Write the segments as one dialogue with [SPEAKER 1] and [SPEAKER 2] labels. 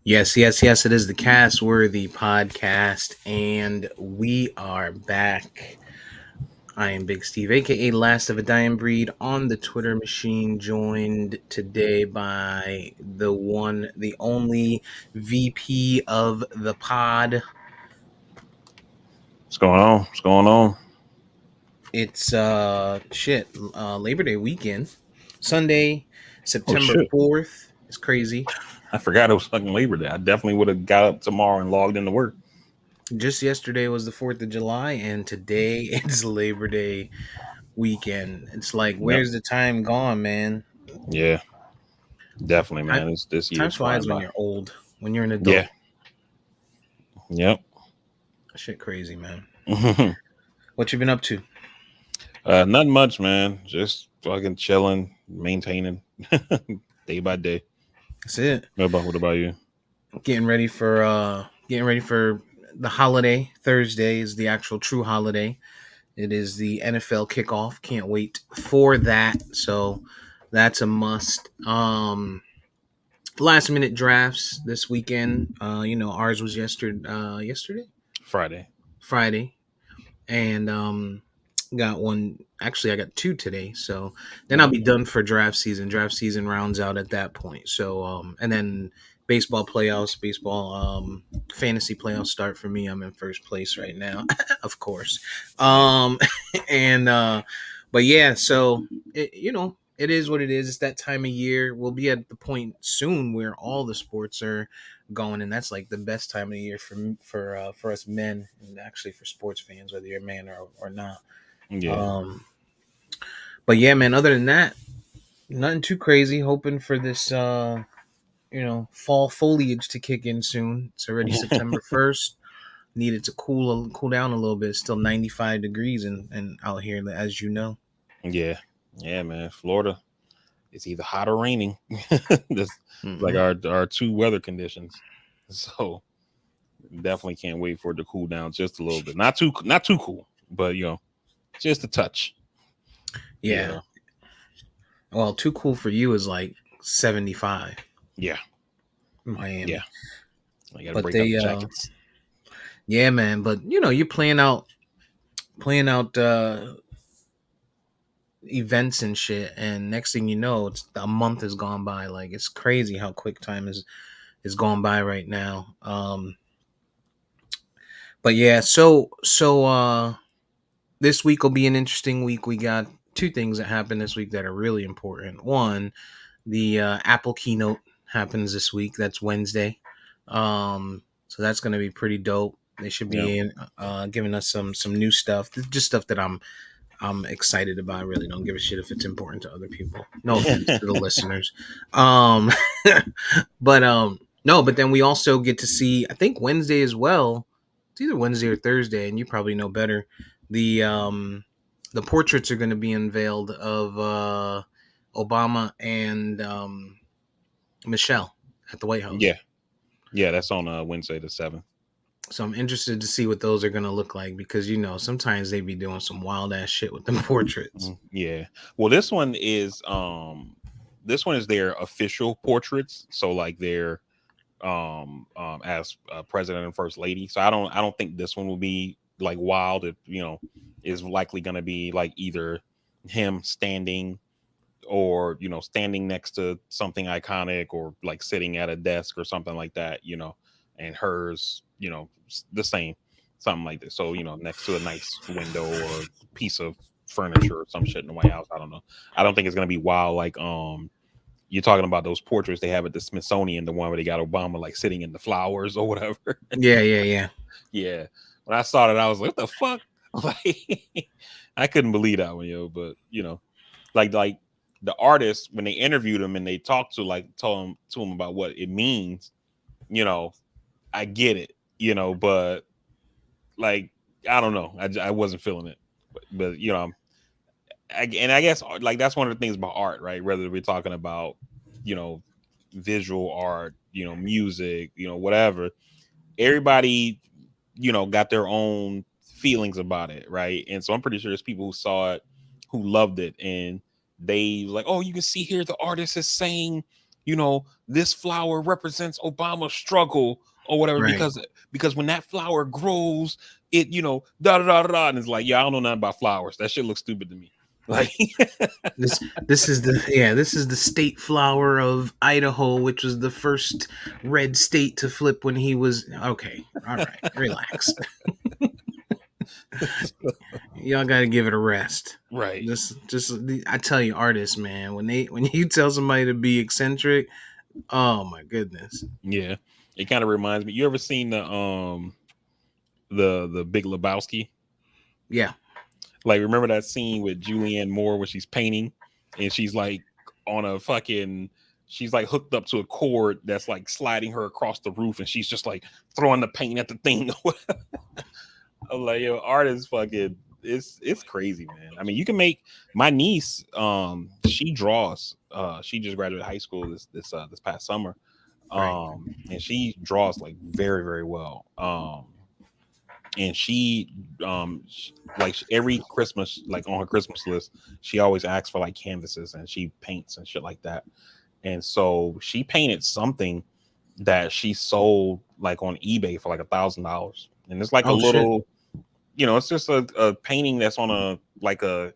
[SPEAKER 1] Yes, yes, yes. It is the CastWorthy podcast, and we are back. I am Big Steve, aka Last of a Dying Breed, on the Twitter machine, joined today by the one, the only VP of the pod.
[SPEAKER 2] What's going on? What's going on?
[SPEAKER 1] It's Labor Day weekend, Sunday,
[SPEAKER 2] Oh
[SPEAKER 1] September
[SPEAKER 2] shit!
[SPEAKER 1] 4th. It's crazy.
[SPEAKER 2] I forgot it was fucking Labor Day. I definitely would have got up tomorrow and logged into work.
[SPEAKER 1] Just yesterday was the 4th of July, and today it's Labor Day weekend. It's like,
[SPEAKER 2] Yep.
[SPEAKER 1] where's the time gone, man?
[SPEAKER 2] Yeah, definitely,
[SPEAKER 1] Time,
[SPEAKER 2] man. This
[SPEAKER 1] time
[SPEAKER 2] year's
[SPEAKER 1] flies
[SPEAKER 2] flying
[SPEAKER 1] when
[SPEAKER 2] by.
[SPEAKER 1] you're old. When you're an
[SPEAKER 2] Yeah.
[SPEAKER 1] adult,
[SPEAKER 2] Yep.
[SPEAKER 1] shit, crazy, man.
[SPEAKER 2] uh,
[SPEAKER 1] What you been up to?
[SPEAKER 2] nothing much, man. Just fucking chilling, maintaining day by day.
[SPEAKER 1] That's it.
[SPEAKER 2] What about you?
[SPEAKER 1] Getting ready for the holiday. Thursday is the actual true holiday. It is the NFL kickoff. Can't wait for that. So that's a must. Last minute drafts this weekend. Ours was yesterday,
[SPEAKER 2] Friday.
[SPEAKER 1] Friday, and got one. Actually, I got two today. So then I'll be
[SPEAKER 2] Okay.
[SPEAKER 1] done for draft season. Draft season rounds out at that point. So and then baseball fantasy playoffs start for me. I'm in first place right now, of course. Um, and but yeah, so it is what it is. It's that time of year. We'll be at the point soon where all the sports are going, and that's like the best time of the year for us men, and actually for sports fans, whether you're a man or not.
[SPEAKER 2] Yeah.
[SPEAKER 1] Um, but yeah, man. Other than that, nothing too crazy. Hoping for this fall foliage to kick in soon. It's already September 1st. Needed to cool down a little bit. It's still 95 degrees and out here, as you know.
[SPEAKER 2] Yeah. Yeah, man. Florida. It's either hot or raining. That's like
[SPEAKER 1] Hmm.
[SPEAKER 2] our two weather conditions. So definitely can't wait for it to cool down just a little bit. Not too cool, but just a touch.
[SPEAKER 1] Yeah.
[SPEAKER 2] Yeah.
[SPEAKER 1] Well, too cool for you is like 75
[SPEAKER 2] Yeah. Yeah.
[SPEAKER 1] Miami.
[SPEAKER 2] I gotta
[SPEAKER 1] But
[SPEAKER 2] break out
[SPEAKER 1] they
[SPEAKER 2] the jackets.
[SPEAKER 1] yeah, man. But you're playing out events and shit, and next thing you know, it's a month has gone by. Like, it's crazy how quick time is going by right now. But yeah, so this week will be an interesting week. We got two things that happen this week that are really important. One, the Apple keynote happens this week. That's Wednesday. So that's going to be pretty dope. They should
[SPEAKER 2] Yeah.
[SPEAKER 1] be giving us some new stuff, just stuff that I'm excited about. I really don't give a shit if it's important to other people. No offense to the listeners. Um, but no, but then we also get to see, I think Wednesday as well. It's either Wednesday or Thursday, and you probably know better. The um the portraits are going to be unveiled of Obama and Michelle at the White House.
[SPEAKER 2] Yeah. Yeah, that's on Wednesday the 7th.
[SPEAKER 1] So I'm interested to see what those are going to look like, because sometimes they be doing some wild ass shit with them portraits.
[SPEAKER 2] Yeah. Well, this one is their official portraits. So like their as president and first lady. So I don't think this one will be like wild. It is likely going to be like either him standing or standing next to something iconic or like sitting at a desk or something like that, and hers the same, something like this. So next to a nice window or piece of furniture or some shit in the White House. I don't know. I don't think it's going to be wild like you're talking about those portraits they have at the Smithsonian, the one where they got Obama like sitting in the flowers or whatever.
[SPEAKER 1] Yeah, yeah, yeah.
[SPEAKER 2] Yeah, when I saw that I was like, what the fuck. Like, I couldn't believe that one, but like the artists, when they interviewed him and they talked told him about what it means, you know, I get it, but like I don't know, I wasn't feeling it, but and I guess like that's one of the things about art, right? Whether we're talking about you know visual art, music, whatever, everybody got their own feelings about it, right? And so I'm pretty sure there's people who saw it who loved it, and they like, oh, you can see here the artist is saying this flower represents Obama's struggle or whatever,
[SPEAKER 1] Right.
[SPEAKER 2] because when that flower grows, it, da da da da, and it's like, yeah, I don't know nothing about flowers. That shit looks stupid to me. Like,
[SPEAKER 1] This is the state flower of Idaho, which was the first red state to flip when he was okay. All right, relax. Y'all got to give it a rest.
[SPEAKER 2] right.
[SPEAKER 1] Just I tell you, artists, man, when you tell somebody to be eccentric, oh my goodness.
[SPEAKER 2] Yeah. It kind of reminds me. You ever seen the Big Lebowski?
[SPEAKER 1] Yeah,
[SPEAKER 2] Like, remember that scene with Julianne Moore when she's painting and she's like on a fucking, she's like hooked up to a cord that's like sliding her across the roof, and she's just like throwing the paint at the thing. I'm like, yo, art is fucking, it's crazy, man. I mean, you can make, my niece, she draws. She just graduated high school this past summer.
[SPEAKER 1] right.
[SPEAKER 2] And she draws like very, very well. And like every Christmas, like on her Christmas list, she always asks for like canvases, and she paints and shit like that. And so she painted something that she sold like on eBay for like $1,000, and it's like a
[SPEAKER 1] Oh shit.
[SPEAKER 2] little, it's just a painting that's on a like a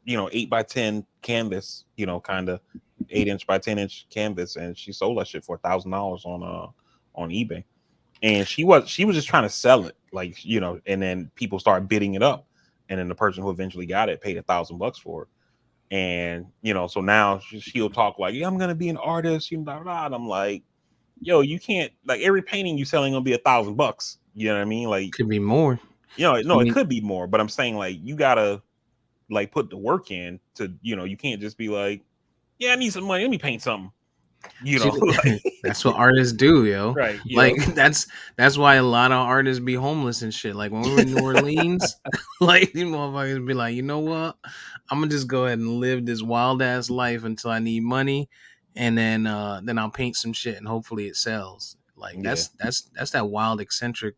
[SPEAKER 2] 8x10 canvas, kind of 8-inch by 10-inch canvas, and she sold that shit for $1,000 on eBay. And she was just trying to sell it, like, and then people started bidding it up, and then the person who eventually got it paid $1,000 for it. And so now she'll talk like, yeah, I'm gonna be an artist, blah, blah, blah. And I'm like, yo, you can't, like, every painting you selling gonna be $1,000. You know what I mean? Like,
[SPEAKER 1] Could be more.
[SPEAKER 2] no,
[SPEAKER 1] I
[SPEAKER 2] it
[SPEAKER 1] mean,
[SPEAKER 2] could be more, but I'm saying, like, you gotta like put the work in to, you can't just be like, yeah, I need some money, let me paint something.
[SPEAKER 1] shit,
[SPEAKER 2] Like,
[SPEAKER 1] that's what artists do, yo.
[SPEAKER 2] right,
[SPEAKER 1] Like that's why a lot of artists be homeless and shit. Like when we were in New Orleans, like these motherfuckers be like, you know what? I'm gonna just go ahead and live this wild ass life until I need money, and then I'll paint some shit and hopefully it sells. Like
[SPEAKER 2] yeah.
[SPEAKER 1] that's that wild eccentric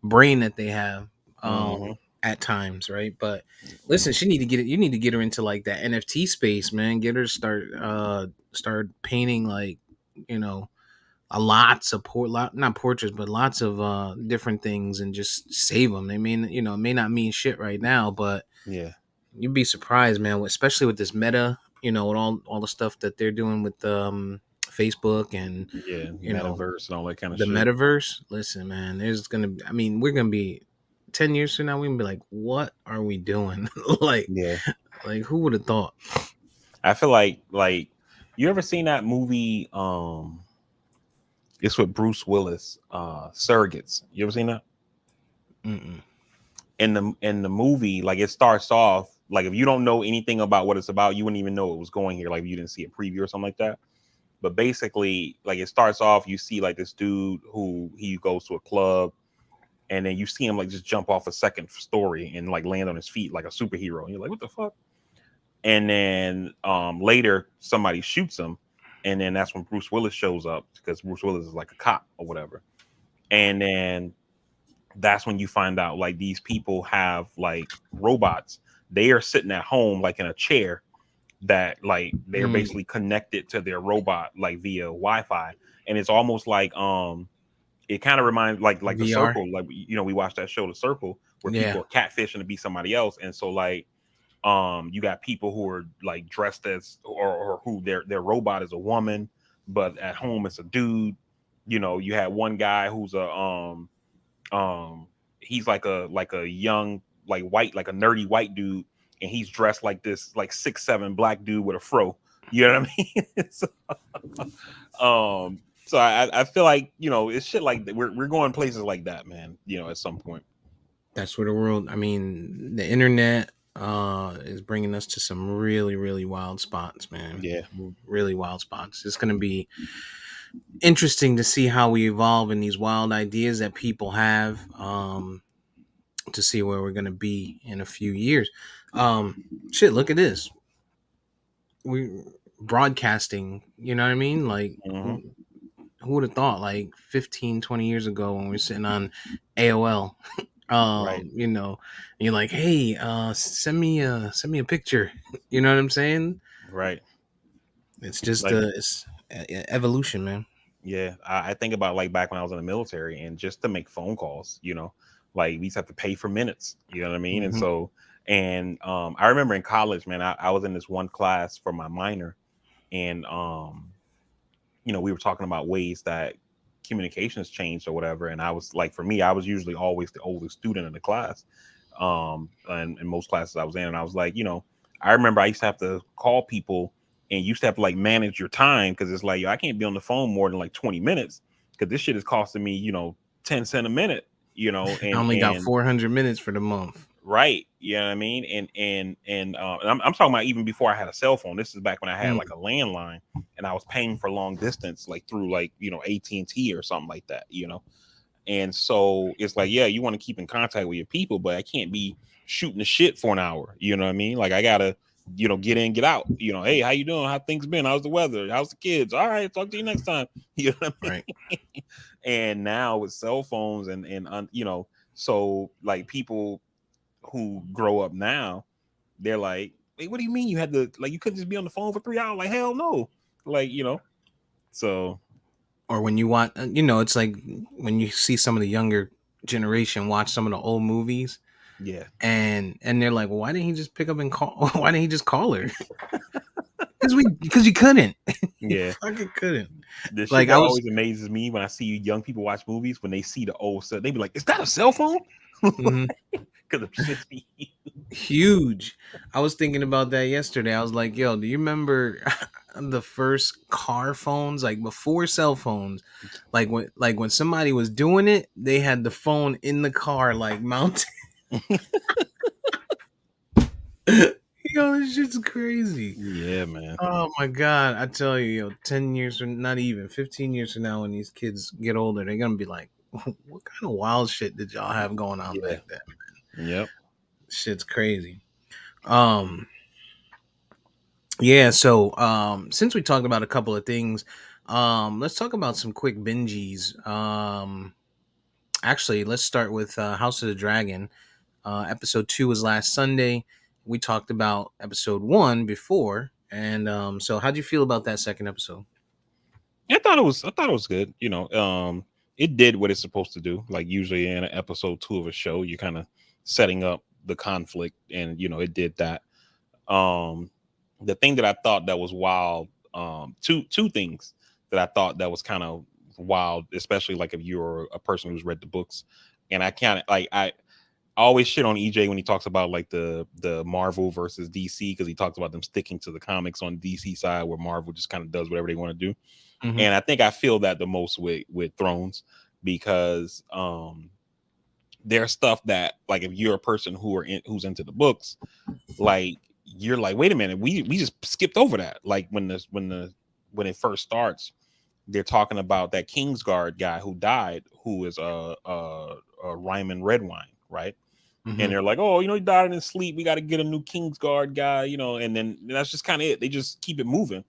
[SPEAKER 1] brain that they have
[SPEAKER 2] Mm-hmm.
[SPEAKER 1] at times, right? But listen, she need to get it. You need to get her into like that NFT space, man. Get her to start painting like you know a lots of not portraits, but lots of different things, and just save them. I mean, it may not mean shit right now, but
[SPEAKER 2] Yeah.
[SPEAKER 1] you'd be surprised, man. Especially with this meta, with all the stuff that they're doing with Facebook and
[SPEAKER 2] Yeah.
[SPEAKER 1] you know
[SPEAKER 2] Metaverse and all that kind of
[SPEAKER 1] the
[SPEAKER 2] shit.
[SPEAKER 1] metaverse. Listen, man, there's gonna be, I mean, we're gonna be 10 years from now, we're gonna be like, what are we doing? like
[SPEAKER 2] Yeah.
[SPEAKER 1] like who would have thought?
[SPEAKER 2] I feel like you ever seen that movie? It's with Bruce Willis, Surrogates. You ever seen that?
[SPEAKER 1] Mm-mm.
[SPEAKER 2] In the movie, like, it starts off like, if you don't know anything about what it's about, you wouldn't even know it was going here. Like, if you didn't see a preview or something like that. But basically, like, it starts off, you see like this dude who he goes to a club, and then you see him like just jump off a second story and like land on his feet like a superhero. And you're like, what the fuck? And then later somebody shoots him, and then that's when Bruce Willis shows up, because Bruce Willis is like a cop or whatever. And then that's when you find out like these people have like robots. They are sitting at home like in a chair, that like they're
[SPEAKER 1] Mm.
[SPEAKER 2] basically connected to their robot like via Wi-Fi. And it's almost like it kind of reminds like The
[SPEAKER 1] VR.
[SPEAKER 2] Circle. Like, we watched that show The Circle, where
[SPEAKER 1] Yeah.
[SPEAKER 2] people are catfishing to be somebody else. And so like you got people who are like dressed as, or who their robot is a woman, but at home it's a dude. You had one guy who's he's like a young, like white, like a nerdy white dude, and he's dressed like this like 6'7" black dude with a fro. You know what I mean? So I feel like, it's shit like that. We're going places like that, man, at some point.
[SPEAKER 1] That's where the world, I mean, the internet is bringing us to some really, really wild spots, man.
[SPEAKER 2] Yeah.
[SPEAKER 1] Really wild spots. It's going to be interesting to see how we evolve in these wild ideas that people have, to see where we're going to be in a few years. Shit, look at this. We broadcasting, you know what I mean? Like,
[SPEAKER 2] Hmm.
[SPEAKER 1] who would have thought, like 15, 20 years ago, when we were sitting on AOL,
[SPEAKER 2] Right.
[SPEAKER 1] you're like, hey, send me a picture. You know what I'm saying?
[SPEAKER 2] Right.
[SPEAKER 1] It's just
[SPEAKER 2] Like,
[SPEAKER 1] evolution, man.
[SPEAKER 2] yeah, I think about like back when I was in the military, and just to make phone calls, like we used to have to pay for minutes. You know what I mean? And
[SPEAKER 1] Hmm.
[SPEAKER 2] so, and I remember in college, man, I was in this one class for my minor, and we were talking about ways that communications changed or whatever. And I was like, for me, I was usually always the oldest student in the class, and in most classes I was in. And I was like, I remember I used to have to call people, and you used to have to like manage your time, because it's like, yo, I can't be on the phone more than like 20 minutes, because this shit is costing me, 10 cent a minute,
[SPEAKER 1] I only got
[SPEAKER 2] and
[SPEAKER 1] 400 minutes for the month.
[SPEAKER 2] right, you know what I mean? And I'm talking about even before I had a cell phone. This is back when I had like
[SPEAKER 1] Mm.
[SPEAKER 2] a landline, and I was paying for long distance, like through like, AT&T or something like that. And so it's like, yeah, you want to keep in contact with your people, but I can't be shooting the shit for an hour. You know what I mean? Like, I gotta, get in, get out. Hey, how you doing? How things been? How's the weather? How's the kids? All right, talk to you next time. You know what I
[SPEAKER 1] Right.
[SPEAKER 2] mean? And now with cell phones so like people who grow up now, they're like, wait, what do you mean you had to, like, you couldn't just be on the phone for 3 hours? Like, hell no. Like, so
[SPEAKER 1] Or when you want, it's like when you see some of the younger generation watch some of the old movies,
[SPEAKER 2] yeah.
[SPEAKER 1] and they're like, well, why didn't he just pick up and call? Why didn't he just call her? Because you couldn't. You
[SPEAKER 2] Yeah.
[SPEAKER 1] fucking couldn't.
[SPEAKER 2] The shit
[SPEAKER 1] Like
[SPEAKER 2] that
[SPEAKER 1] I was
[SPEAKER 2] always amazes me when I see young people watch movies, when they see the old stuff, they be like, is that a cell phone?
[SPEAKER 1] mhm,
[SPEAKER 2] Because the shit be
[SPEAKER 1] huge. I was thinking about that yesterday. I was like, yo, do you remember the first car phones, like before cell phones? Like when somebody was doing it, they had the phone in the car, like mounted. Yo, this shit's crazy.
[SPEAKER 2] yeah, man.
[SPEAKER 1] Oh my god, I tell you, yo, 10 years from, not even 15 years from now, when these kids get older, they're gonna be like, what kind of wild shit did y'all have going on
[SPEAKER 2] Yeah.
[SPEAKER 1] back then?
[SPEAKER 2] Yep.
[SPEAKER 1] Shit's crazy. Um, yeah, so since we talked about a couple of things, let's talk about some quick binges. Actually, let's start with House of the Dragon. Episode 2 was last Sunday. We talked about episode 1 before, and so how'd you feel about that second episode?
[SPEAKER 2] I thought it was good. It did what it's supposed to do. Like, usually in an episode 2 of a show, you're kind of setting up the conflict, and it did that. Um, the thing that I thought that was wild, two things that I thought that was kind of wild, especially like if you're a person who's read the books. And I kind of like, I always shit on EJ when he talks about like the Marvel versus DC, because he talks about them sticking to the comics on DC side, where Marvel just kind of does whatever they want to do.
[SPEAKER 1] Hmm.
[SPEAKER 2] And I think I feel that the most with Thrones, because there's stuff that, like, if you're a person who's into the books, like, you're like, wait a minute, we just skipped over that. Like, when it first starts, they're talking about that Kingsguard guy who died, who is a Ryman Redwine, right? And
[SPEAKER 1] Hmm.
[SPEAKER 2] they're like, oh, he died in his sleep, we got to get a new Kingsguard guy, and then that's just kind of it. They just keep it moving.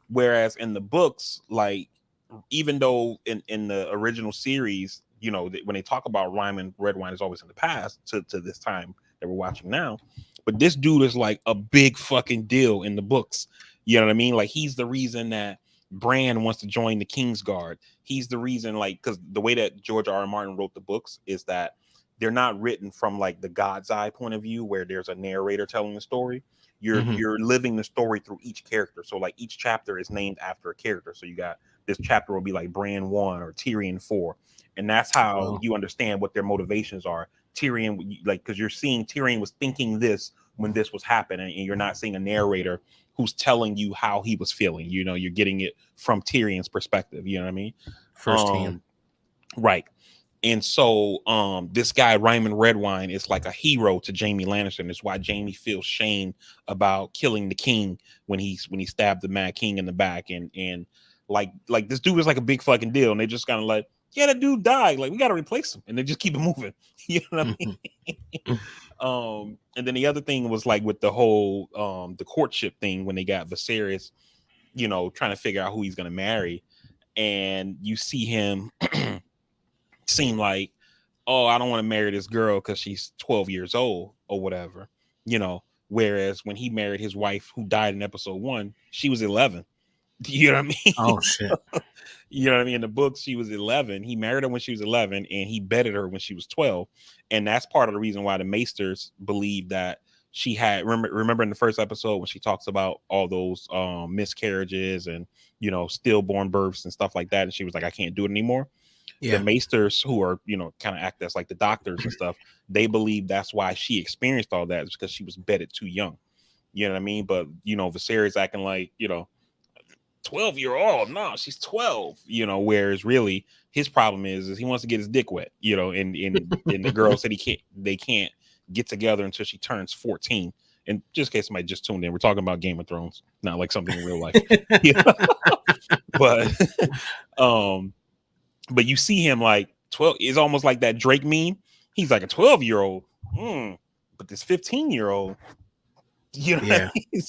[SPEAKER 2] Whereas in the books, like, even though in the original series, when they talk about Ryman Redwine, is always in the past to this time that we're watching now. But this dude is like a big fucking deal in the books. You know what I mean? Like, he's the reason that Bran wants to join the Kingsguard. He's the reason, like, because the way that George R. R. Martin wrote the books is that they're not written from like the God's eye point of view, where there's a narrator telling the story. you're
[SPEAKER 1] Hmm.
[SPEAKER 2] you're living the story through each character. So like each chapter is named after a character. So you got, this chapter will be like Bran 1 or Tyrion 4. And that's how
[SPEAKER 1] Well,
[SPEAKER 2] you understand what their motivations are. Tyrion, like, because you're seeing Tyrion was thinking this when this was happening, and you're not seeing a narrator who's telling you how he was feeling. You're getting it from Tyrion's perspective. You know what I mean?
[SPEAKER 1] firsthand.
[SPEAKER 2] Right. And so this guy Ryman Redwine is like a hero to Jamie Lannister. It's why Jamie feels shame about killing the king when he stabbed the Mad King in the back. And like this dude is like a big fucking deal, and they just kind of like, yeah, that dude died, like, we got to replace him, and they just keep it moving. You know what I mean?
[SPEAKER 1] Hmm.
[SPEAKER 2] And then the other thing was like with the whole the courtship thing, when they got Viserys, trying to figure out who he's gonna marry, and you see him seem like, oh, I don't want to marry this girl because she's 12 years old or whatever. Whereas when he married his wife, who died in episode 1, she was 11. You know what I mean?
[SPEAKER 1] Oh shit.
[SPEAKER 2] You know what I mean? In the books, she was 11. He married her when she was 11, and he bedded her when she was 12. And that's part of the reason why the Maesters believe that she had. Remember in the first episode when she talks about all those miscarriages and stillborn births and stuff like that, and she was like, "I can't do it anymore." The
[SPEAKER 1] Yeah.
[SPEAKER 2] Maesters, who are kind of act as like the doctors and stuff, they believe that's why she experienced all that, is because she was bedded too young. You know what I mean? But Viserys acting like 12-year-old. No, she's 12. Whereas really his problem is he wants to get his dick wet. And the girl said they can't get together until she turns 14. And just in case somebody just tuned in, we're talking about Game of Thrones, not like something in real life. But but you see him like 12 is almost like that Drake meme. He's like a 12-year-old. But this 15-year-old,
[SPEAKER 1] Yeah.
[SPEAKER 2] what I mean?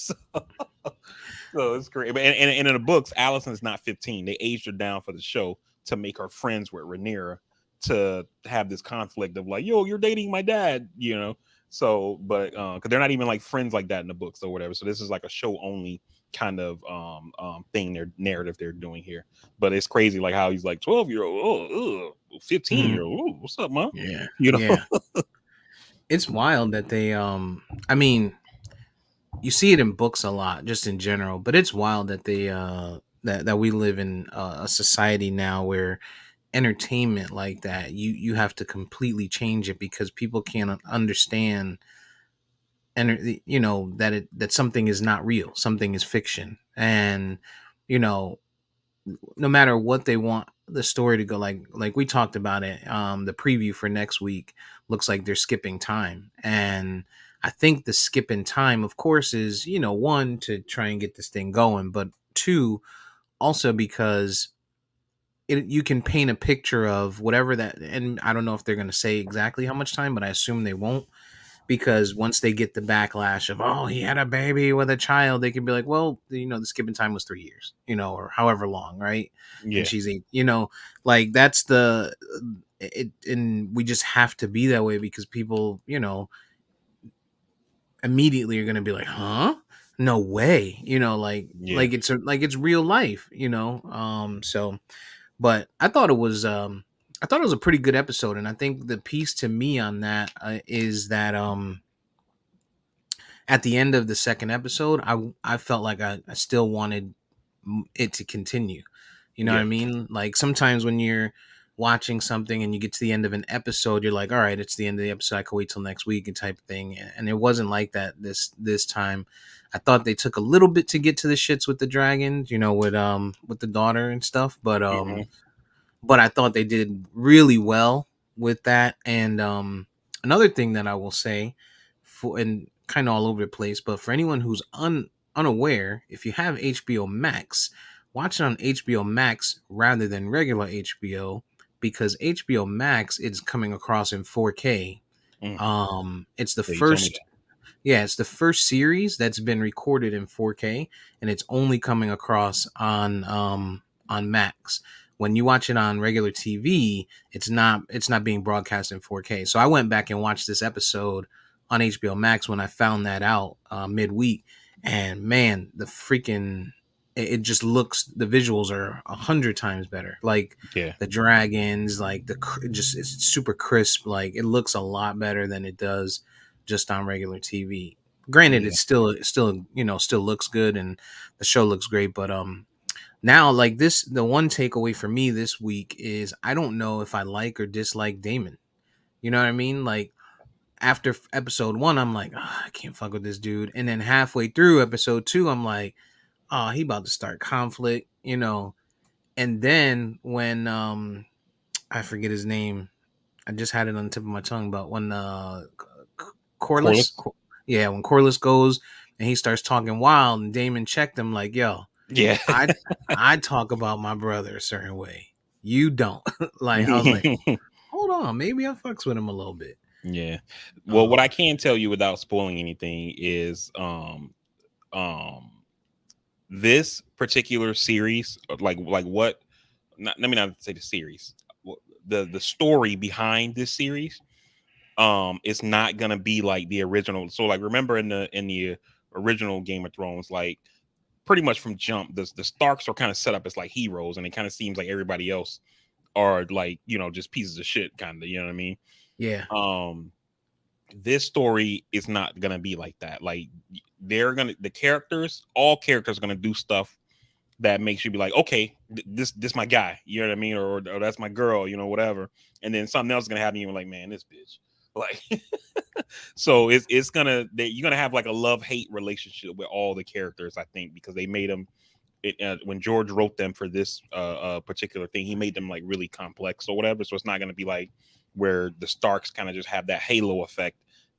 [SPEAKER 2] So it's great. And in the books, Allison's not 15. They aged her down for the show to make her friends with Rhaenyra, to have this conflict of like, yo, you're dating my dad, So, but because they're not even like friends like that in the books or whatever. So this is like a show only kind of thing, their narrative they're doing here. But it's crazy like how he's like 12-year-old, 15-year-old, what's up, mom?
[SPEAKER 1] Yeah.
[SPEAKER 2] Yeah.
[SPEAKER 1] It's wild that they I mean, you see it in books a lot, just in general, but it's wild that they that we live in a society now where entertainment like that, you have to completely change it because people can't understand, and that something is not real, something is fiction. And no matter what they want the story to go, like we talked about it, the preview for next week looks like they're skipping time. And I think the skip in time, of course, is one, to try and get this thing going, but two, also because you can paint a picture of whatever that. And I don't know if they're going to say exactly how much time, but I assume they won't, because once they get the backlash of, oh, he had a baby with a child, they can be like, well, the skipping time was 3 years, or however long, right?
[SPEAKER 2] Yeah.
[SPEAKER 1] And she's 8, like that's and we just have to be that way because people, immediately are going to be like, huh? No way, like it's real life, so. But I thought it was a pretty good episode, and I think the piece to me on that is that at the end of the second episode, I felt like I still wanted it to continue. You know what I mean? Like sometimes when you're watching something and you get to the end of an episode, you're like, all right, it's the end of the episode, I can wait till next week, and type of thing. And it wasn't like that this time. I thought they took a little bit to get to the shits with the dragons, with the daughter and stuff, but I thought they did really well with that. And another thing that I will say, and kind of all over the place, but for anyone who's unaware, if you have HBO Max, watch it on HBO Max rather than regular HBO, because HBO Max is coming across in 4K. It's the first. Yeah, it's the first series that's been recorded in 4K, and it's only coming across on Max. When you watch it on regular TV, it's not being broadcast in 4K. So I went back and watched this episode on HBO Max when I found that out midweek, and man, it just looks, the visuals are 100 times better. Like the dragons, like it's super crisp. Like it looks a lot better than it does just on regular TV. Granted, it's still still looks good, and the show looks great, but now, like the one takeaway for me this week is I don't know if I like or dislike Damon. You know what I mean? Like after episode 1, I'm like, oh, I can't fuck with this dude, and then halfway through episode 2, I'm like, oh, he about to start conflict, And then when I forget his name, I just had it on the tip of my tongue, but when Corliss, when Corliss goes and he starts talking wild, and Damon checked him like, yo.
[SPEAKER 2] Yeah.
[SPEAKER 1] I talk about my brother a certain way. You don't. Like I was like, hold on, maybe I fucks with him a little bit.
[SPEAKER 2] Yeah. Well, what I can tell you without spoiling anything is this particular series, like what, let me not say the series, the story behind this series is not gonna be like the original. So like remember in the original Game of Thrones, like pretty much from jump, the Starks are kind of set up as like heroes, and it kind of seems like everybody else are like, just pieces of shit, kind of. You know what I mean?
[SPEAKER 1] Yeah.
[SPEAKER 2] This story is not gonna be like that. Like all characters are gonna do stuff that makes you be like, okay, this my guy, you know what I mean, or that's my girl, whatever. And then something else is gonna happen, you're like, man, this bitch, like. So you're gonna have like a love-hate relationship with all the characters, I think, because they made them. When George wrote them for this particular thing, he made them like really complex or whatever. So it's not gonna be like where the Starks kind of just have that halo effect,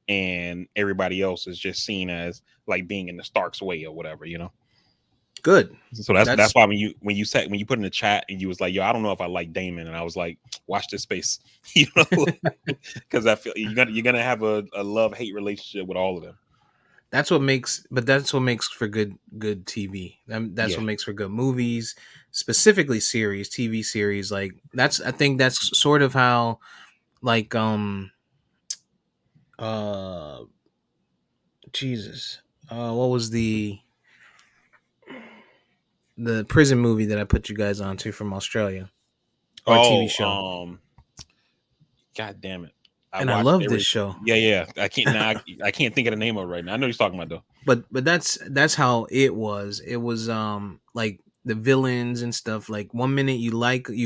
[SPEAKER 2] and everybody else is just seen as like being in the Starks way or whatever,
[SPEAKER 1] Good.
[SPEAKER 2] So that's why when you put in the chat and you was like, yo, I don't know if I like Damon, and I was like, watch this space, because I feel you're gonna have a love-hate relationship with all of them.
[SPEAKER 1] That's what makes for good TV. That's what makes for good movies, specifically TV series. Like I think that's sort of how, like, Jesus, what was the prison movie that I put you guys onto from Australia, or TV show?
[SPEAKER 2] God damn it!
[SPEAKER 1] I love this show.
[SPEAKER 2] Yeah. I can't think of the name of it right now. I know you're talking about though.
[SPEAKER 1] But that's how it was. It was like the villains and stuff. Like one minute you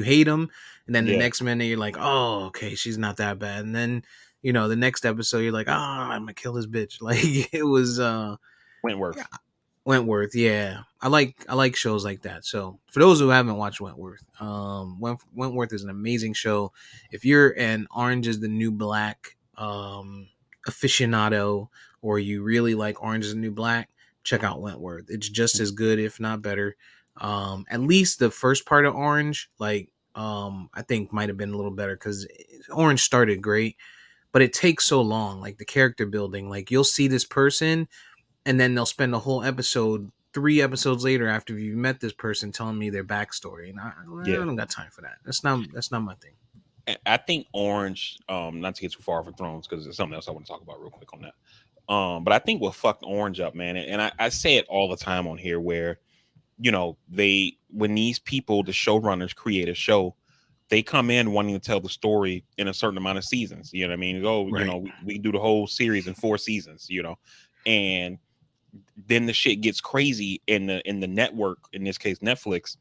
[SPEAKER 1] hate them, and then the next minute you're like, oh, okay, she's not that bad. And then the next episode you're like, oh, I'm gonna kill this bitch. Like it was
[SPEAKER 2] Wentworth.
[SPEAKER 1] Wentworth, yeah. I like shows like that. So for those who haven't watched Wentworth, Wentworth is an amazing show. If you're an Orange is the New Black aficionado, or you really like Orange is the New Black, check out Wentworth. It's just as good, if not better. At least the first part of Orange, I think might have been a little better, because Orange started great, but it takes so long. Like the character building, like you'll see this person, and then they'll spend a whole episode 3 episodes later, after you've met this person, telling me their backstory, and I don't got time for that. That's not my thing.
[SPEAKER 2] I think Orange, not to get too far for Thrones, because there's something else I want to talk about real quick on that. But I think what fucked Orange up, man, and I say it all the time on here, where when these people, the showrunners, create a show, they come in wanting to tell the story in a certain amount of seasons. You know what I mean?
[SPEAKER 1] Right.
[SPEAKER 2] We do the whole series in 4 seasons. And then the shit gets crazy in the network, in this case Netflix.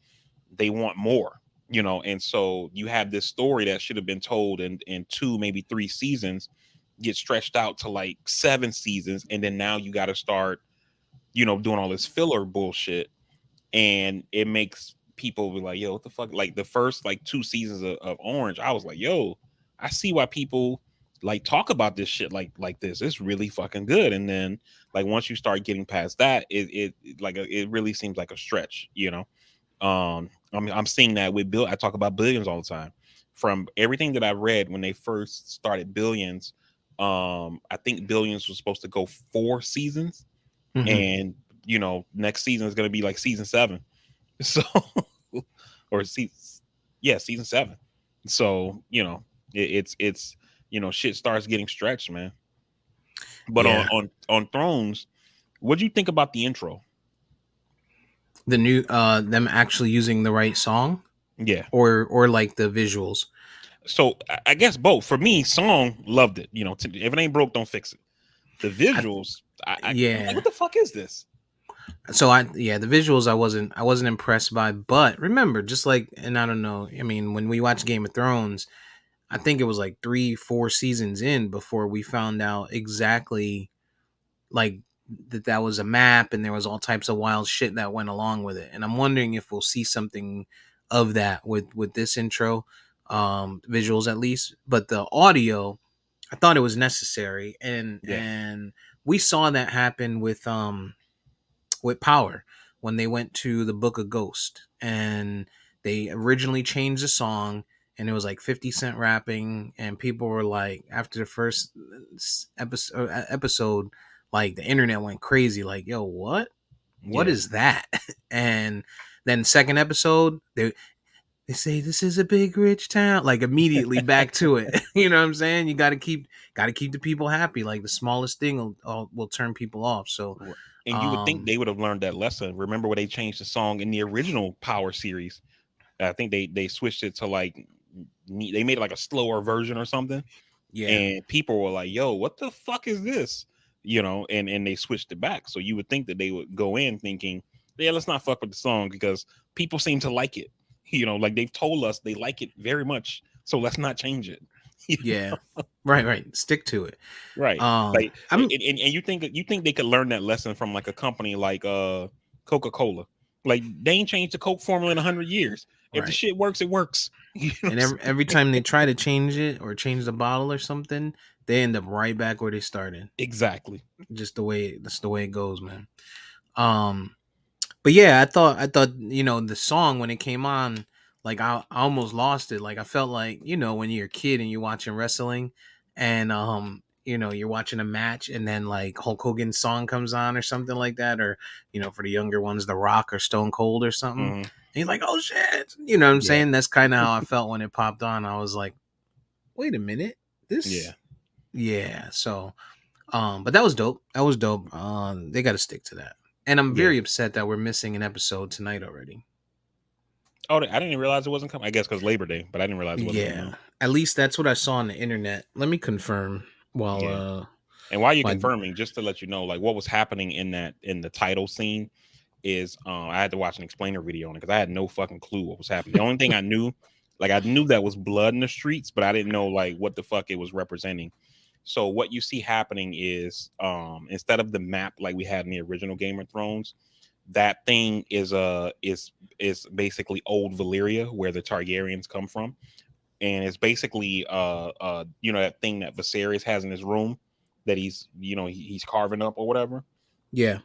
[SPEAKER 2] They want more, and so you have this story that should have been told in 2, maybe 3 seasons, get stretched out to like 7 seasons, and then now you got to start doing all this filler bullshit, and it makes people be like, yo, what the fuck. Like the first like 2 seasons of Orange, I was like, yo, I see why people like talk about this shit like this. It's really fucking good. And then like once you start getting past that, it really seems like a stretch. I'm seeing that with Bill. I talk about Billions all the time. From everything that I read when they first started Billions, I think Billions was supposed to go 4 seasons, and next season is going to be like season 7. So or season 7. So it's shit starts getting stretched, man. But on Thrones, what do you think about the intro?
[SPEAKER 1] The new them actually using the right song?
[SPEAKER 2] Yeah.
[SPEAKER 1] Or like the visuals?
[SPEAKER 2] So I guess both. For me, song, loved it. If it ain't broke, don't fix it. The visuals, I'm like, what the fuck is this?
[SPEAKER 1] So the visuals I wasn't impressed by, but remember, just like, and I don't know, I mean, when we watched Game of Thrones, I think it was like 3-4 seasons in before we found out exactly like that was a map, and there was all types of wild shit that went along with it. And I'm wondering if we'll see something of that with this intro, visuals at least. But the audio, I thought it was necessary, and we saw that happen with Power, when they went to the Book of Ghost, and they originally changed the song, and it was like 50 Cent rapping, and people were like, after the first episode, like the internet went crazy, like, yo, what is that? And then second episode, they say this is a big rich town, like immediately back to it. You know what I'm saying? You got to keep the people happy. Like the smallest thing will turn people off. So,
[SPEAKER 2] Right. And you would think
[SPEAKER 1] um,
[SPEAKER 2] they would have learned that lesson. Remember where they changed the song in the original Power series? I think they switched it to like they made it like a slower version or something,
[SPEAKER 1] yeah,
[SPEAKER 2] and people were like, "Yo, what the fuck is this?" And they switched it back. So you would think that they would go in thinking, "Yeah, let's not fuck with the song because people seem to like it." Like they've told us they like it very much, so let's not change it.
[SPEAKER 1] yeah, right. Stick to it.
[SPEAKER 2] Right. Like,
[SPEAKER 1] I'm
[SPEAKER 2] and you think they could learn that lesson from like a company like Coca-Cola. Like they ain't changed the Coke formula in 100 years. If the
[SPEAKER 1] right.
[SPEAKER 2] shit works, it works. You know what
[SPEAKER 1] And
[SPEAKER 2] I'm
[SPEAKER 1] every
[SPEAKER 2] saying?
[SPEAKER 1] time they try to change it or change the bottle or something, they end up right back where they started.
[SPEAKER 2] Exactly.
[SPEAKER 1] Just that's the way it goes, man. Um, but yeah, I thought the song when it came on, like I almost lost it. Like I felt like when you're a kid and you're watching wrestling, and you're watching a match, and then like Hulk Hogan's song comes on or something like that, or for the younger ones, The Rock or Stone Cold or something.
[SPEAKER 2] Mhm.
[SPEAKER 1] And you're like, oh shit, you know what I'm
[SPEAKER 2] Yeah.
[SPEAKER 1] saying? That's kind of how I felt when it popped on. I was like, wait a minute,
[SPEAKER 2] Yeah.
[SPEAKER 1] this, yeah. So, but that was dope. That was dope. They got to stick to that. And I'm
[SPEAKER 2] Yeah.
[SPEAKER 1] very upset that we're missing an episode tonight already.
[SPEAKER 2] Oh, I didn't even realize it wasn't coming. I guess because Labor Day, but I didn't realize it wasn't coming
[SPEAKER 1] Yeah,
[SPEAKER 2] out.
[SPEAKER 1] at least that's what I saw on the internet. Let me confirm while
[SPEAKER 2] Yeah. And while you're
[SPEAKER 1] while
[SPEAKER 2] confirming, just to let you know, like what was happening in the title scene is I had to watch an explainer video on it because I had no fucking clue what was happening. The only thing I knew, like I knew that was blood in the streets, but I didn't know like what the fuck it was representing. So what you see happening is instead of the map like we had in the original Game of Thrones, that thing is basically old Valyria where the Targaryens come from. And it's basically that thing that Viserys has in his room that he's carving up or whatever.
[SPEAKER 1] yeah,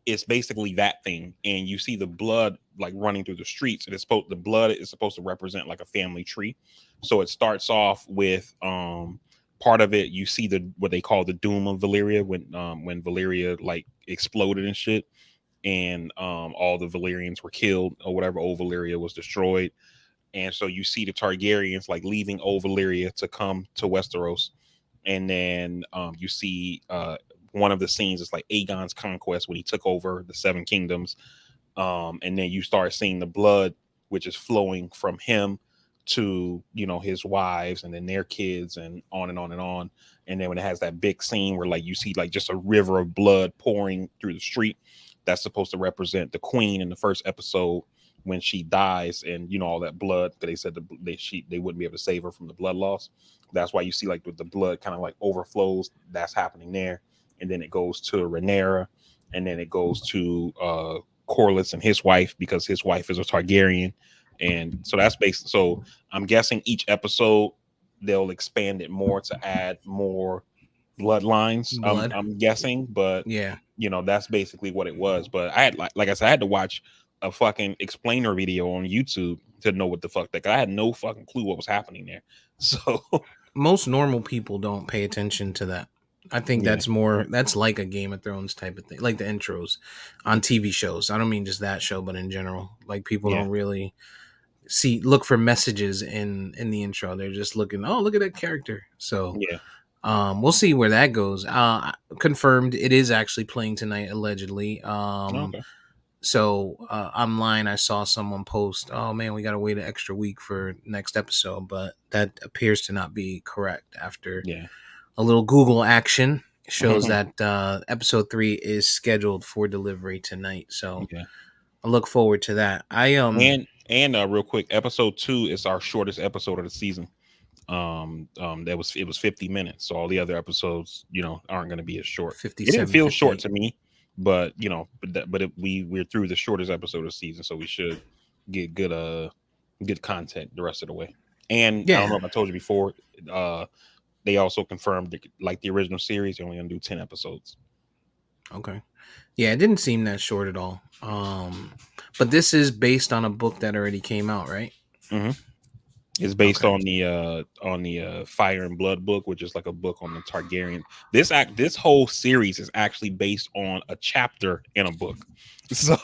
[SPEAKER 2] It's basically that thing, and you see the blood like running through the streets. The blood is supposed to represent like a family tree. So it starts off with part of it. You see what they call the doom of Valyria when Valyria like exploded and shit, and all the Valyrians were killed or whatever. Old Valyria was destroyed, and so you see the Targaryens like leaving Old Valyria to come to Westeros, and then you see one of the scenes is like Aegon's conquest when he took over the Seven Kingdoms, and then you start seeing the blood which is flowing from him to his wives and then their kids and on and on and on. And then when it has that big scene where like you see like just a river of blood pouring through the street, that's supposed to represent the queen in the first episode when she dies, and all that blood, because they said they wouldn't be able to save her from the blood loss. That's why you see like the blood kind of like overflows. That's happening there, and then it goes to Rhaenyra, and then it goes to Corlys and his wife because his wife is a Targaryen, and so that's based. So I'm guessing each episode they'll expand it more to add more bloodlines.
[SPEAKER 1] blood.
[SPEAKER 2] I'm guessing, but
[SPEAKER 1] Yeah,
[SPEAKER 2] that's basically what it was. But I had like I said, I had to watch a fucking explainer video on YouTube to know what the fuck I had no fucking clue what was happening there. So
[SPEAKER 1] most normal people don't pay attention to that. I think
[SPEAKER 2] yeah,
[SPEAKER 1] that's like a Game of Thrones type of thing, like the intros on TV shows. I don't mean just that show, but in general, like people
[SPEAKER 2] yeah,
[SPEAKER 1] don't really look for messages in the intro. They're just looking, oh, look at that character. So
[SPEAKER 2] yeah.
[SPEAKER 1] we'll see where that goes. Confirmed, it is actually playing tonight, allegedly.
[SPEAKER 2] Okay.
[SPEAKER 1] So online, I saw someone post, "Oh man, we got to wait an extra week for next episode," but that appears to not be correct. After
[SPEAKER 2] Yeah.
[SPEAKER 1] a little Google action, shows that episode 3 is scheduled for delivery tonight. So
[SPEAKER 2] Yeah.
[SPEAKER 1] I look forward to that.
[SPEAKER 2] And real quick, episode 2 is our shortest episode of the season. It was 50 minutes, so all the other episodes aren't going to be as short. It didn't
[SPEAKER 1] 57,
[SPEAKER 2] feel short
[SPEAKER 1] 58.
[SPEAKER 2] to me, but we're through the shortest episode of the season, so we should get good content the rest of the way. And I don't know
[SPEAKER 1] Yeah.
[SPEAKER 2] if I told you before, they also confirmed that, like the original series, they're only going to do 10 episodes.
[SPEAKER 1] Okay. Yeah, it didn't seem that short at all. But this is based on a book that already came out, right?
[SPEAKER 2] Mm-hmm. It's based
[SPEAKER 1] Okay.
[SPEAKER 2] on the Fire and Blood book, which is like a book on the Targaryen. This whole series is actually based on a chapter in a book. So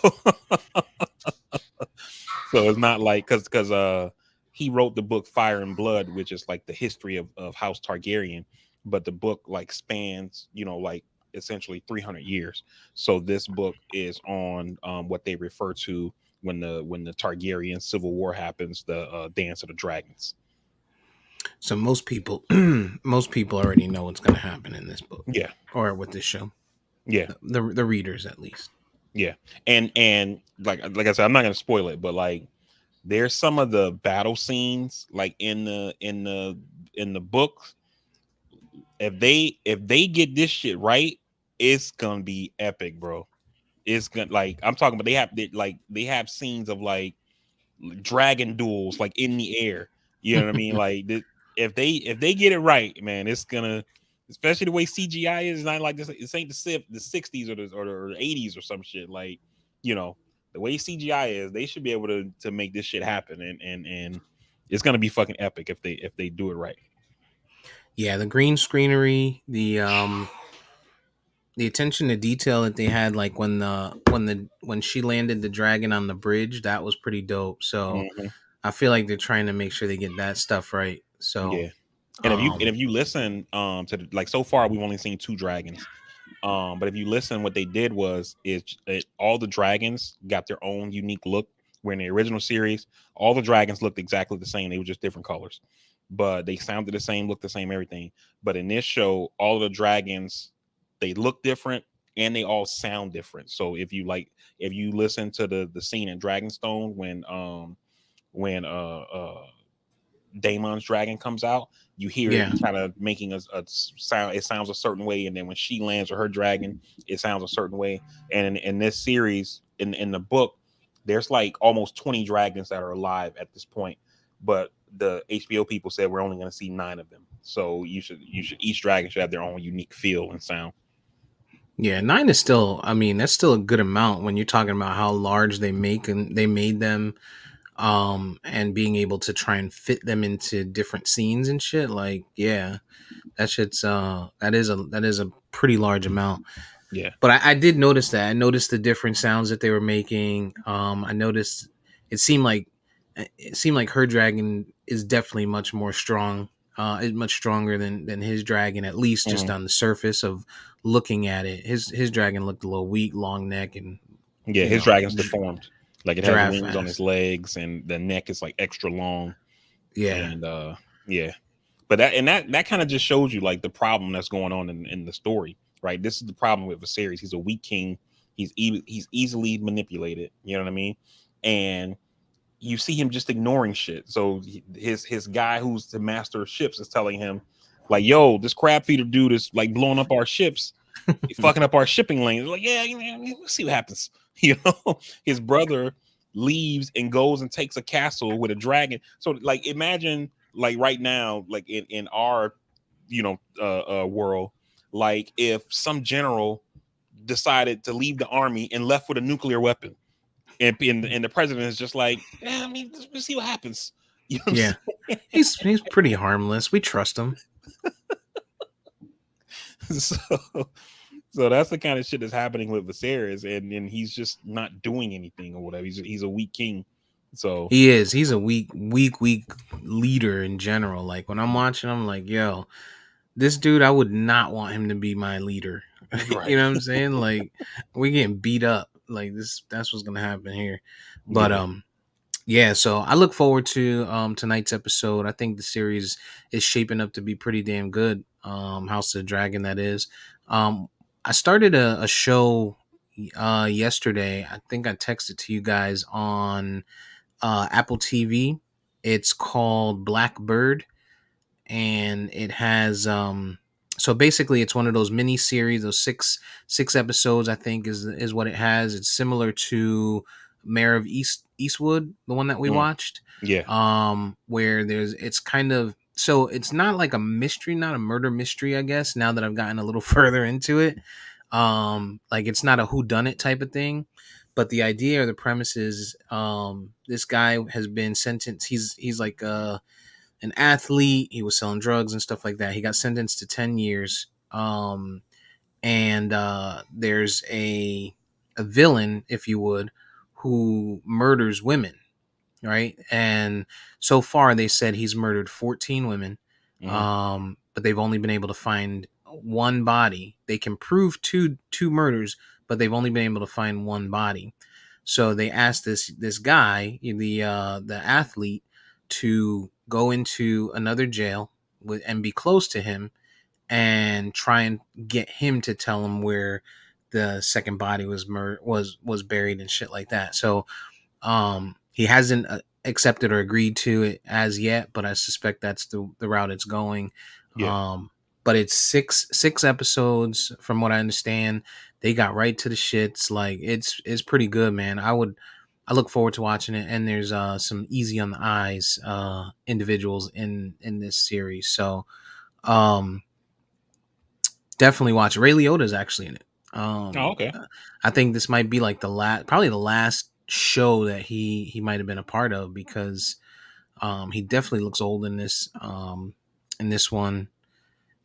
[SPEAKER 2] so it's not like because he wrote the book Fire and Blood, which is like the history of House Targaryen, but the book like spans, like essentially 300 years. So this book is on what they refer to when the Targaryen civil war happens, the Dance of the Dragons.
[SPEAKER 1] So most people, most people already know what's going to happen in this book
[SPEAKER 2] Yeah,
[SPEAKER 1] or with this show.
[SPEAKER 2] yeah,
[SPEAKER 1] The readers, at least.
[SPEAKER 2] yeah. And like I said, I'm not gonna spoil it, but like there's some of the battle scenes like in the book. If they get this shit right, it's gonna be epic, bro. It's gonna, like, I'm talking about, they have scenes of like dragon duels like in the air. You know what I mean? Like if they get it right, man, it's gonna, especially the way CGI is not like this. It ain't the 60s or the 80s or some shit. Like, the way CGI is, they should be able to make this shit happen, and it's gonna be fucking epic if they do it right.
[SPEAKER 1] Yeah, the green screenery, the attention to detail that they had, like when she landed the dragon on the bridge, that was pretty dope. So
[SPEAKER 2] Mhm.
[SPEAKER 1] I feel like they're trying to make sure they get that stuff right. So
[SPEAKER 2] Yeah. And if you listen to like, so far we've only seen two dragons. But if you listen, what they did was all the dragons got their own unique look. Where in the original series, all the dragons looked exactly the same. They were just different colors, but they sounded the same, looked the same, everything. But in this show, all of the dragons, they look different and they all sound different. So if you listen to the scene in Dragonstone when Damon's dragon comes out, you hear it
[SPEAKER 1] yeah,
[SPEAKER 2] kind of making a sound. It sounds a certain way, and then when she lands with her dragon, it sounds a certain way. And in this series, in the book, there's like almost 20 dragons that are alive at this point, but the HBO people said we're only going to see 9 of them. So you should each dragon should have their own unique feel and sound.
[SPEAKER 1] yeah. 9 is still. I mean, that's still a good amount when you're talking about how large they made them, and being able to try and fit them into different scenes and shit. Like, yeah, that is a pretty large amount.
[SPEAKER 2] Yeah.
[SPEAKER 1] But I did notice that. I noticed the different sounds that they were making. I noticed it seemed like it seemed like her dragon is definitely much more strong. Is much stronger than his dragon, at least just
[SPEAKER 2] Mhm.
[SPEAKER 1] on the surface of looking at it. His dragon looked a little weak, long neck, and
[SPEAKER 2] Yeah,
[SPEAKER 1] you
[SPEAKER 2] his
[SPEAKER 1] know,
[SPEAKER 2] dragon's deformed. Like, it has
[SPEAKER 1] giraffe
[SPEAKER 2] wings on his
[SPEAKER 1] ass.
[SPEAKER 2] legs, and the neck is like extra long.
[SPEAKER 1] Yeah,
[SPEAKER 2] And yeah, but that kind of just shows you like the problem that's going on in the story, right? This is the problem with Viserys. He's a weak king. He's easily manipulated. You know what I mean? And you see him just ignoring shit. So his guy who's the master of ships is telling him, like, "Yo, this crab feeder dude is like blowing up our ships, fucking up our shipping lanes." Like, yeah, we'll see what happens. His brother leaves and goes and takes a castle with a dragon. So like, imagine like right now, like in our world, like if some general decided to leave the army and left with a nuclear weapon, and the president is just like, yeah, I mean, we'll see what happens. You know what I'm
[SPEAKER 1] yeah.
[SPEAKER 2] saying?
[SPEAKER 1] He's pretty harmless. We trust him.
[SPEAKER 2] so so that's the kind of shit that's happening with Viserys, and he's just not doing anything or whatever. He's a weak king. So
[SPEAKER 1] He is. He's a weak leader in general. Like when I'm watching, I'm like, yo, this dude, I would not want him to be my leader. You
[SPEAKER 2] right,
[SPEAKER 1] know what I'm saying? Like we getting beat up. Like this, that's what's gonna happen here. But
[SPEAKER 2] yeah,
[SPEAKER 1] yeah. So I look forward to tonight's episode. I think the series is shaping up to be pretty damn good. House of the Dragon, that is. Um, I started a show yesterday. I think I texted to you guys on Apple TV. It's called Blackbird, and it has so basically it's one of those mini series, those six episodes, I think is what it has. It's similar to Mayor of Eastwood, the one that we
[SPEAKER 2] mm,
[SPEAKER 1] watched,
[SPEAKER 2] yeah,
[SPEAKER 1] where it's kind of, so it's not like a mystery, not a murder mystery, I guess, now that I've gotten a little further into it. Like it's not a who done it type of thing, but the idea or the premise is this guy has been sentenced. He's like an athlete. He was selling drugs and stuff like that. He got sentenced to 10 years. And there's a villain, if you would, who murders women. right? And so far they said he's murdered 14 women, but they've only been able to find one body. They can prove two murders, but they've only been able to find one body. So they asked this guy, the athlete, to go into another jail and be close to him and try and get him to tell him where the second body was buried and shit like that. So he hasn't accepted or agreed to it as yet, but I suspect that's the route it's going.
[SPEAKER 2] Yeah.
[SPEAKER 1] But it's six episodes from what I understand. They got right to the shits. Like it's pretty good, man. I look forward to watching it. And there's some easy on the eyes individuals in this series. So definitely watch it. Ray Liotta's actually in it.
[SPEAKER 2] Oh, okay.
[SPEAKER 1] I think this might be like probably the last show that he might have been a part of, because he definitely looks old in this one.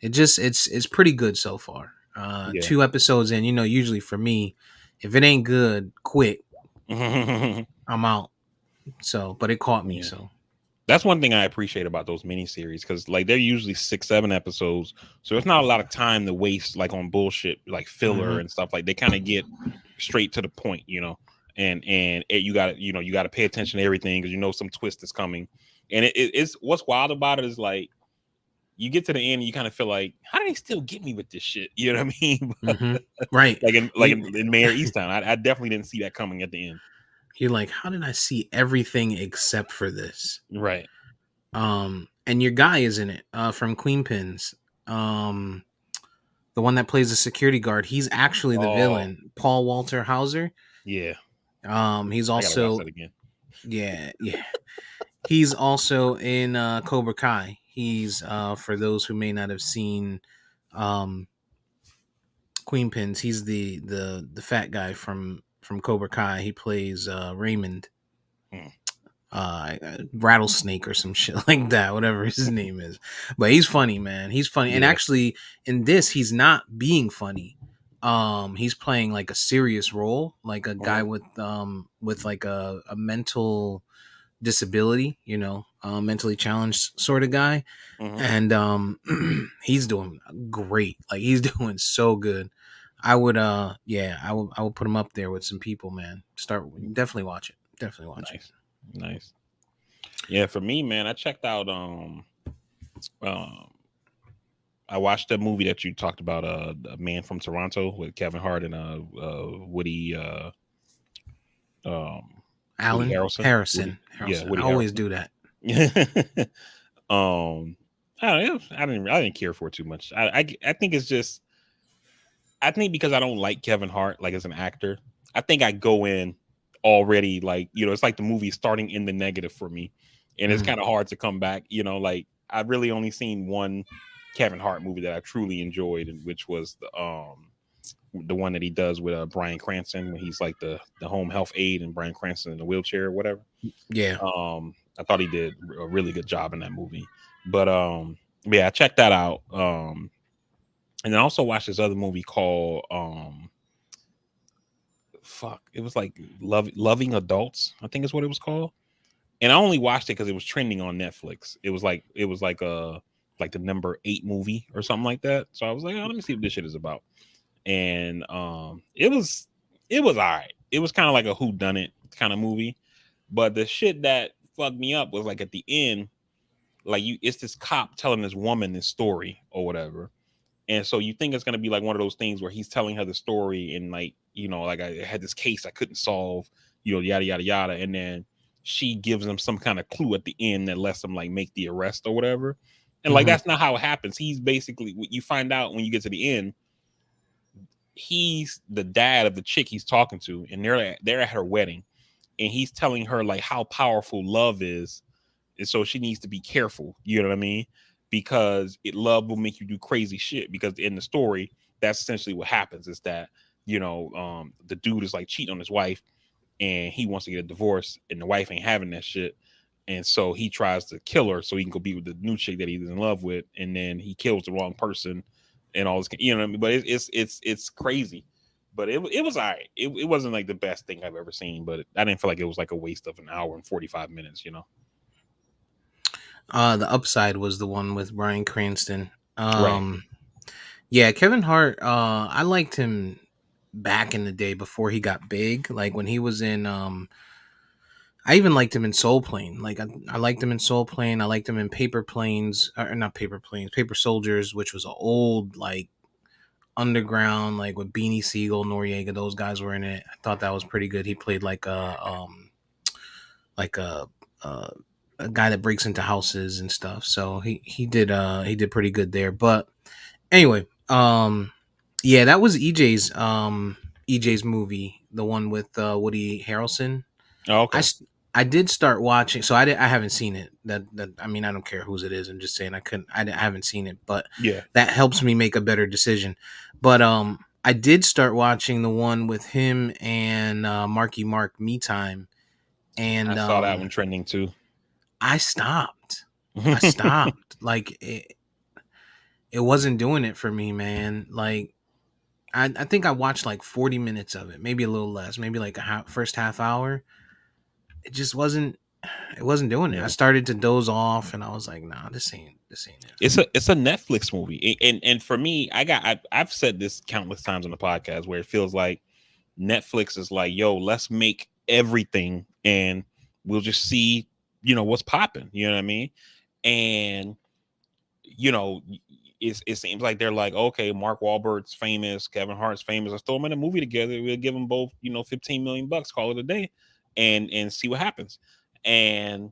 [SPEAKER 1] It's pretty good so far.
[SPEAKER 2] Yeah.
[SPEAKER 1] 2 episodes in, usually for me, if it ain't good quick, I'm out. So, but it caught me.
[SPEAKER 2] Yeah.
[SPEAKER 1] So
[SPEAKER 2] that's one thing I appreciate about those miniseries, because like they're usually 6-7 episodes, so it's not a lot of time to waste like on bullshit like filler and stuff. Like they kind of get straight to the point, and you got to pay attention to everything, because some twist is coming. And it's what's wild about it is like you get to the end and you kind of feel like, how do they still get me with this shit? You know what I mean?
[SPEAKER 1] Right.
[SPEAKER 2] in Mayor Easttown, I definitely didn't see that coming at the end.
[SPEAKER 1] You're like, how did I see everything except for this?
[SPEAKER 2] Right.
[SPEAKER 1] And your guy is in it, from Queen Pins. The one that plays the security guard, he's actually the villain, Paul Walter Hauser.
[SPEAKER 2] Yeah.
[SPEAKER 1] He's
[SPEAKER 2] I gotta watch
[SPEAKER 1] also
[SPEAKER 2] that again.
[SPEAKER 1] yeah. He's also in Cobra Kai. He's for those who may not have seen Queen Pins, he's the fat guy from Cobra Kai. He plays Raymond. Rattlesnake or some shit like that, whatever his name is. But he's funny, man. He's funny. And actually in this, he's not being funny. He's playing like a serious role, like a guy with like a mental disability, mentally challenged sort of guy. And he's doing great. Like he's doing so good. I would I would put him up there with some people, man. Definitely watch it. Definitely watch it.
[SPEAKER 2] Nice. Yeah, for me, man, I checked out I watched that movie that you talked about, A Man from Toronto, with Kevin Hart and Woody
[SPEAKER 1] Harrelson.
[SPEAKER 2] Yeah, Woody
[SPEAKER 1] I always
[SPEAKER 2] Harrelson.
[SPEAKER 1] do that.
[SPEAKER 2] I didn't care for it too much. I think it's just, I think because I don't like Kevin Hart like as an actor, I think I go in already like, it's like the movie starting in the negative for me, and it's kind of hard to come back. Like I've really only seen one Kevin Hart movie that I truly enjoyed, and which was the one that he does with Bryan Cranston, when he's like the home health aide and Bryan Cranston in the wheelchair or whatever.
[SPEAKER 1] Yeah.
[SPEAKER 2] I thought he did a really good job in that movie. But yeah, I checked that out. And then I also watched this other movie called it was like Loving Adults, I think is what it was called. And I only watched it because it was trending on Netflix. It was like the number 8 movie or something like that. So I was like, let me see what this shit is about. And it was all right. It was kind of like a whodunit kind of movie. But the shit that fucked me up was like at the end, like it's this cop telling this woman this story or whatever. And so you think it's going to be like one of those things where he's telling her the story and like, like I had this case I couldn't solve, yada, yada, yada. And then she gives him some kind of clue at the end that lets him like make the arrest or whatever. And like, that's not how it happens. He's basically, you find out when you get to the end, he's the dad of the chick he's talking to, and they're at her wedding, and he's telling her like how powerful love is. And so she needs to be careful. You know what I mean? Because love will make you do crazy shit. Because in the story, that's essentially what happens, is that, the dude is like cheating on his wife and he wants to get a divorce, and the wife ain't having that shit. And so he tries to kill her so he can go be with the new chick that he's in love with. And then he kills the wrong person and all this, what I mean? But it's crazy. But it was all right. It wasn't like the best thing I've ever seen, but I didn't feel like it was like a waste of an hour and 45 minutes, you know.
[SPEAKER 1] The Upside was the one with Bryan Cranston.
[SPEAKER 2] Right.
[SPEAKER 1] Yeah, Kevin Hart. I liked him back in the day before he got big. Like when he was in. I even liked him in Soul Plane. Like I liked him in Soul Plane. I liked him in Paper Planes, or not Paper Planes, Paper Soldiers, which was an old like underground, like with Beanie Siegel, Noriega. Those guys were in it. I thought that was pretty good. He played like a guy that breaks into houses and stuff. So he did pretty good there. But anyway, yeah, that was EJ's movie, the one with Woody Harrelson.
[SPEAKER 2] Oh,
[SPEAKER 1] I
[SPEAKER 2] okay.
[SPEAKER 1] s- I did start watching, so I haven't seen it. That I mean, I don't care whose it is. I'm just saying I haven't seen it, but
[SPEAKER 2] Yeah.
[SPEAKER 1] that helps me make a better decision. But I did start watching the one with him and Marky Mark, Me Time,
[SPEAKER 2] I
[SPEAKER 1] and
[SPEAKER 2] saw that one trending too.
[SPEAKER 1] I stopped. I stopped. Like it wasn't doing it for me, man. Like I think I watched like 40 minutes of it, maybe a little less, maybe like first half hour. It just wasn't doing it. I
[SPEAKER 2] Yeah.
[SPEAKER 1] started to doze off and I was like, nah, this ain't it for me.
[SPEAKER 2] It's a Netflix movie. And for me, I've said this countless times on the podcast where it feels like Netflix is like, yo, let's make everything and we'll just see, you know, what's popping. You know what I mean? And you know, it seems like they're like, okay, Mark Wahlberg's famous, Kevin Hart's famous. Let's throw them in a movie together. We'll give them both, you know, 15 million bucks, call it a day, and see what happens. And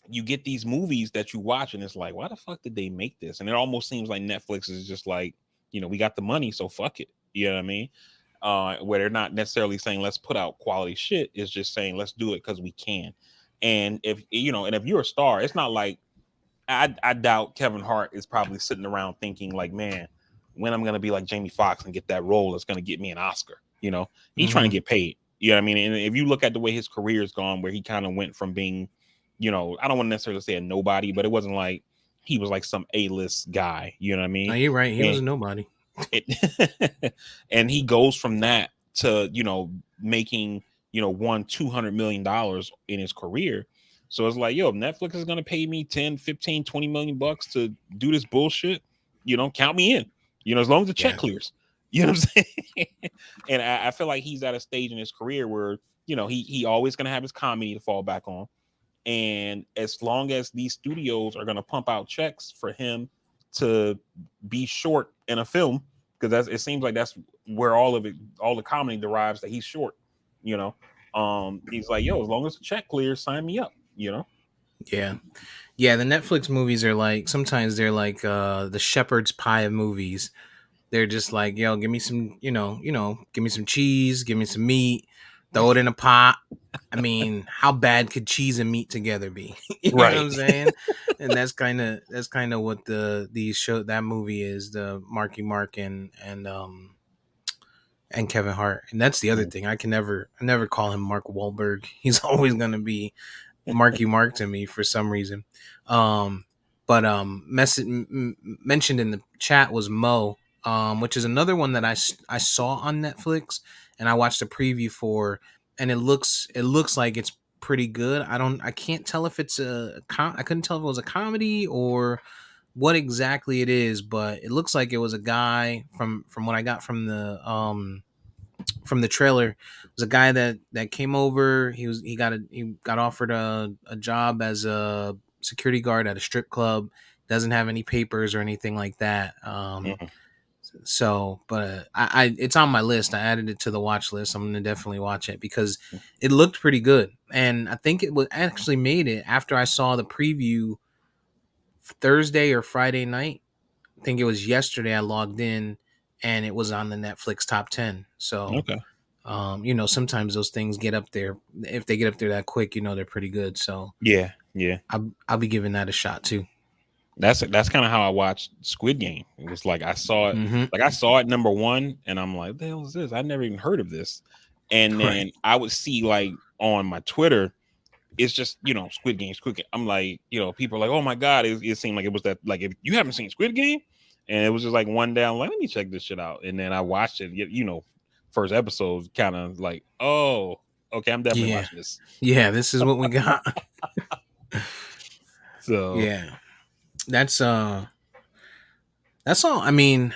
[SPEAKER 2] you get these movies that you watch, and it's like, why the fuck did they make this? And it almost seems like Netflix is just like, you know, we got the money, so fuck it. You know what I mean? Where they're not necessarily saying let's put out quality shit. It's just saying let's do it because we can. And if you know, and if you're a star, it's not like I doubt Kevin Hart is probably sitting around thinking like, man, when I'm gonna be like Jamie Foxx and get that role that's gonna get me an Oscar. You know, he's trying to
[SPEAKER 1] Mm-hmm.
[SPEAKER 2] get paid. You know what I mean? And if you look at the way his career's gone, where he kind of went from being, you know, I don't want to necessarily say a nobody, but it wasn't like he was like some A-list guy. You know what I
[SPEAKER 1] No,
[SPEAKER 2] mean?
[SPEAKER 1] you're right. He was
[SPEAKER 2] And
[SPEAKER 1] a nobody.
[SPEAKER 2] it, and he goes from that to, you know, making, you know, $200 million in his career. So it's like, yo, if Netflix is going to pay me 10, 15, 20 million bucks to do this bullshit, you know, count me in, you know, as long as the check
[SPEAKER 1] Yeah.
[SPEAKER 2] clears, you know what I'm saying? And I feel like he's at a stage in his career where, you know, he always going to have his comedy to fall back on. And as long as these studios are going to pump out checks for him to be short in a film, because that's, it seems like that's where all of it, all the comedy derives, that he's short, you know. He's like, yo, as long as the check clears, sign me up, you know.
[SPEAKER 1] Yeah. Yeah, the Netflix movies are like sometimes they're like the shepherd's pie of movies. They're just like, yo, give me some, give me some cheese, give me some meat, throw it in a pot. I mean, how bad could cheese and meat together be? You know what
[SPEAKER 2] Right.
[SPEAKER 1] I'm saying? And that's kind of what that movie is, the Marky Mark and Kevin Hart. And that's the other thing. I never call him Mark Wahlberg. He's always gonna be Marky Mark to me for some reason. But mentioned in the chat was Mo, which is another one that I saw on Netflix and I watched a preview for, and it looks like it's pretty good. I can't tell if it's I couldn't tell if it was a comedy or what exactly it is, but it looks like it was a guy from what I got from the trailer. It was a guy that came over. He got offered a job as a security guard at a strip club. Doesn't have any papers or anything like that.
[SPEAKER 2] Mhm.
[SPEAKER 1] So, but I it's on my list. I added it to the watch list. I'm gonna definitely watch it because it looked pretty good, and I think it was actually made it after I saw the preview Thursday or Friday night. I think it was yesterday. I logged in, and it was on the Netflix top 10. So
[SPEAKER 2] Okay.
[SPEAKER 1] sometimes those things get up there. If they get up there that quick, they're pretty good. So
[SPEAKER 2] Yeah. Yeah.
[SPEAKER 1] I'll be giving that a shot too.
[SPEAKER 2] That's kind of how I watched Squid Game. It was like I saw it,
[SPEAKER 1] Mm-hmm.
[SPEAKER 2] like I saw it number one, and I'm like, what the hell is this? I never even heard of this. And
[SPEAKER 1] Right.
[SPEAKER 2] then I would see like on my Twitter, it's just, you know, Squid Game, Squid Game. I'm like, you know, people are like, oh my god, it seemed like it was that, like, if you haven't seen Squid Game, and it was just like one day, I'm like, let me check this shit out, and then I watched it. You know, first episode, kind of like, oh, okay, I'm definitely
[SPEAKER 1] Yeah.
[SPEAKER 2] watching this.
[SPEAKER 1] Yeah, this is what we got.
[SPEAKER 2] So
[SPEAKER 1] Yeah. That's all. I mean,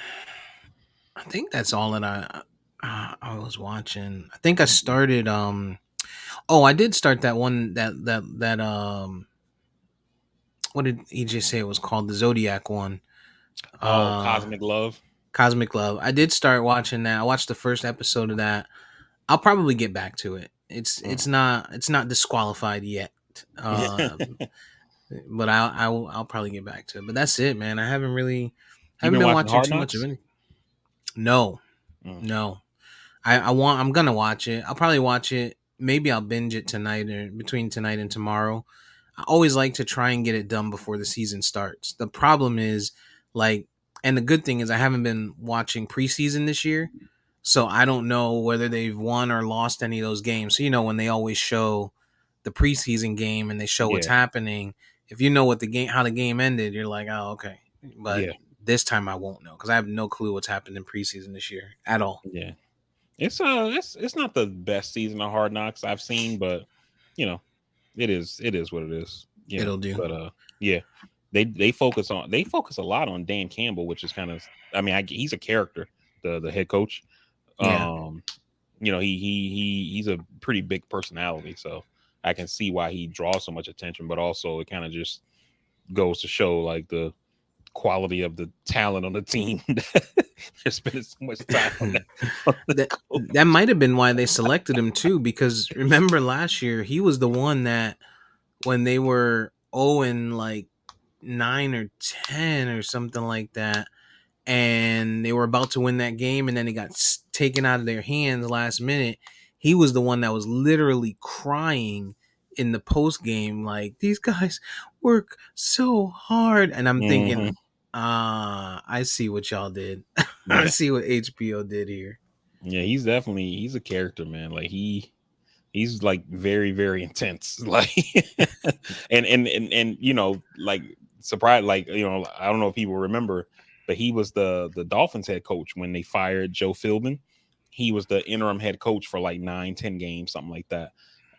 [SPEAKER 1] I think that's all that I was watching. I think I started oh, I did start that one that what did EJ say it was called? The Zodiac one.
[SPEAKER 2] oh,
[SPEAKER 1] Uh
[SPEAKER 2] Cosmic Love.
[SPEAKER 1] Cosmic Love. I did start watching that. I watched the first episode of that. I'll probably get back to it. It's not disqualified yet. But I'll probably get back to it. But that's it, man. I
[SPEAKER 2] You
[SPEAKER 1] haven't
[SPEAKER 2] been
[SPEAKER 1] been
[SPEAKER 2] watching
[SPEAKER 1] watching
[SPEAKER 2] Hard
[SPEAKER 1] too much of
[SPEAKER 2] Knocks?
[SPEAKER 1] it. No,
[SPEAKER 2] Mm.
[SPEAKER 1] no. I'm gonna watch it. I'll probably watch it. Maybe I'll binge it tonight or between tonight and tomorrow. I always like to try and get it done before the season starts. The problem is like, and the good thing is I haven't been watching preseason this year, so I don't know whether they've won or lost any of those games. So when they always show the preseason game and they show what's
[SPEAKER 2] Yeah,
[SPEAKER 1] happening, if you know what how the game ended, you're like, oh, okay. But
[SPEAKER 2] yeah,
[SPEAKER 1] this time I won't know because I have no clue what's happened in preseason this year at all.
[SPEAKER 2] yeah. It's not the best season of Hard Knocks I've seen, but you know, it is what it is.
[SPEAKER 1] It'll do.
[SPEAKER 2] But yeah, they focus a lot on Dan Campbell, which is kind of, I mean, he's a character, the head coach.
[SPEAKER 1] Yeah.
[SPEAKER 2] He's a pretty big personality, so I can see why he draws so much attention. But also, it kind of just goes to show like the quality of the talent on the team. They're spending so much time on
[SPEAKER 1] that that might have been why they selected him too, because remember last year he was the one that when they were 0 and like 9 or 10 or something like that, and they were about to win that game, and then it got taken out of their hands last minute. He was the one that was literally crying in the post game, like these guys work so hard, and I'm
[SPEAKER 2] hmm
[SPEAKER 1] thinking, I see what y'all did. I
[SPEAKER 2] Yeah,
[SPEAKER 1] see what HBO did here.
[SPEAKER 2] yeah, he's a character, man. Like he's like very very intense, like and like surprised, like I don't know if people remember, but he was the Dolphins head coach when they fired Joe Philbin. He was the interim head coach for like 9-10 games, something like that.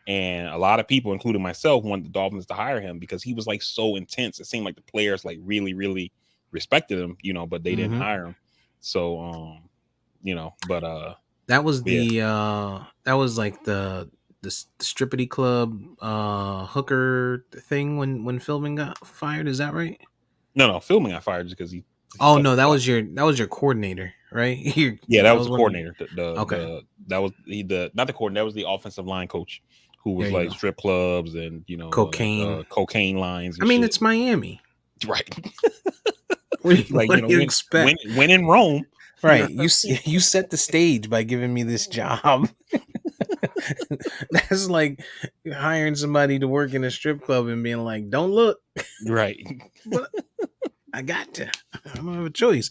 [SPEAKER 2] And a lot of people, including myself, wanted the Dolphins to hire him because he was like so intense. It seemed like the players like really really respected him, but they didn't
[SPEAKER 1] Mm-hmm.
[SPEAKER 2] hire him. So but
[SPEAKER 1] That was
[SPEAKER 2] yeah.
[SPEAKER 1] that was like the strippity club hooker thing when Philbin got fired. Is that right?
[SPEAKER 2] No, Philbin got fired just because he
[SPEAKER 1] Oh
[SPEAKER 2] touched
[SPEAKER 1] no,
[SPEAKER 2] the ball.
[SPEAKER 1] that was your coordinator, right?
[SPEAKER 2] Yeah, that
[SPEAKER 1] That
[SPEAKER 2] was
[SPEAKER 1] was
[SPEAKER 2] the
[SPEAKER 1] one of your,
[SPEAKER 2] coordinator.
[SPEAKER 1] okay.
[SPEAKER 2] That was the not the coordinator. That was the offensive line coach who
[SPEAKER 1] There
[SPEAKER 2] was
[SPEAKER 1] you
[SPEAKER 2] like
[SPEAKER 1] go.
[SPEAKER 2] strip clubs and
[SPEAKER 1] Cocaine.
[SPEAKER 2] cocaine lines
[SPEAKER 1] I
[SPEAKER 2] and
[SPEAKER 1] mean,
[SPEAKER 2] shit.
[SPEAKER 1] it's Miami.
[SPEAKER 2] Right. Like
[SPEAKER 1] What do you expect?
[SPEAKER 2] when in Rome.
[SPEAKER 1] Right. You set the stage by giving me this job. That's like hiring somebody to work in a strip club and being like, "Don't look."
[SPEAKER 2] Right.
[SPEAKER 1] But I got to. I don't have a choice.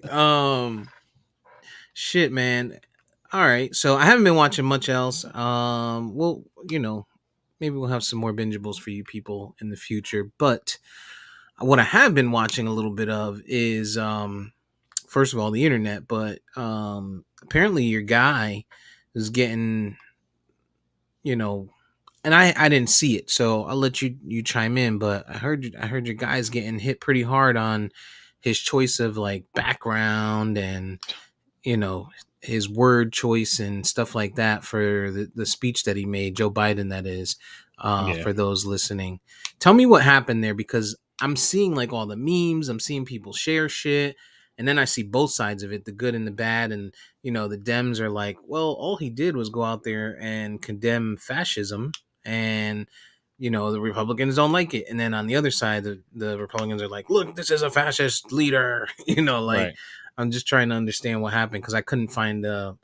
[SPEAKER 1] Um, shit, man. All right, so I haven't been watching much else. Well, maybe we'll have some more bingeables for you people in the future. But what I have been watching a little bit of is, first of all, the internet. But apparently, your guy is getting, you know, and I didn't see it, so I'll let you chime in. But I heard your guy's getting hit pretty hard on his choice of like background and you know his word choice and stuff like that for the speech that he made, Joe Biden, that is,
[SPEAKER 2] Yeah.
[SPEAKER 1] for those listening. Tell me what happened there, because I'm seeing like all the memes, I'm seeing people share shit, and then I see both sides of it, the good and the bad. And the Dems are like, well, all he did was go out there and condemn fascism, and the Republicans don't like it. And then on the other side, the Republicans are like, look, this is a fascist leader. Like,
[SPEAKER 2] Right.
[SPEAKER 1] I'm just trying to understand what happened, because I couldn't find the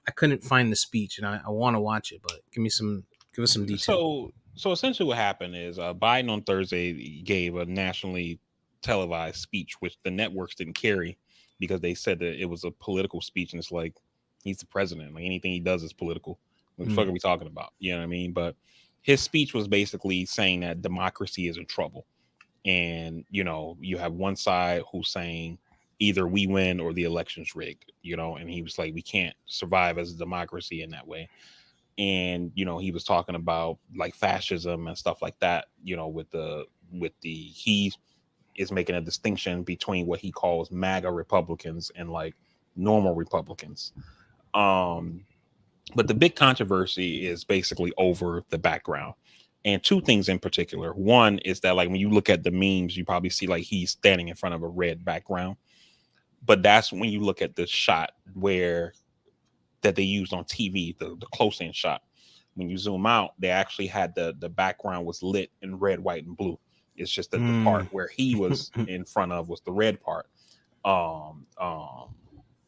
[SPEAKER 1] speech, and I want to watch it, but give us some detail.
[SPEAKER 2] So essentially, what happened is Biden on Thursday gave a nationally televised speech, which the networks didn't carry because they said that it was a political speech, and it's like he's the president. Like anything he does is political. What the fuck are we talking about? You know what I mean? But his speech was basically saying that democracy is in trouble, and you have one side who's saying either we win or the election's rigged, and he was like, we can't survive as a democracy in that way. And he was talking about like fascism and stuff like that, with the he is making a distinction between what he calls MAGA Republicans and like normal Republicans. um but the big controversy is basically over the background. And two things in particular. One is that, like, when you look at the memes, you probably see like he's standing in front of a red background. But that's when you look at the shot where that they used on TV, the close in shot. When you zoom out, they actually had the background was lit in red, white, and blue. It's just that the part where he was in front of was the red part. Um, um,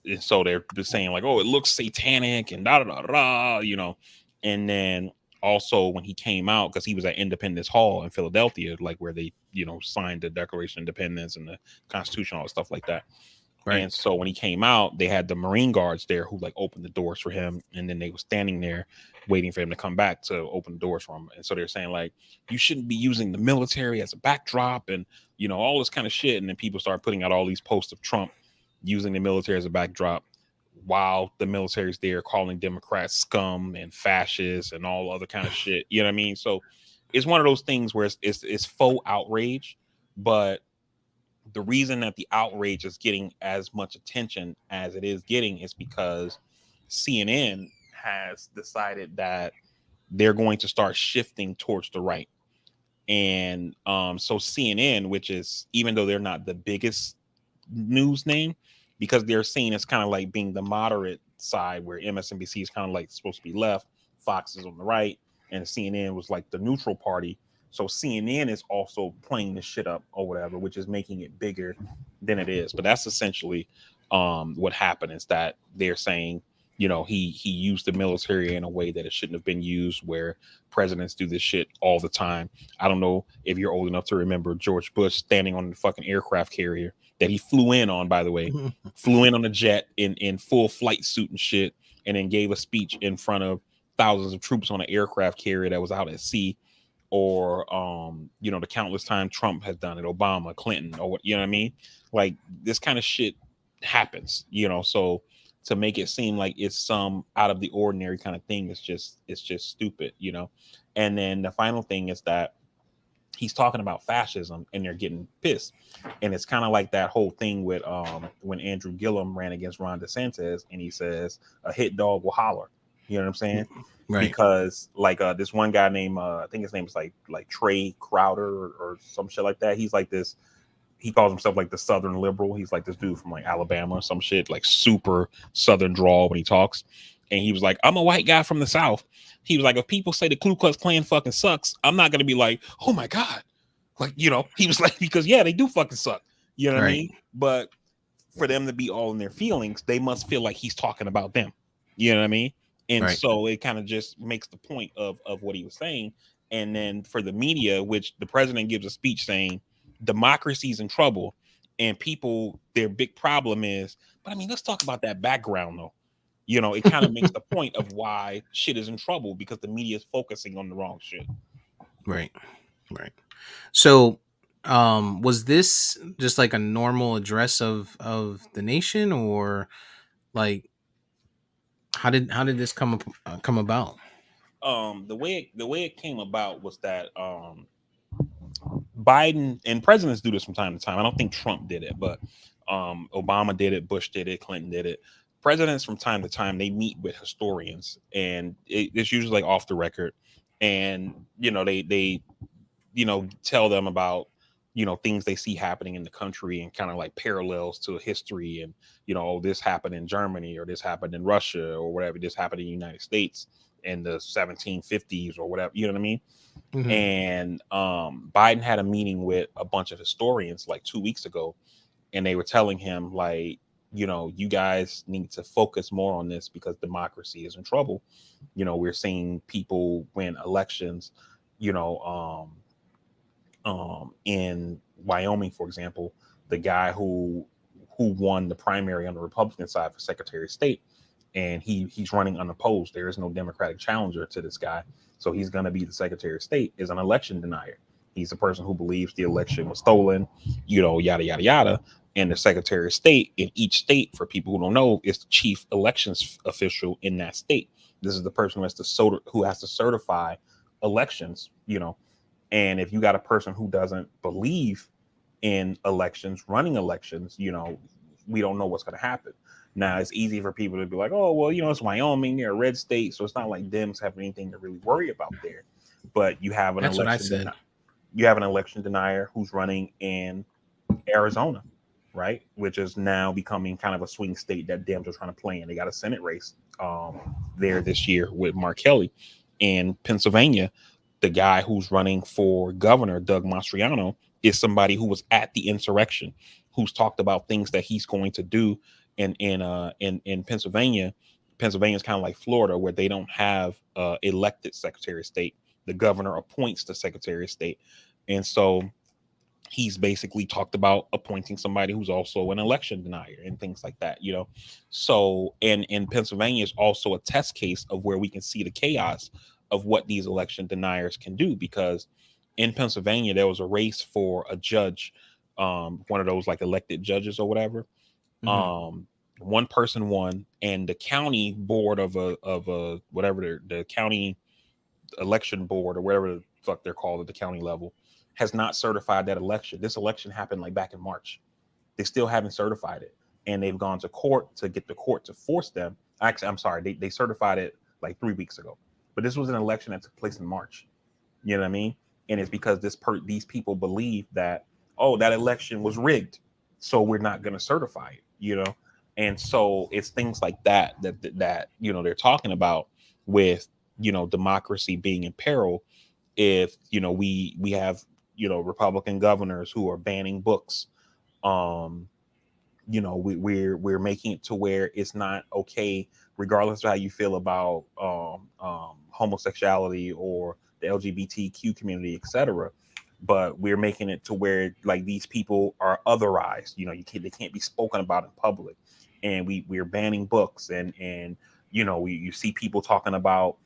[SPEAKER 2] and so they're saying like, oh, it looks satanic and da da da da, and then also when he came out, because he was at Independence Hall in Philadelphia, like where they signed the Declaration of Independence and the Constitution, all stuff like that.
[SPEAKER 1] Right.
[SPEAKER 2] And so when he came out, they had the Marine Guards there who like opened the doors for him, and then they were standing there waiting for him to come back to open the doors for him. And so they're saying like, you shouldn't be using the military as a backdrop, and all this kind of shit. And then people start putting out all these posts of Trump using the military as a backdrop while the military's there calling Democrats scum and fascists and all other kind of shit. You know what I mean? So it's one of those things where it's faux outrage, but the reason that the outrage is getting as much attention as it is getting is because CNN has decided that they're going to start shifting towards the right. And so CNN, which is, even though they're not the biggest news name, because they're seen as kind of like being the moderate side, where MSNBC is kind of like supposed to be left, Fox is on the right, and CNN was like the neutral party. So CNN is also playing this shit up or whatever, which is making it bigger than it is. But that's essentially what happened, is that they're saying, he used the military in a way that it shouldn't have been used, where presidents do this shit all the time. I don't know if you're old enough to remember George Bush standing on the fucking aircraft carrier that he flew in on, by the way, flew in on a jet in full flight suit and shit, and then gave a speech in front of thousands of troops on an aircraft carrier that was out at sea. Or the countless time Trump has done it, Obama, Clinton, or what, you know what I mean? Like, this kind of shit happens, so to make it seem like it's some out of the ordinary kind of thing, it's just stupid. And then the final thing is that he's talking about fascism and they're getting pissed. And it's kind of like that whole thing with when Andrew Gillum ran against Ron DeSantis, and he says a hit dog will holler. You know what I'm saying? Right. Because like this one guy named I think his name is like Trey Crowder or some shit like that. He's like this. He calls himself like the Southern liberal. He's like this dude from like Alabama or some shit, like super Southern drawl when he talks. And he was like, I'm a white guy from the South. He was like, if people say the Ku Klux Klan fucking sucks, I'm not gonna be like, oh my god, like he was like, because yeah, they do fucking suck. You know what I mean? But for them to be all in their feelings, they must feel like he's talking about them. You know what I mean? And so it kind of just makes the point of what he was saying. And then for the media, which the president gives a speech saying democracy's in trouble, and people, their big problem is, but I mean, let's talk about that background though. It kind of makes the point of why shit is in trouble, because the media is focusing on the wrong shit.
[SPEAKER 1] Right. So was this just like a normal address of the nation, or like how did this come about?
[SPEAKER 2] The way it came about was that Biden, and presidents do this from time to time. I don't think Trump did it, but Obama did it, Bush did it, Clinton did it. Presidents from time to time, they meet with historians, and it's usually like off the record, and they tell them about things they see happening in the country, and kind of like parallels to history, and this happened in Germany, or this happened in Russia, or whatever, this happened in the United States in the 1750s or whatever, you know what I mean? Mm-hmm. And Biden had a meeting with a bunch of historians like 2 weeks ago, and they were telling him like, you guys need to focus more on this because democracy is in trouble. We're seeing people win elections, in Wyoming, for example, the guy who won the primary on the Republican side for Secretary of State, and he's running unopposed. There is no Democratic challenger to this guy, so he's going to be the Secretary of State, is an election denier. He's the person who believes the election was stolen, yada yada yada. And the Secretary of State in each state, for people who don't know, is the chief elections official in that state. This is the person who has to certify elections, And if you got a person who doesn't believe in elections, running elections, we don't know what's going to happen. Now, it's easy for people to be like, oh, well, it's Wyoming, they're a red state, so it's not like Dems have anything to really worry about there. But you have an
[SPEAKER 1] That's what I
[SPEAKER 2] election.
[SPEAKER 1] said.
[SPEAKER 2] You have an election denier who's running in Arizona, right? Which is now becoming kind of a swing state that Dems are trying to play in. They got a Senate race there this year with Mark Kelly. In Pennsylvania, the guy who's running for governor, Doug Mastriano, is somebody who was at the insurrection, who's talked about things that he's going to do in Pennsylvania. Pennsylvania is kind of like Florida, where they don't have elected Secretary of State. The governor appoints the Secretary of State, and so he's basically talked about appointing somebody who's also an election denier and things like that, So, and Pennsylvania is also a test case of where we can see the chaos of what these election deniers can do, because in Pennsylvania there was a race for a judge, one of those like elected judges or whatever. One person won, and the county board of a whatever the county election board or whatever the fuck they're called at the county level has not certified that election. This election happened like back in March. They still haven't certified it, and they've gone to court to get the court to force them. Actually, I'm sorry, they certified it like 3 weeks ago, but this was an election that took place in March. You know what I mean? And it's because these people believe that, oh, that election was rigged, so we're not going to certify it. And so it's things like that they're talking about with democracy being in peril. If we have Republican governors who are banning books, we're making it to where it's not okay, regardless of how you feel about homosexuality or the LGBTQ community, etc. But we're making it to where like these people are otherized. They can't be spoken about in public, and we're banning books, and you see people talking about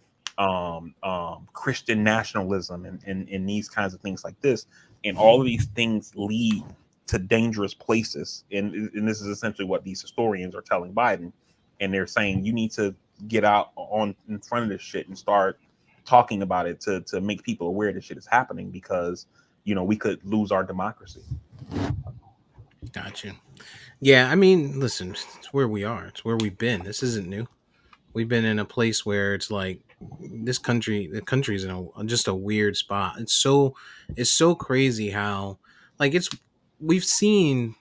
[SPEAKER 2] Christian nationalism and these kinds of things like this, and all of these things lead to dangerous places. And this is essentially what these historians are telling Biden, and they're saying you need to get out in front of this shit and start talking about it to make people aware this shit is happening, because we could lose our democracy.
[SPEAKER 1] Gotcha. Yeah, I mean, listen, it's where we are. It's where we've been. This isn't new. We've been in a place where it's like the country's in just a weird spot. It's so crazy how like we've seen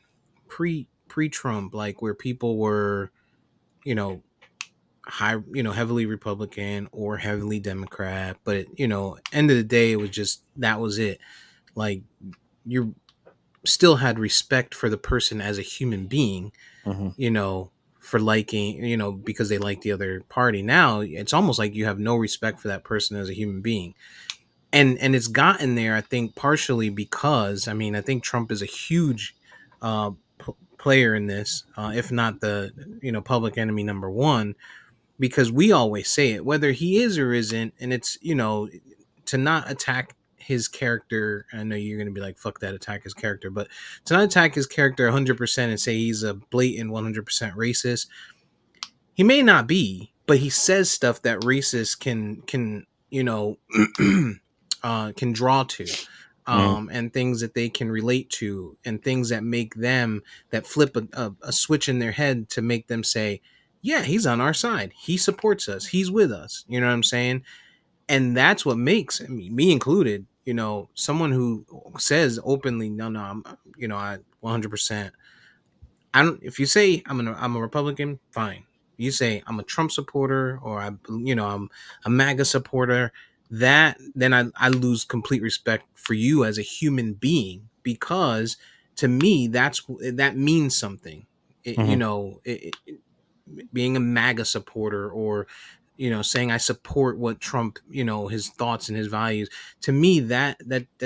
[SPEAKER 1] pre-Trump, like where people were, you know, heavily Republican or heavily Democrat, but end of the day, it was just that was it. Like you still had respect for the person as a human being, for liking, because they like the other party. Now it's almost like you have no respect for that person as a human being. And it's gotten there, I think, partially because, I mean, I think Trump is a huge player in this, if not the, public enemy number one, because we always say it, whether he is or isn't. And it's, to not attack his character. I know you're going to be like, fuck that, attack his character, but to not attack his character 100% and say he's a blatant 100% racist, he may not be, but he says stuff that racists can can draw to, and things that they can relate to, and things that make them, that flip a switch in their head to make them say, yeah, he's on our side, he supports us, he's with us, you know what I'm saying? And that's what makes, I mean, me included, someone who says openly, no, I 100%. I don't. If you say I'm a Republican, fine. You say I'm a Trump supporter, or I'm a MAGA supporter. Then I lose complete respect for you as a human being, because to me that means something. Being a MAGA supporter, or saying I support what Trump, his thoughts and his values, to me that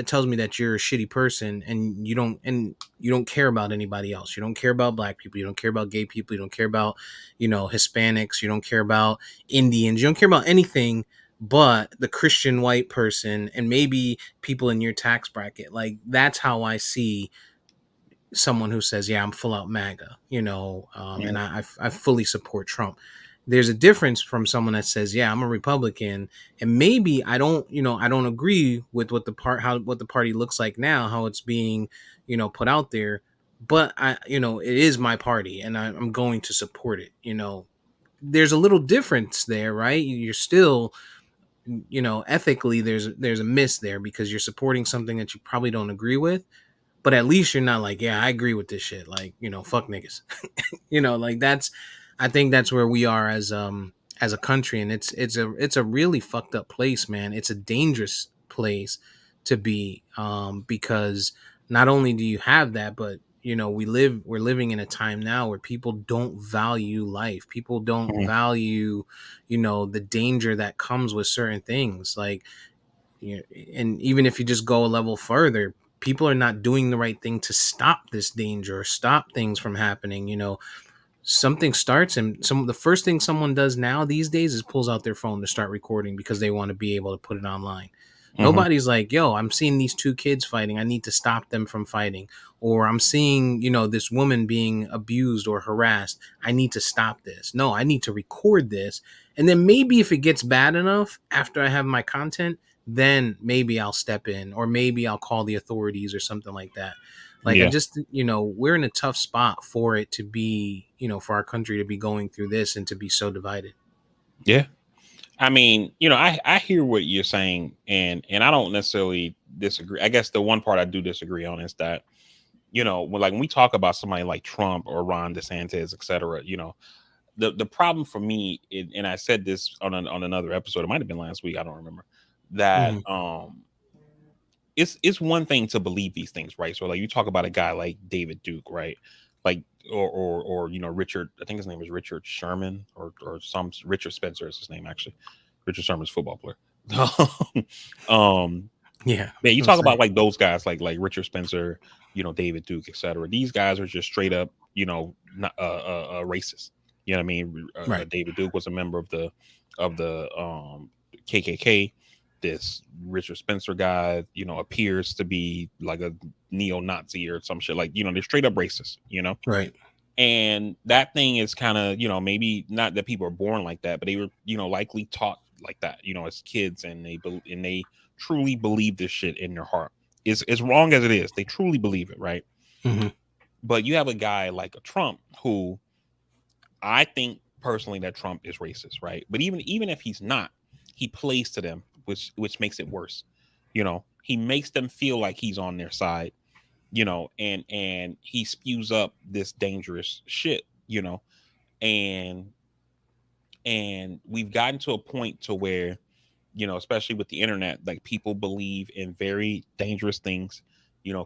[SPEAKER 1] tells me that you're a shitty person, and you don't care about anybody else. You don't care about black people, you don't care about gay people, you don't care about Hispanics, you don't care about Indians, you don't care about anything but the Christian white person and maybe people in your tax bracket, like that's how I see someone who says, "Yeah, I'm full out MAGA," and I fully support Trump. There's a difference from someone that says, "Yeah, I'm a Republican," and maybe I don't agree with what the party looks like now, how it's being, put out there, but it is my party, and I'm going to support it. There's a little difference there, right? You're still, ethically, there's a miss there because you're supporting something that you probably don't agree with, but at least you're not like, yeah, I agree with this shit. Like, fuck niggas. Like that's, I think that's where we are as a country, and it's a really fucked up place, man. It's a dangerous place to be, because not only do you have that, but we're living in a time now where people don't value life. People don't
[SPEAKER 2] Mhm.
[SPEAKER 1] value, the danger that comes with certain things. Like, you and even if you just go a level further, people are not doing the right thing to stop this danger or stop things from happening. Something starts, and the first thing someone does now these days is pulls out their phone to start recording because they want to be able to put it online.
[SPEAKER 2] Mhm.
[SPEAKER 1] Nobody's like, yo, I'm seeing these two kids fighting, I need to stop them from fighting. Or I'm seeing, this woman being abused or harassed, I need to stop this. No, I need to record this, and then maybe if it gets bad enough after I have my content, then maybe I'll step in, or maybe I'll call the authorities or something like that. Like, I
[SPEAKER 2] Yeah.
[SPEAKER 1] just, we're in a tough spot for it to be, for our country to be going through this and to be so divided.
[SPEAKER 2] Yeah. I mean, I hear what you're saying, and I don't necessarily disagree. I guess the one part I do disagree on is that, when we talk about somebody like Trump or Ron DeSantis, et cetera, the problem for me, and I said this on another episode, it might have been last week, I don't remember, that
[SPEAKER 1] Hmm.
[SPEAKER 2] it's one thing to believe these things, right? So like you talk about a guy like David Duke, right? Like or Richard, I think his name is Richard Sherman or some Richard Spencer is his name actually. Richard Sherman's football player. um
[SPEAKER 1] Yeah,
[SPEAKER 2] yeah, you
[SPEAKER 1] I'm
[SPEAKER 2] talk about
[SPEAKER 1] saying.
[SPEAKER 2] like those guys like Richard Spencer, David Duke, etc. These guys are just straight up, not racist. You know what I mean?
[SPEAKER 1] Right.
[SPEAKER 2] David Duke was a member of the KKK. This Richard Spencer guy, appears to be like a neo-Nazi or some shit. Like, they're straight up racist.
[SPEAKER 1] Right.
[SPEAKER 2] And that thing is kind of, maybe not that people are born like that, but they were, likely taught like that, as kids, and they truly believe this shit in their heart. Is as wrong as it is, they truly believe it, right?
[SPEAKER 1] Hmm.
[SPEAKER 2] But you have a guy like a Trump who I think personally that Trump is racist, right? But even if he's not, he plays to them, which makes it worse. He makes them feel like he's on their side, and he spews up this dangerous shit, and we've gotten to a point to where, especially with the internet, like people believe in very dangerous things,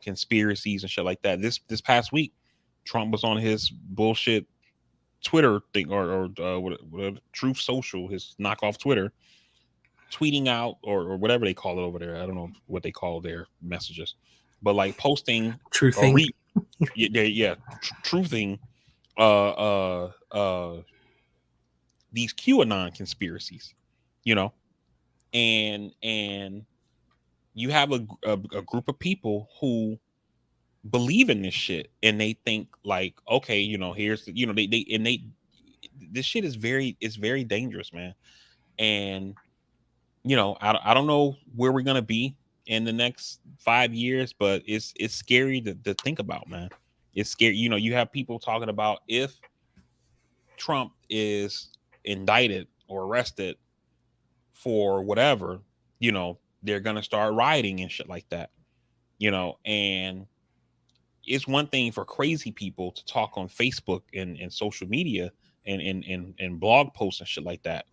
[SPEAKER 2] conspiracies and shit like that. This past week, Trump was on his bullshit Twitter thing, or Truth Social, his knockoff Twitter, tweeting out, or whatever they call it over there. I don't know what they call their messages, but like posting
[SPEAKER 1] True
[SPEAKER 2] or
[SPEAKER 1] thing.
[SPEAKER 2] truthing uh these QAnon conspiracies, you know, and you have a group of people who believe in this shit, and they think like, okay, here's the, they this shit is very dangerous, man. And I don't know where we're gonna be in the next 5 years, but it's scary to think about, man. It's scary. You have people talking about if Trump is indicted or arrested for whatever, they're gonna start rioting and shit like that. And it's one thing for crazy people to talk on Facebook and social media and blog posts and shit like that.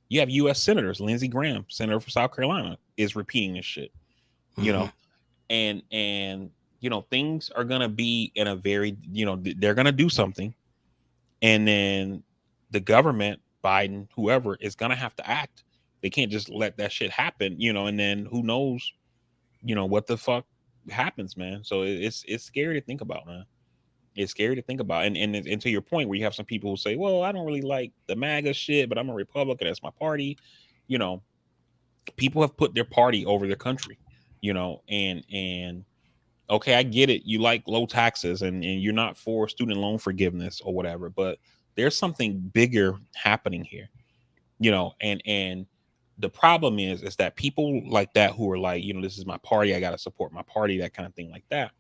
[SPEAKER 2] You have U.S. senators, Lindsey Graham, senator for South Carolina, is repeating this shit. You
[SPEAKER 1] Hmm.
[SPEAKER 2] know, and things are gonna be in a very, they're gonna do something, and then the government, Biden, whoever, is gonna have to act. They can't just let that shit happen, and then who knows, what the fuck happens, man. So it's scary to think about, man. It's scary to think about. And to your point, where you have some people who say, well, I don't really like the MAGA shit, but I'm a Republican, that's my party. you know, people have put their party over their country, you know, and okay, I get it. You like low taxes and you're not for student loan forgiveness or whatever, but there's something bigger happening here, you know, and the problem is that people like that who are like, you know, this is my party, I got to support my party, that kind of thing like that,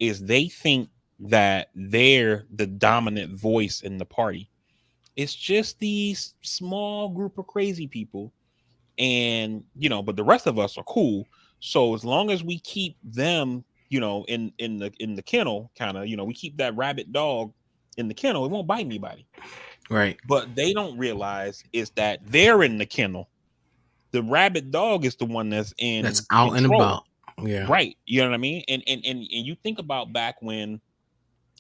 [SPEAKER 2] is they think that they're the dominant voice in the party. It's just these small group of crazy people, and you know, but the rest of us are cool. So as long as we keep them, you know, in the kennel, kind of, you know, we keep that rabid dog in the kennel, it won't bite anybody.
[SPEAKER 1] Right.
[SPEAKER 2] But they don't realize is that they're in the kennel. The rabid dog is the one that's
[SPEAKER 1] That's
[SPEAKER 2] in
[SPEAKER 1] out and
[SPEAKER 2] control.
[SPEAKER 1] about. Yeah.
[SPEAKER 2] Right. You know what I mean? And you think about back when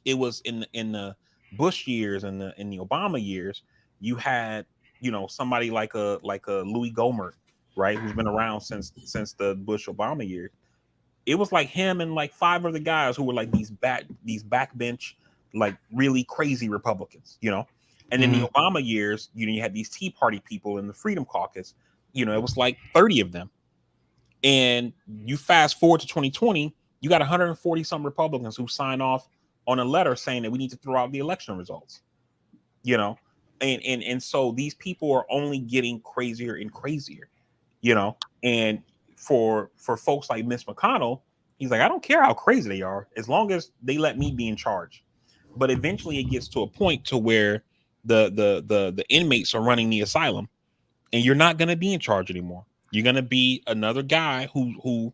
[SPEAKER 2] it was in the Bush years and the in the Obama years, you had, you know, somebody like a Louis Gohmert, right, who's been around since the Bush Obama years. It was like him and like five other guys who were like these backbench, like really crazy Republicans, you know. And in the
[SPEAKER 1] Mhm.
[SPEAKER 2] Obama years, you know, you had these Tea Party people in the Freedom Caucus. You know, it was like 30 of them. And you fast forward to 2020, you got 140 some Republicans who sign off on a letter saying that we need to throw out the election results. You know, and so these people are only getting crazier and crazier. You know, and for folks like Mitch McConnell, he's like, I don't care how crazy they are, as long as they let me be in charge. But eventually, it gets to a point to where the inmates are running the asylum, and you're not going to be in charge anymore. You're going to be another guy who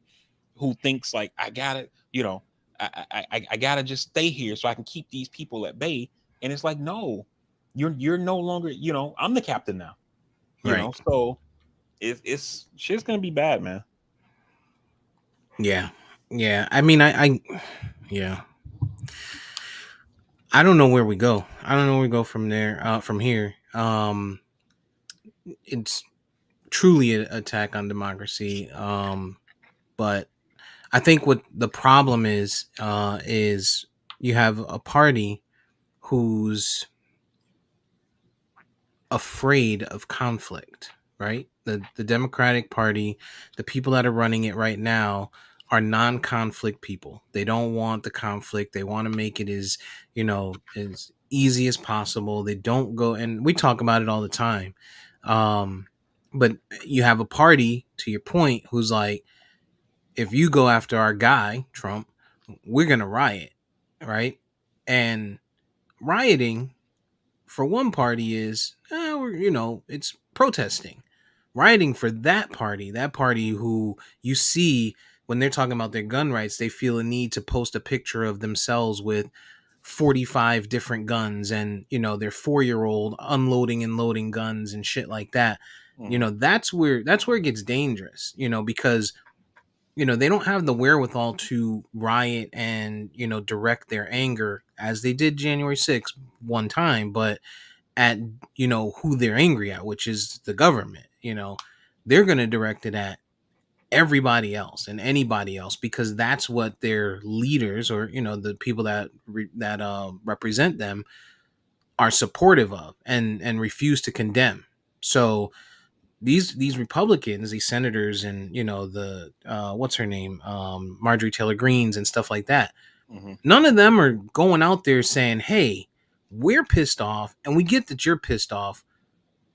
[SPEAKER 2] thinks like, I gotta, you know, I gotta just stay here so I can keep these people at bay. And it's like, no, you're no longer, you know, I'm the captain now, you
[SPEAKER 1] Right.
[SPEAKER 2] know. So it's shit's gonna be bad, man.
[SPEAKER 1] Yeah. Yeah. I mean, yeah. I don't know where we go. I don't know where we go from there. From here. It's truly an attack on democracy. But I think what the problem is you have a party who's afraid of conflict, right? The Democratic Party, the people that are running it right now are non-conflict people. They don't want the conflict. They want to make it as, as easy as possible. They don't go, and we talk about it all the time. But you have a party, to your point, who's like, if you go after our guy, Trump, we're going to riot, right? And rioting for one party is, it's protesting. Rioting for that party who you see when they're talking about their gun rights, they feel a need to post a picture of themselves with 45 different guns and, their 4-year-old unloading and loading guns and shit like that.
[SPEAKER 2] Mm-hmm.
[SPEAKER 1] That's where it gets dangerous, because they don't have the wherewithal to riot and direct their anger as they did January 6th one time, but at who they're angry at, which is the government. They're going to direct it at everybody else and anybody else, because that's what their leaders, or the people that represent them, are supportive of and refuse to condemn. So these Republicans, these senators, and the what's her name, Marjorie Taylor Greens and stuff like that,
[SPEAKER 2] Mm-hmm.
[SPEAKER 1] none of them are going out there saying, hey, we're pissed off and we get that you're pissed off,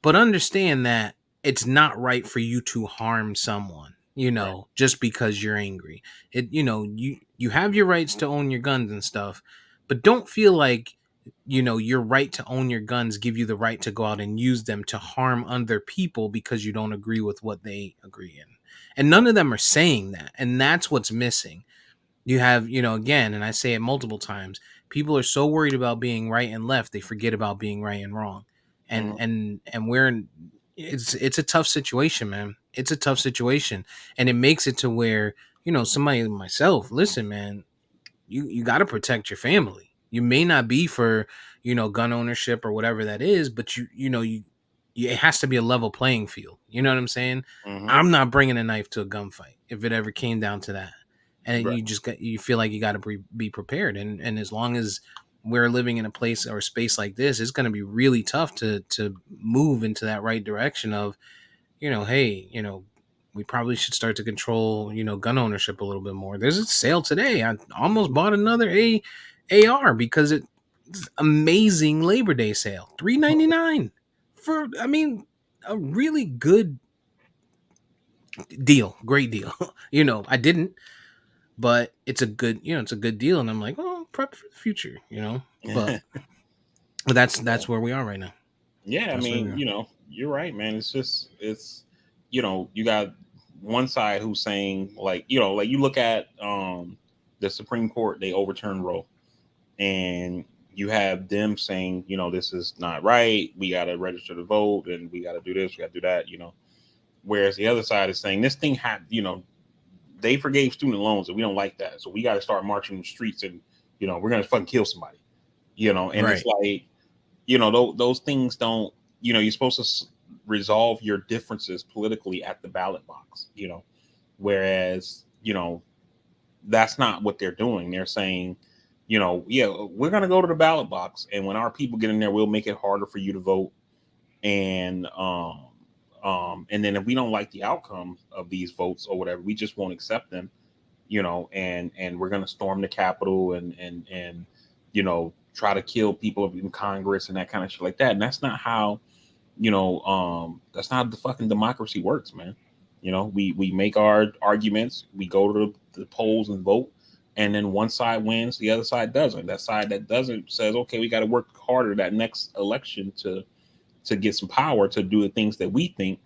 [SPEAKER 1] but understand that it's not right for you to harm someone,
[SPEAKER 2] Right.
[SPEAKER 1] just because you're angry. You have your rights to own your guns and stuff, but don't feel like your right to own your guns give you the right to go out and use them to harm other people because you don't agree with what they agree in. And none of them are saying that, and that's what's missing. You have, again, and I say it multiple times, people are so worried about being right and left, they forget about being right and wrong. and
[SPEAKER 2] Mm-hmm.
[SPEAKER 1] and and we're in, it's a tough situation, man. It's a tough situation, and it makes it to where, somebody like myself, listen, man, you got to protect your family. You may not be for, gun ownership or whatever that is, but it has to be a level playing field. You know what I'm saying?
[SPEAKER 2] Mm-hmm.
[SPEAKER 1] I'm not bringing a knife to a gunfight if it ever came down to that. And
[SPEAKER 2] Right.
[SPEAKER 1] you feel like you got to be prepared. And as long as we're living in a place or space like this, it's going to be really tough to move into that right direction of, hey, we probably should start to control, gun ownership a little bit more. There's a sale today. I almost bought another AR because it's amazing Labor Day sale. $3.99 for, a really good deal. Great deal. I didn't, but it's a good deal. And I'm like, oh, prep for the future. But that's where we are right now.
[SPEAKER 2] Yeah, I
[SPEAKER 1] That's where we
[SPEAKER 2] mean,
[SPEAKER 1] are.
[SPEAKER 2] you're right, man. It's you got one side who's saying like, like you look at the Supreme Court, they overturned Roe, and you have them saying, this is not right. We got to register to vote, and we got to do this, we got to do that. Whereas the other side is saying this thing had, they forgave student loans, and we don't like that, so we got to start marching in the streets, and we're gonna fucking kill somebody. And it's
[SPEAKER 1] Right.
[SPEAKER 2] like, those things don't, you're supposed to resolve your differences politically at the ballot box, whereas, that's not what they're doing. They're saying, yeah, we're going to go to the ballot box, and when our people get in there, we'll make it harder for you to vote. And then if we don't like the outcome of these votes or whatever, we just won't accept them, and we're going to storm the Capitol and try to kill people in Congress and that kind of shit like that. And that's not how, that's not how the fucking democracy works, man. We make our arguments, we go to the polls and vote, and then one side wins, the other side doesn't. That side that doesn't says, okay, we got to work harder that next election to get some power to do the things that we think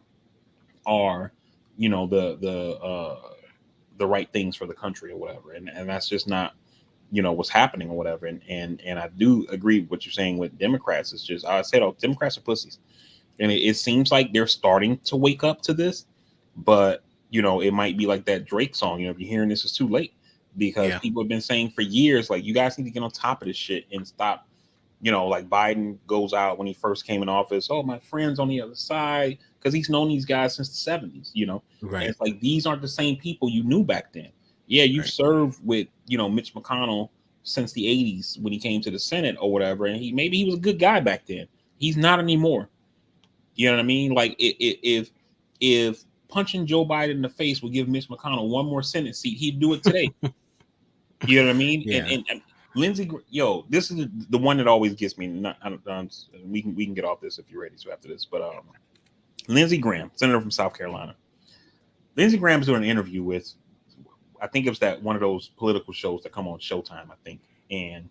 [SPEAKER 2] are, the right things for the country or whatever. And that's just not, what's happening or whatever. And I do agree with what you're saying with Democrats. It's just, I said, oh, Democrats are pussies. And it seems like they're starting to wake up to this, but it might be like that Drake song. If you're hearing this, it's too late, because
[SPEAKER 1] Yeah.
[SPEAKER 2] people have been saying for years, like, you guys need to get on top of this shit and stop. Like Biden goes out when he first came in office. Oh, my friends on the other side, because he's known these guys since the 70s. And
[SPEAKER 1] Right.
[SPEAKER 2] it's like, these aren't the same people you knew back then. Yeah, you
[SPEAKER 1] Right.
[SPEAKER 2] served with Mitch McConnell since the 80s when he came to the Senate or whatever, and maybe he was a good guy back then. He's not anymore. You know what I mean? Like, if punching Joe Biden in the face would give Mitch McConnell one more Senate seat, he'd do it today. You know what I mean?
[SPEAKER 1] Yeah.
[SPEAKER 2] And Lindsey, this is the one that always gets me. We can get off this if you're ready. So after this, but Lindsey Graham, senator from South Carolina. Lindsey Graham is doing an interview with, I think it was that one of those political shows that come on Showtime, I think, and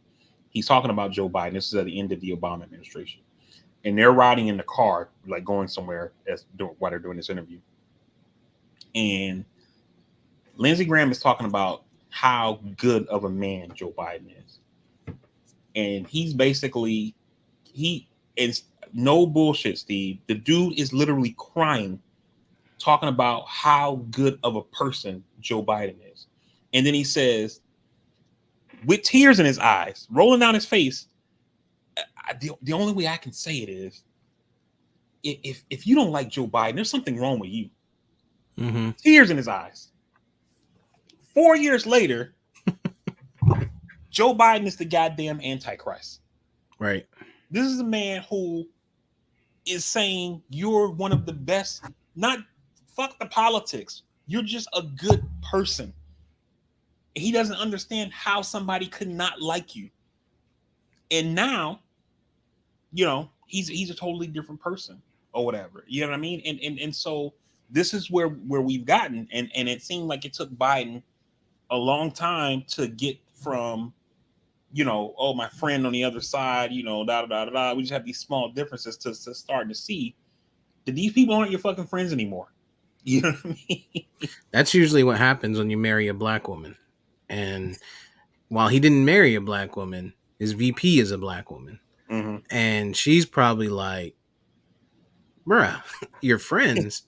[SPEAKER 2] he's talking about Joe Biden. This is at the end of the Obama administration, and they're riding in the car, like going somewhere while they're doing this interview. And Lindsey Graham is talking about how good of a man Joe Biden is. And he's basically, it's no bullshit, Steve. The dude is literally crying, talking about how good of a person Joe Biden is. And then he says, with tears in his eyes, rolling down his face, the only way I can say it is, if you don't like Joe Biden, there's something wrong with you.
[SPEAKER 1] Mm-hmm.
[SPEAKER 2] Tears in his eyes. 4 years later, Joe Biden is the goddamn Antichrist.
[SPEAKER 1] Right.
[SPEAKER 2] This is a man who is saying you're one of the best, not fuck the politics. You're just a good person. He doesn't understand how somebody could not like you. And now, he's a totally different person or whatever. You know what I mean? And so this is where we've gotten, and it seemed like it took Biden a long time to get from, oh, my friend on the other side, da da da da. We just have these small differences to start to see that these people aren't your fucking friends anymore. You know what I mean?
[SPEAKER 1] That's usually what happens when you marry a black woman. And while he didn't marry a black woman, his VP is a black woman.
[SPEAKER 2] Mm-hmm.
[SPEAKER 1] And she's probably like, bruh, your friends.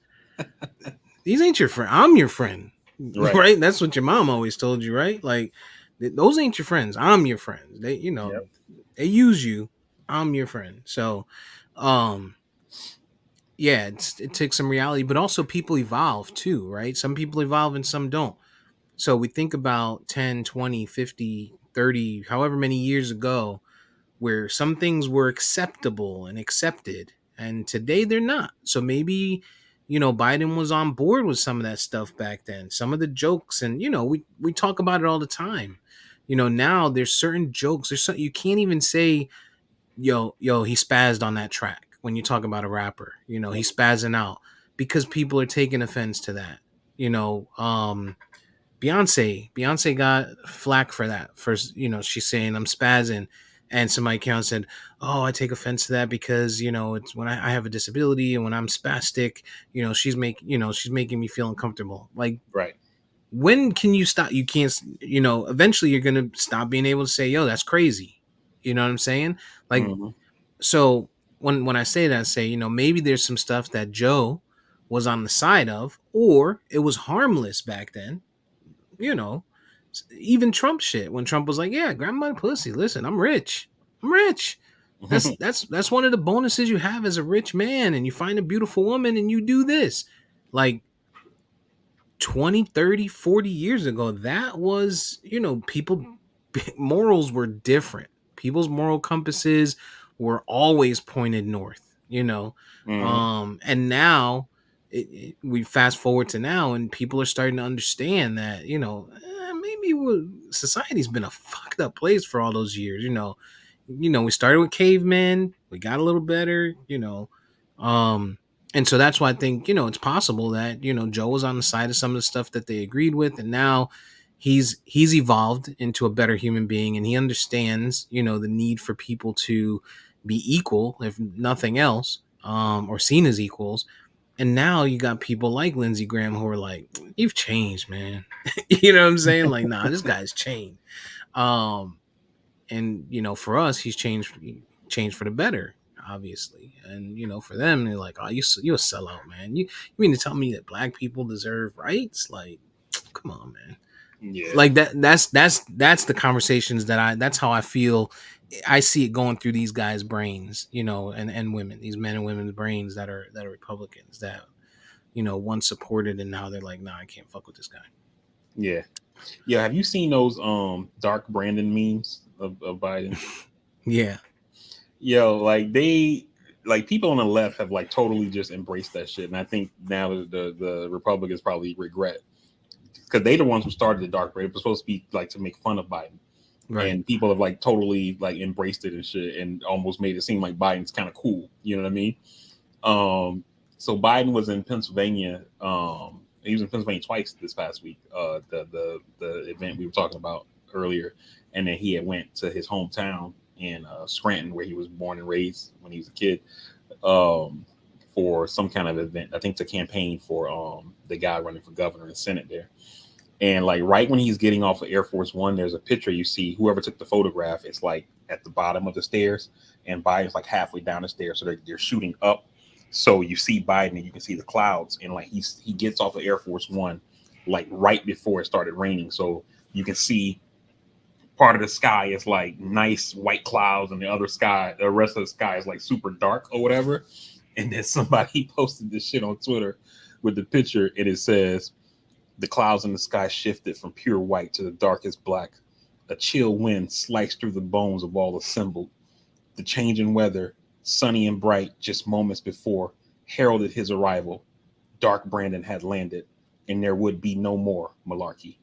[SPEAKER 1] These ain't your friend. I'm your friend. Right. That's what your mom always told you, right? Like, those ain't your friends. I'm your friends. They,
[SPEAKER 2] Yep.
[SPEAKER 1] they use you. I'm your friend. So, yeah, it takes some reality, but also people evolve too, right? Some people evolve and some don't. So we think about 10, 20, 50, 30, however many years ago, where some things were acceptable and accepted, and today they're not. So maybe Biden was on board with some of that stuff back then. Some of the jokes, and we talk about it all the time. Now there's certain jokes. You can't even say, yo, he spazzed on that track when you talk about a rapper. He's spazzing out because people are taking offense to that. Beyonce got flack for that. First, she's saying I'm spazzing, and somebody came out and said, "Oh, I take offense to that because it's when I have a disability and when I'm spastic, she's making me feel uncomfortable." Like,
[SPEAKER 2] Right.
[SPEAKER 1] when can you stop? You can't. Eventually you're gonna stop being able to say, "Yo, that's crazy." You know what I'm saying? Like,
[SPEAKER 2] Mm-hmm.
[SPEAKER 1] so when I say that, I say maybe there's some stuff that Joe was on the side of, or it was harmless back then. you know, Even Trump shit, when Trump was like, "Yeah, grab my pussy. Listen, I'm rich. I'm rich." That's one of the bonuses you have as a rich man, and you find a beautiful woman and you do this. Like 20, 30, 40 years ago, that was, people morals were different. People's moral compasses were always pointed north.
[SPEAKER 2] Mm-hmm.
[SPEAKER 1] And now we fast forward to now, and people are starting to understand that, maybe society's been a fucked up place for all those years. We started with cavemen, we got a little better. um and so that's why I think, it's possible that, Joe was on the side of some of the stuff that they agreed with, and now he's evolved into a better human being, and he understands, the need for people to be equal, if nothing else, or seen as equals. And now you got people like Lindsey Graham who are like, "You've changed, man." You know what I'm saying? Like, nah, this guy's changed. Um, and for us, he's changed for the better, obviously. And for them, they're like, "Oh, you a sellout, man. You mean to tell me that black people deserve rights? Like, come on, man."
[SPEAKER 2] Yeah.
[SPEAKER 1] Like that's the conversations that's how I feel. I see it going through these guys' brains, and women, these men and women's brains that are Republicans, that once supported, and now they're like, "Nah, I can't fuck with this guy."
[SPEAKER 2] Yeah. Yeah. Have you seen those dark Brandon memes of Biden?
[SPEAKER 1] Yeah.
[SPEAKER 2] Yo, like people on the left have like totally just embraced that shit. And I think now the Republicans probably regret, because they the ones who started the dark Brandon. It was supposed to be like to make fun of Biden.
[SPEAKER 1] Right.
[SPEAKER 2] And people have like totally like embraced it and shit, and almost made it seem like Biden's kind of cool. You know what I mean? So Biden was in Pennsylvania. He was in Pennsylvania twice this past week. The event we were talking about earlier, and then he had went to his hometown in Scranton, where he was born and raised when he was a kid, for some kind of event. I think to campaign for the guy running for governor and Senate there. And like right when he's getting off of Air Force One, there's a picture you see. Whoever took the photograph, it's like at the bottom of the stairs, and Biden's like halfway down the stairs, so they're shooting up. So you see Biden, and you can see the clouds, and like he gets off of Air Force One, like right before it started raining. So you can see part of the sky is like nice white clouds, and the rest of the sky is like super dark or whatever. And then somebody posted this shit on Twitter with the picture, and it says, "The clouds in the sky shifted from pure white to the darkest black. A chill wind sliced through the bones of all assembled. The change in weather, sunny and bright just moments before, heralded his arrival. Dark Brandon had landed, and there would be no more malarkey."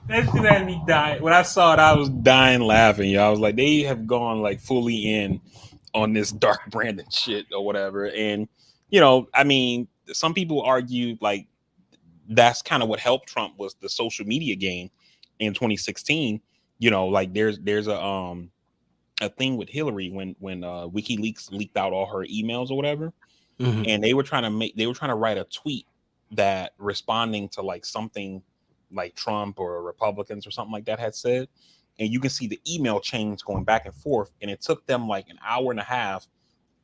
[SPEAKER 2] That shit had me dying. When I saw it, I was dying laughing. I was like, they have gone like fully in on this Dark Brandon shit or whatever. And I mean, some people argue like that's kind of what helped Trump was the social media game in 2016. Like there's a thing with Hillary when WikiLeaks leaked out all her emails or whatever,
[SPEAKER 1] Mm-hmm.
[SPEAKER 2] and they were trying to write a tweet that responding to like something like Trump or Republicans or something like that had said, and you can see the email chains going back and forth, and it took them like an hour and a half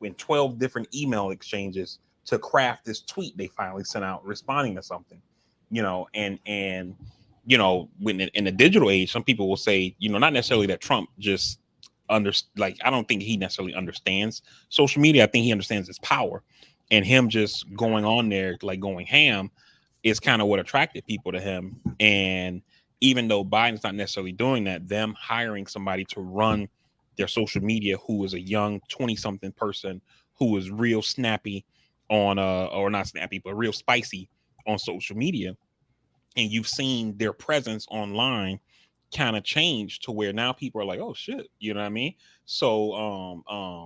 [SPEAKER 2] in 12 different email exchanges to craft this tweet they finally sent out responding to something. And when in the digital age, some people will say, not necessarily that Trump just I don't think he necessarily understands social media. I think he understands its power, and him just going on there like going ham is kind of what attracted people to him. And even though Biden's not necessarily doing that, them hiring somebody to run their social media who is a young 20 something person who is real snappy on or not snappy, but real spicy on social media. And you've seen their presence online kind of change to where now people are like, oh shit, you know what I mean? So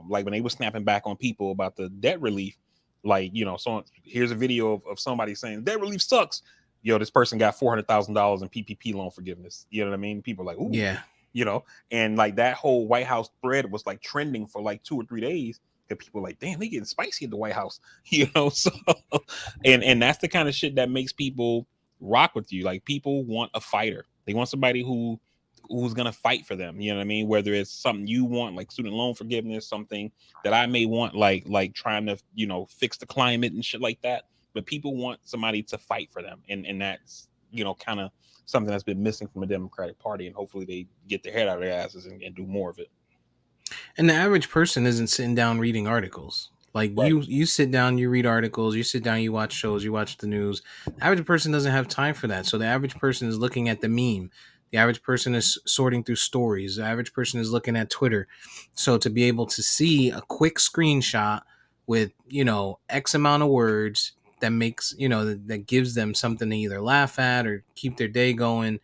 [SPEAKER 2] like when they were snapping back on people about the debt relief, like, you know, so here's a video of somebody saying debt relief sucks. Yo, this person got $400,000 in PPP loan forgiveness. You know what I mean? People are like, ooh,
[SPEAKER 1] Yeah.
[SPEAKER 2] you know, and like that whole White House thread was like trending for like 2 or 3 days. And people were like, damn, they getting spicy at the White House, you know. So and that's the kind of shit that makes people rock with you. Like people want a fighter. They want somebody who's gonna fight for them. You know what I mean? Whether it's something you want, like student loan forgiveness, something that I may want, like trying to, you know, fix the climate and shit like that. But people want somebody to fight for them, and that's, you know, kind of something that's been missing from the Democratic Party. And hopefully they get their head out of their asses and do more of it.
[SPEAKER 1] And the average person isn't sitting down reading articles. Like
[SPEAKER 2] Right.
[SPEAKER 1] you sit down, you read articles, you sit down, you watch shows, you watch the news. The average person doesn't have time for that. So the average person is looking at the meme. The average person is sorting through stories. The average person is looking at Twitter. So to be able to see a quick screenshot with, you know, X amount of words that makes, you know, that gives them something to either laugh at or keep their day going,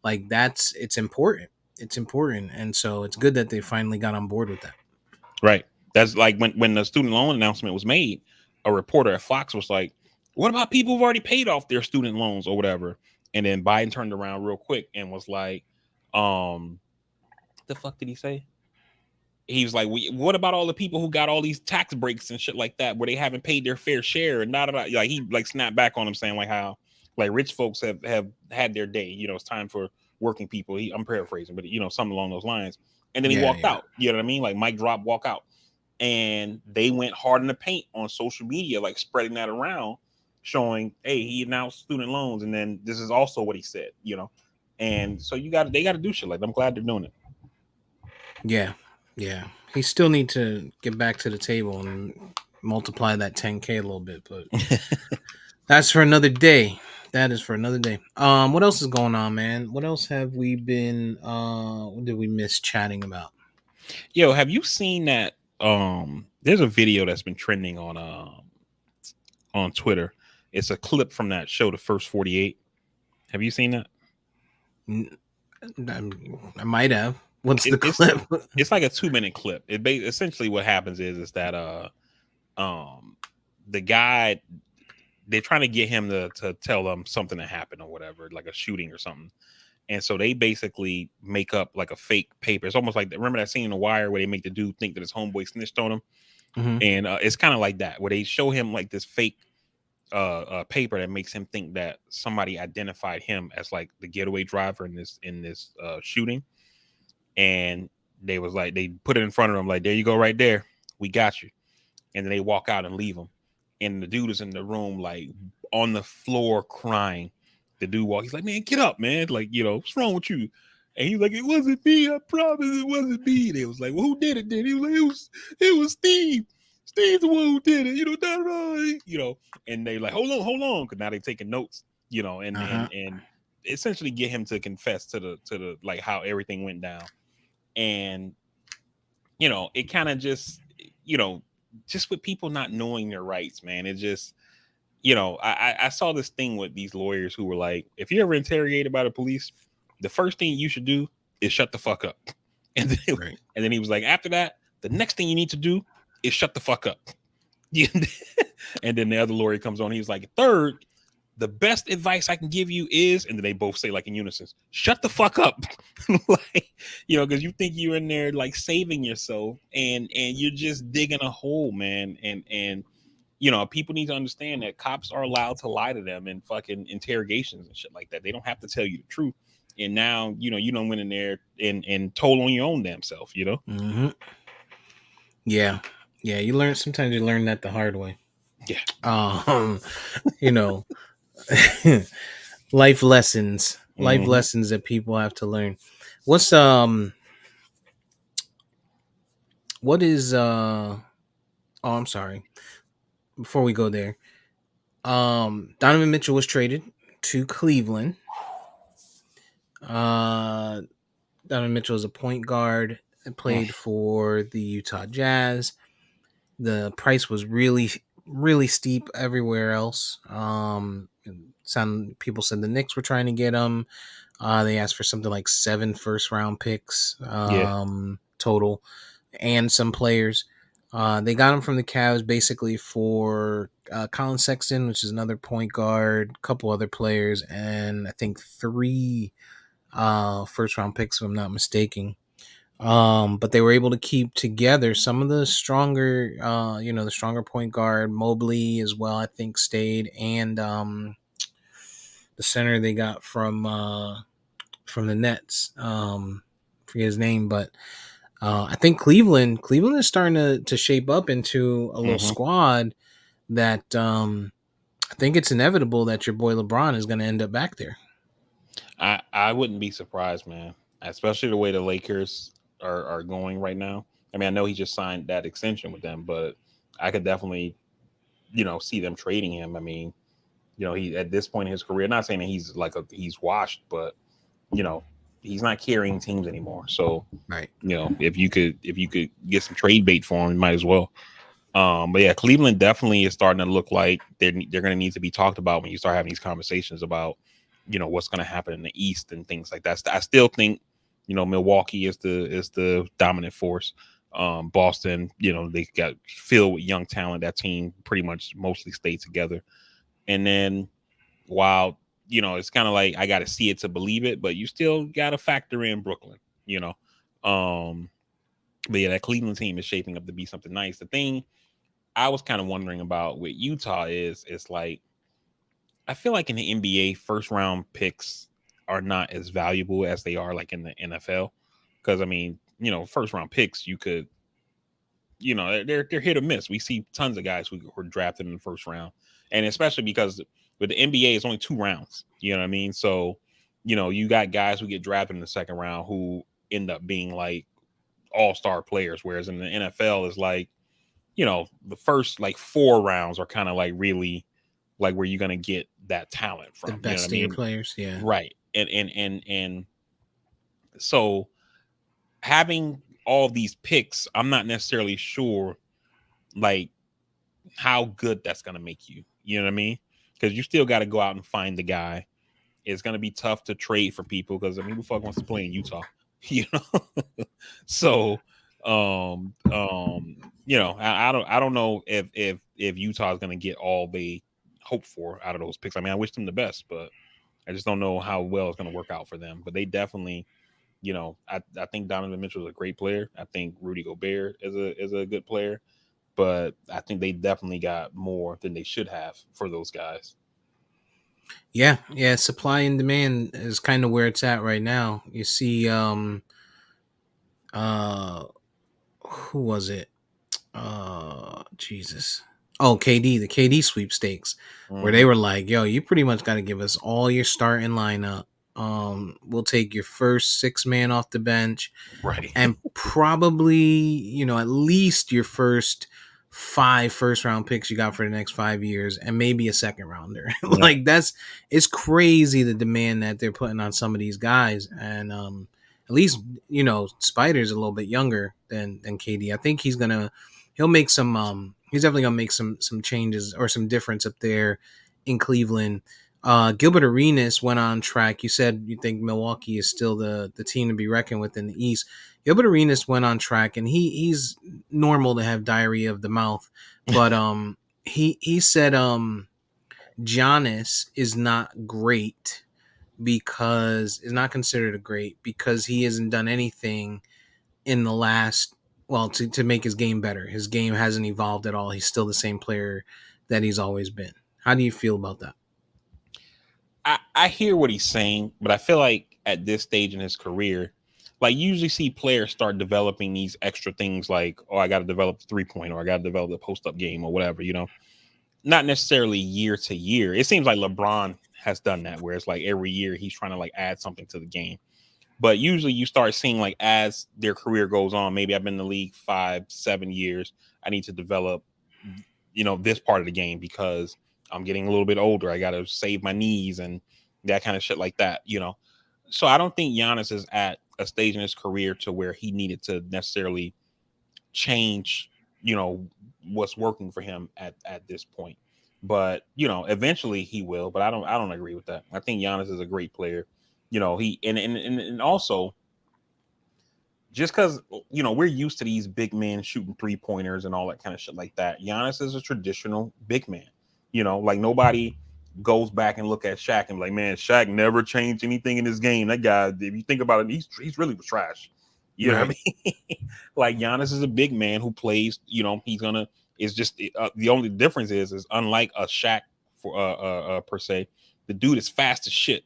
[SPEAKER 1] like it's important. It's important. And so it's good that they finally got on board with that.
[SPEAKER 2] Right. That's like when the student loan announcement was made, a reporter at Fox was like, what about people who've already paid off their student loans or whatever? And then Biden turned around real quick and was like, the fuck did he say? He was like, what about all the people who got all these tax breaks and shit like that, where they haven't paid their fair share? And not about, like, he like snapped back on him saying like how like rich folks have had their day. You know, it's time for working people. I'm paraphrasing, but you know, something along those lines. And then he walked out. You know what I mean? Like mic drop, walk out. And they went hard in the paint on social media, like spreading that around, showing, hey, he announced student loans, and then this is also what he said, you know. And so they got to do shit like that. I'm glad they're doing it.
[SPEAKER 1] Yeah, yeah. He still need to get back to the table and multiply that 10K a little bit, but that's for another day. That is for another day. What else is going on, man? What else have we been what did we miss chatting about?
[SPEAKER 2] Yo, have you seen that? There's a video that's been trending on Twitter. It's a clip from that show, The First 48. Have you seen that?
[SPEAKER 1] I might have. What's the clip?
[SPEAKER 2] It's like a 2-minute clip. Essentially what happens is that the guy, they're trying to get him to tell them something that happened or whatever, like a shooting or something. And so they basically make up like a fake paper. It's almost like, remember that scene in The Wire where they make the dude think that his homeboy snitched on him?
[SPEAKER 1] Mm-hmm.
[SPEAKER 2] And it's kind of like that, where they show him like this fake paper that makes him think that somebody identified him as like the getaway driver in this shooting. And they was like, they put it in front of him like, there you go, right there, we got you. And then they walk out and leave him. And the dude is in the room like on the floor crying. The dude he's like, man, get up, man. Like, you know, what's wrong with you? And he's like, it wasn't me. I promise it wasn't me. They was like, well, who did it then? He was like, it was Steve. Steve's the one who did it, you know, you know. And they like, hold on, because now they're taking notes, you know, and essentially get him to confess to the like how everything went down. And you know, it kind of just, you know, just with people not knowing their rights, man, it just, you know, I saw this thing with these lawyers who were like, if you're ever interrogated by the police, the first thing you should do is shut the fuck up. And then, and then he was like, after that, the next thing you need to do is shut the fuck up. And then the other lawyer comes on. He was like, third, the best advice I can give you is, and then they both say like in unison, shut the fuck up. Like, you know, because you think you're in there like saving yourself, and you're just digging a hole, man. And you know, people need to understand that cops are allowed to lie to them in fucking interrogations and shit like that. They don't have to tell you the truth. And now, you know, you don't went in there and told on your own damn self, you know?
[SPEAKER 1] Mm-hmm. Yeah. Sometimes you learn that the hard way.
[SPEAKER 2] Yeah.
[SPEAKER 1] You know, life lessons that people have to learn. What is oh, I'm sorry. Before we go there, Donovan Mitchell was traded to Cleveland. Donovan Mitchell is a point guard and played for the Utah Jazz. the price was really steep everywhere else. Some people said the Knicks were trying to get him. They asked for something like 7 first round picks
[SPEAKER 2] Yeah.
[SPEAKER 1] total, and some players. They got him from the Cavs basically for Colin Sexton, which is another point guard, a couple other players, and I think 3 first round picks, if I'm not mistaken. But they were able to keep together some of the stronger, the stronger point guard. Mobley as well, I think, stayed, and the center they got from the Nets. Forget his name, but I think Cleveland is starting to shape up into a little
[SPEAKER 2] Mm-hmm.
[SPEAKER 1] squad that I think it's inevitable that your boy LeBron is going to end up back there.
[SPEAKER 2] I wouldn't be surprised, man. Especially the way the Lakers are going right now. I mean, I know he just signed that extension with them, but I could definitely, see them trading him. I mean, he at this point in his career, not saying that he's washed, but you know, he's not carrying teams anymore. So,
[SPEAKER 1] Right.
[SPEAKER 2] if you could get some trade bait for him, you might as well. But yeah, Cleveland definitely is starting to look like they're going to need to be talked about when you start having these conversations about, what's going to happen in the East and things like that. I still think, Milwaukee is the dominant force. Boston, they got filled with young talent. That team pretty much mostly stayed together. And then while, it's kind of like I got to see it to believe it, but you still got to factor in Brooklyn. Um, but yeah, that Cleveland team is shaping up to be something nice. The thing I was kind of wondering about with Utah is it's like I feel like in the NBA, first round picks are not as valuable as they are like in the NFL. Because I mean, first round picks you could, they're hit or miss. We see tons of guys who were drafted in the first round, and especially because with the NBA, it's only 2 rounds. You know what I mean? So, you got guys who get drafted in the second round who end up being like all-star players, whereas in the NFL is like the first like 4 rounds are kind of like really like where you're gonna get that talent
[SPEAKER 1] The
[SPEAKER 2] from. You know what I
[SPEAKER 1] best of your
[SPEAKER 2] mean?
[SPEAKER 1] players, yeah.
[SPEAKER 2] Right. And so having all these picks, I'm not necessarily sure like how good that's gonna make you. You know what I mean? Because you still got to go out and find the guy. It's gonna be tough to trade for people because I mean, who fuck wants to play in Utah? You know. So, I don't know if Utah is gonna get all they hope for out of those picks. I mean, I wish them the best, but I just don't know how well it's gonna work out for them. But they definitely, I think Donovan Mitchell is a great player. I think Rudy Gobert is a good player, but I think they definitely got more than they should have for those guys.
[SPEAKER 1] Yeah. Supply and demand is kind of where it's at right now. You see, uh, who was it? Jesus. Oh, KD, the KD sweepstakes, where they
[SPEAKER 2] Mm-hmm.
[SPEAKER 1] were like, "Yo, you pretty much got to give us all your starting lineup. We'll take your first 6 man off the bench,
[SPEAKER 2] Right.
[SPEAKER 1] and probably at least your first 5 first round picks you got for the next 5 years, and maybe a second rounder."
[SPEAKER 2] Yeah.
[SPEAKER 1] Like it's crazy the demand that they're putting on some of these guys, and at least Spider's a little bit younger than KD. I think he'll make some he's definitely gonna make some changes or some difference up there in Cleveland. Gilbert Arenas went on track. You said you think Milwaukee is still the team to be reckoned with in the East. Gilbert Arenas went on track, and he's normal to have diarrhea of the mouth, but he said Giannis is not great because is not considered a great because he hasn't done anything in the last to make his game better. His game hasn't evolved at all. He's still the same player that he's always been. How do you feel about that?
[SPEAKER 2] I hear what he's saying, but I feel like at this stage in his career, like you usually see players start developing these extra things like, oh, I got to develop the 3 point or I got to develop the post up game or whatever. Not necessarily year to year. It seems like LeBron has done that where it's like every year he's trying to like add something to the game. But usually you start seeing like as their career goes on, maybe I've been in the league 5, 7 years. I need to develop, this part of the game because I'm getting a little bit older. I got to save my knees and that kind of shit like that. So I don't think Giannis is at a stage in his career to where he needed to necessarily change, what's working for him at this point. But eventually he will. But I don't agree with that. I think Giannis is a great player. He and also just because we're used to these big men shooting 3-pointers and all that kind of shit like that. Giannis is a traditional big man. Like nobody goes back and look at Shaq and be like, man, Shaq never changed anything in his game. That guy, if you think about it, he's really was trash. You know what I mean? Like Giannis is a big man who plays. He's gonna. It's just the only difference is unlike a Shaq for per se, the dude is fast as shit.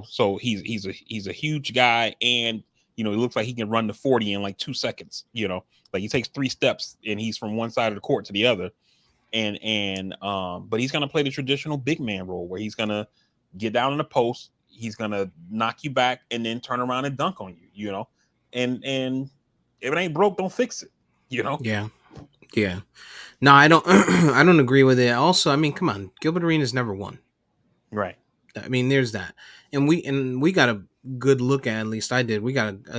[SPEAKER 2] So he's a huge guy, and he looks like he can run the 40 in like 2 seconds. Like he takes 3 steps and he's from one side of the court to the other. But he's gonna play the traditional big man role where he's gonna get down in the post, he's gonna knock you back, and then turn around and dunk on you. And if it ain't broke, don't fix it.
[SPEAKER 1] Yeah. No, I don't. I don't agree with it. Also, I mean, come on, Gilbert Arenas never won.
[SPEAKER 2] Right.
[SPEAKER 1] I mean, there's that, and we got a good look at least I did.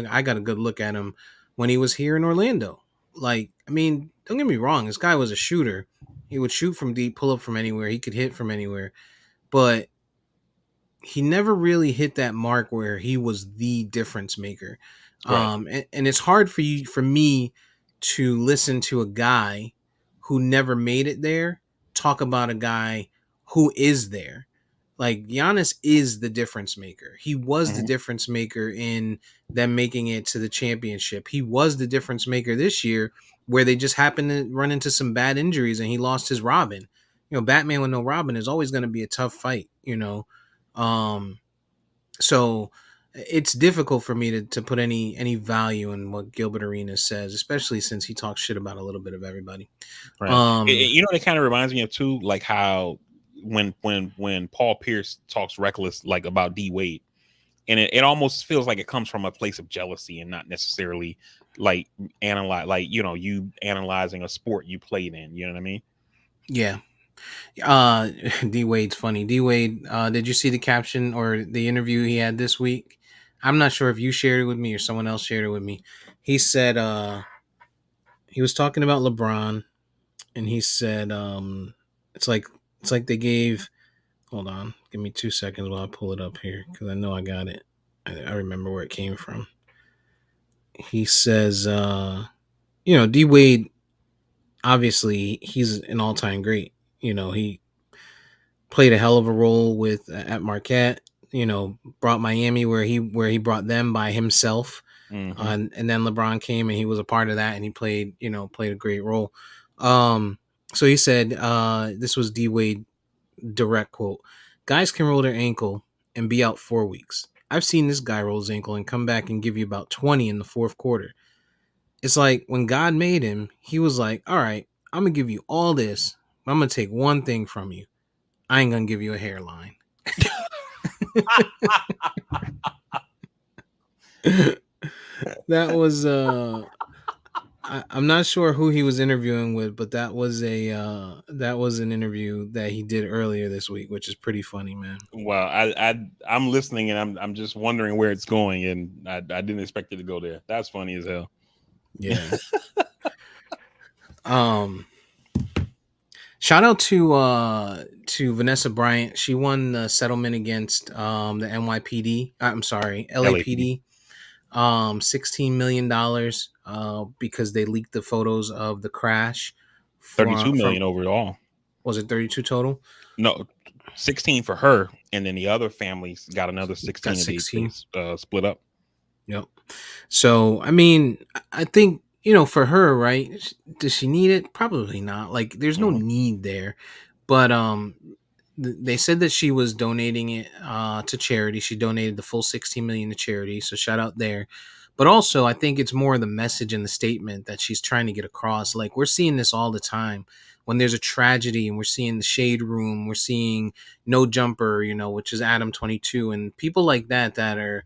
[SPEAKER 1] I got a good look at him when he was here in Orlando. Like, I mean, don't get me wrong, this guy was a shooter. He would shoot from deep, pull up from anywhere. He could hit from anywhere, but he never really hit that mark where he was the difference maker.
[SPEAKER 2] Right.
[SPEAKER 1] And it's hard for me to listen to a guy who never made it there talk about a guy who is there. Like Giannis is the difference maker. He was the difference maker in them making it to the championship. He was the difference maker this year where they just happened to run into some bad injuries and he lost his Robin. Batman with no Robin is always going to be a tough fight, so it's difficult for me to put any value in what Gilbert Arenas says, especially since he talks shit about a little bit of everybody.
[SPEAKER 2] Right. It kind of reminds me of too, like how when Paul Pierce talks reckless like about D Wade, and it almost feels like it comes from a place of jealousy and not necessarily like you analyzing a sport you played in. You know what I mean?
[SPEAKER 1] Yeah. D Wade's funny. D Wade, did you see the caption or the interview he had this week? I'm not sure if you shared it with me or someone else shared it with me. He said he was talking about LeBron, and he said it's like they gave. Hold on, give me 2 seconds while I pull it up here because I know I got it. I remember where it came from. He says, D Wade, obviously he's an all-time great. He played a hell of a role with at Marquette. Brought Miami where he brought them by himself. And then LeBron came and he was a part of that, and he played a great role. So he said, this was D Wade direct quote: "Guys can roll their ankle and be out 4 weeks. I've seen this guy roll his ankle and come back and give you about 20 in the fourth quarter. It's like when God made him, he was like, all right, I'm gonna give you all this, but I'm gonna take one thing from you. I ain't gonna give you a hairline." That was I'm not sure who he was interviewing with, but that was an interview that he did earlier this week, which is pretty funny, man.
[SPEAKER 2] Well, I'm listening and I'm just wondering where it's going, and I didn't expect it to go there. That's funny as hell.
[SPEAKER 1] Yeah. Shout out to Vanessa Bryant. She won the settlement against the NYPD. I'm sorry, LAPD. $16 million because they leaked the photos of the crash.
[SPEAKER 2] 32 million overall.
[SPEAKER 1] Was it 32 total?
[SPEAKER 2] No, 16 for her, and then the other families got another 16.
[SPEAKER 1] 16.
[SPEAKER 2] Split up.
[SPEAKER 1] Yep. So I mean, I think for her, right? Does she need it? Probably not. Like, there's no need there. But they said that she was donating it to charity. She donated the full 16 million to charity. So shout out there. But also, I think it's more the message and the statement that she's trying to get across. Like, we're seeing this all the time when there's a tragedy, and we're seeing the Shade Room, we're seeing No Jumper, which is Adam 22, and people like that are,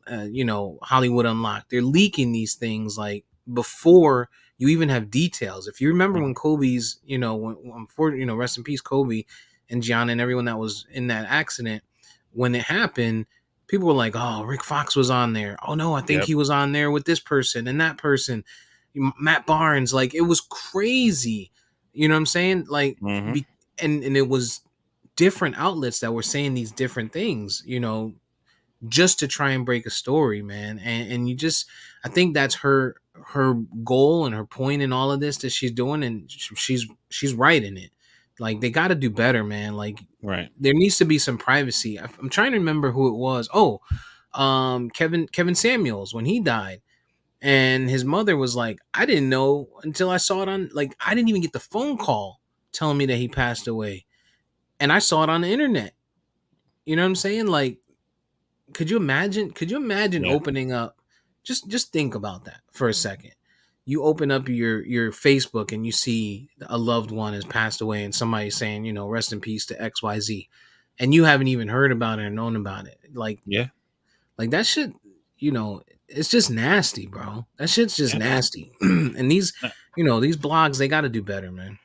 [SPEAKER 1] Hollywood Unlocked. They're leaking these things like before you even have details. If you remember when Kobe's, rest in peace, Kobe and Gianna and everyone that was in that accident, when it happened, people were like, oh, Rick Fox was on there. Oh no, I think he was on there with this person and that person. Matt Barnes, like it was crazy. You know what I'm saying? Like,
[SPEAKER 2] Mm-hmm.
[SPEAKER 1] and it was different outlets that were saying these different things, just to try and break a story, man. And you just, I think that's her goal and her point in all of this that she's doing, and she's right in it. Like they got to do better, man. Like
[SPEAKER 2] Right.
[SPEAKER 1] there needs to be some privacy. I'm trying to remember who it was. Oh, Kevin Samuels when he died. And his mother was like, I didn't know until I saw it on, like, I didn't even get the phone call telling me that he passed away. And I saw it on the internet. You know what I'm saying? Like, could you imagine? Could you imagine
[SPEAKER 2] Yeah.
[SPEAKER 1] opening up? Just think about that for a second. You open up your Facebook and you see a loved one has passed away, and somebody saying, rest in peace to XYZ, and you haven't even heard about it or known about it.
[SPEAKER 2] Yeah.
[SPEAKER 1] Like that shit, it's just nasty, bro. That shit's just
[SPEAKER 2] Yeah.
[SPEAKER 1] nasty. And these,
[SPEAKER 2] Nah,
[SPEAKER 1] these blogs, they got to do better, man.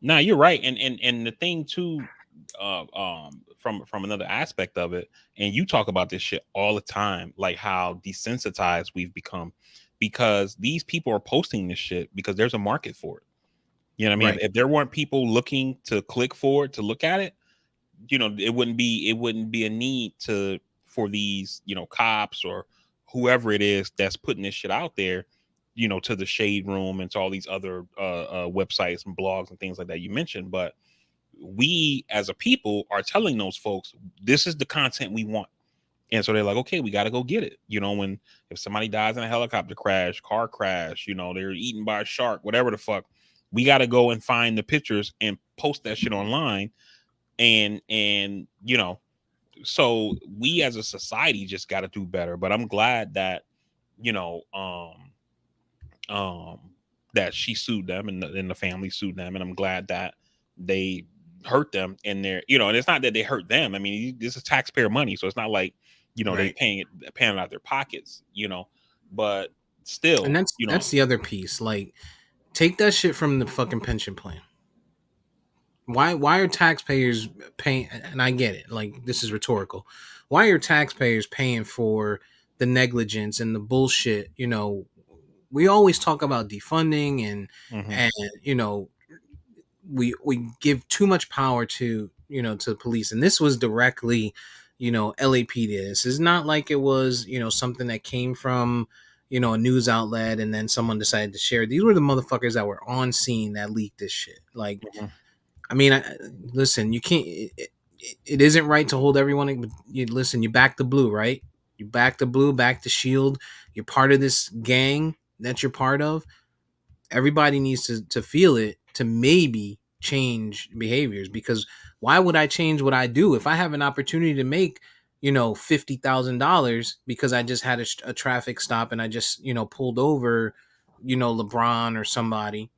[SPEAKER 2] nah, you're right. And the thing too, from another aspect of it, and you talk about this shit all the time, like how desensitized we've become because these people are posting this shit because there's a market for it. You know what I mean?
[SPEAKER 1] Right.
[SPEAKER 2] If there weren't people looking to click for it, to look at it, it wouldn't be a need for these, cops or whoever it is that's putting this shit out there, to the shade room and to all these other websites and blogs and things like that you mentioned. But we as a people are telling those folks this is the content we want. And so they're like, okay, we got to go get it. If somebody dies in a helicopter crash, car crash, they're eaten by a shark, whatever the fuck, we got to go and find the pictures and post that shit online. And so we as a society just got to do better. But I'm glad that, you know, um, that she sued them and the family sued them. And I'm glad that they hurt them in their, and it's not that they hurt them. I mean, this is taxpayer money. So it's not like, they
[SPEAKER 1] Right.
[SPEAKER 2] paying it out their pockets, but
[SPEAKER 1] And
[SPEAKER 2] still,
[SPEAKER 1] that's the other piece. Like, take that shit from the fucking pension plan. Why are taxpayers paying? And I get it. Like, this is rhetorical. Why are taxpayers paying for the negligence and the bullshit? We always talk about defunding
[SPEAKER 2] Mhm.
[SPEAKER 1] and we give too much power to the police, and this was directly LAPD. This is not like it was something that came from a news outlet and then someone decided to share. These were the motherfuckers that were on scene that leaked this shit. Like,
[SPEAKER 2] Mhm.
[SPEAKER 1] I mean, listen, you can't, it isn't right to hold everyone, but listen, you back the blue, right? You back the blue, back the shield. You're part of this gang that you're part of. Everybody needs to feel it to maybe change behaviors, because why would I change what I do if I have an opportunity to make $50,000 because I just had a traffic stop and I just pulled over LeBron or somebody,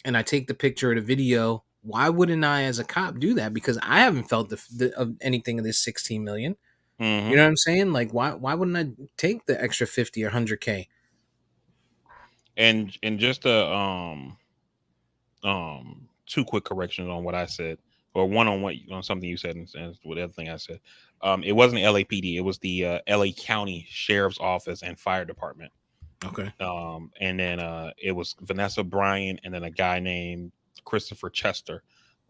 [SPEAKER 1] and I take the picture or the video? Why wouldn't I as a cop do that? Because I haven't felt of anything of this 16 million. You
[SPEAKER 2] Mhm.
[SPEAKER 1] know what I'm saying? Like, why wouldn't I take the extra 50 or 100K?
[SPEAKER 2] And just two quick corrections on what I said, or one on something you said, and what the other thing I said. It wasn't the LAPD, it was the LA County Sheriff's Office and Fire Department.
[SPEAKER 1] Okay.
[SPEAKER 2] And then it was Vanessa Bryan and then a guy named Christopher Chester.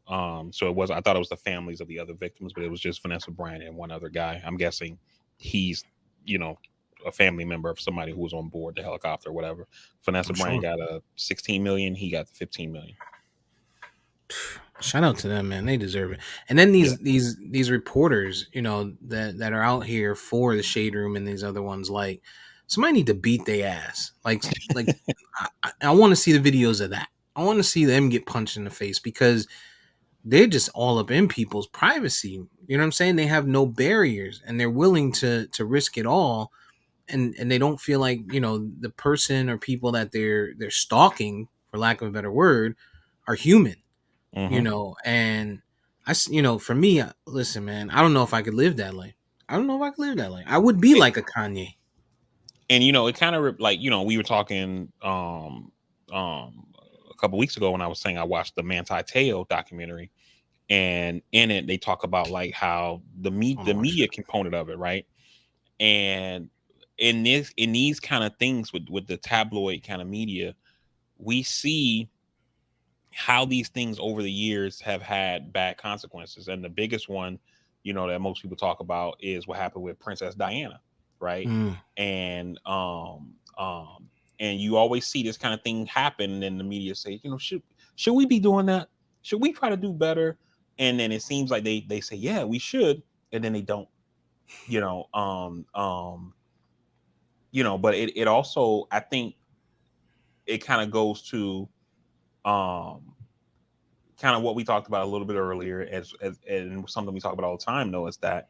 [SPEAKER 2] So I thought it was the families of the other victims, but it was just Vanessa Bryan and one other guy. I'm guessing he's, you know, a family member of somebody who was on board the helicopter or whatever. Vanessa
[SPEAKER 1] I'm
[SPEAKER 2] Bryan
[SPEAKER 1] sure.
[SPEAKER 2] got a 16 million. He got 15 million.
[SPEAKER 1] Shout out to them, man. They deserve it. And then
[SPEAKER 2] Yeah.
[SPEAKER 1] these reporters, that are out here for the shade room and these other ones, like, somebody need to beat their ass. Like I want to see the videos of that. I want to see them get punched in the face, because they're just all up in people's privacy. You know what I'm saying? They have no barriers and they're willing to risk it all, and they don't feel like, the person or people that they're stalking, for lack of a better word, are human.
[SPEAKER 2] Hmm.
[SPEAKER 1] And for me, listen, man, I don't know if I could live that life. I don't know if I could live that life. I would be like a Kanye.
[SPEAKER 2] And it kind of like we were talking a couple weeks ago when I was saying I watched the Manti Te'o documentary, and in it they talk about like how
[SPEAKER 1] I
[SPEAKER 2] the
[SPEAKER 1] don't watch
[SPEAKER 2] media
[SPEAKER 1] that.
[SPEAKER 2] component of it, right? And in these kind of things with the tabloid kind of media, we see how these things over the years have had bad consequences. And the biggest one, that most people talk about is what happened with Princess Diana, right?
[SPEAKER 1] Mm.
[SPEAKER 2] And and you always see this kind of thing happen, and then the media say, should we be doing that? Should we try to do better? And then it seems like they say, yeah, we should, and then they don't. you know um um but it also, I think, it kind of goes to um kind of what we talked about a little bit earlier, as and something we talk about all the time, though, is that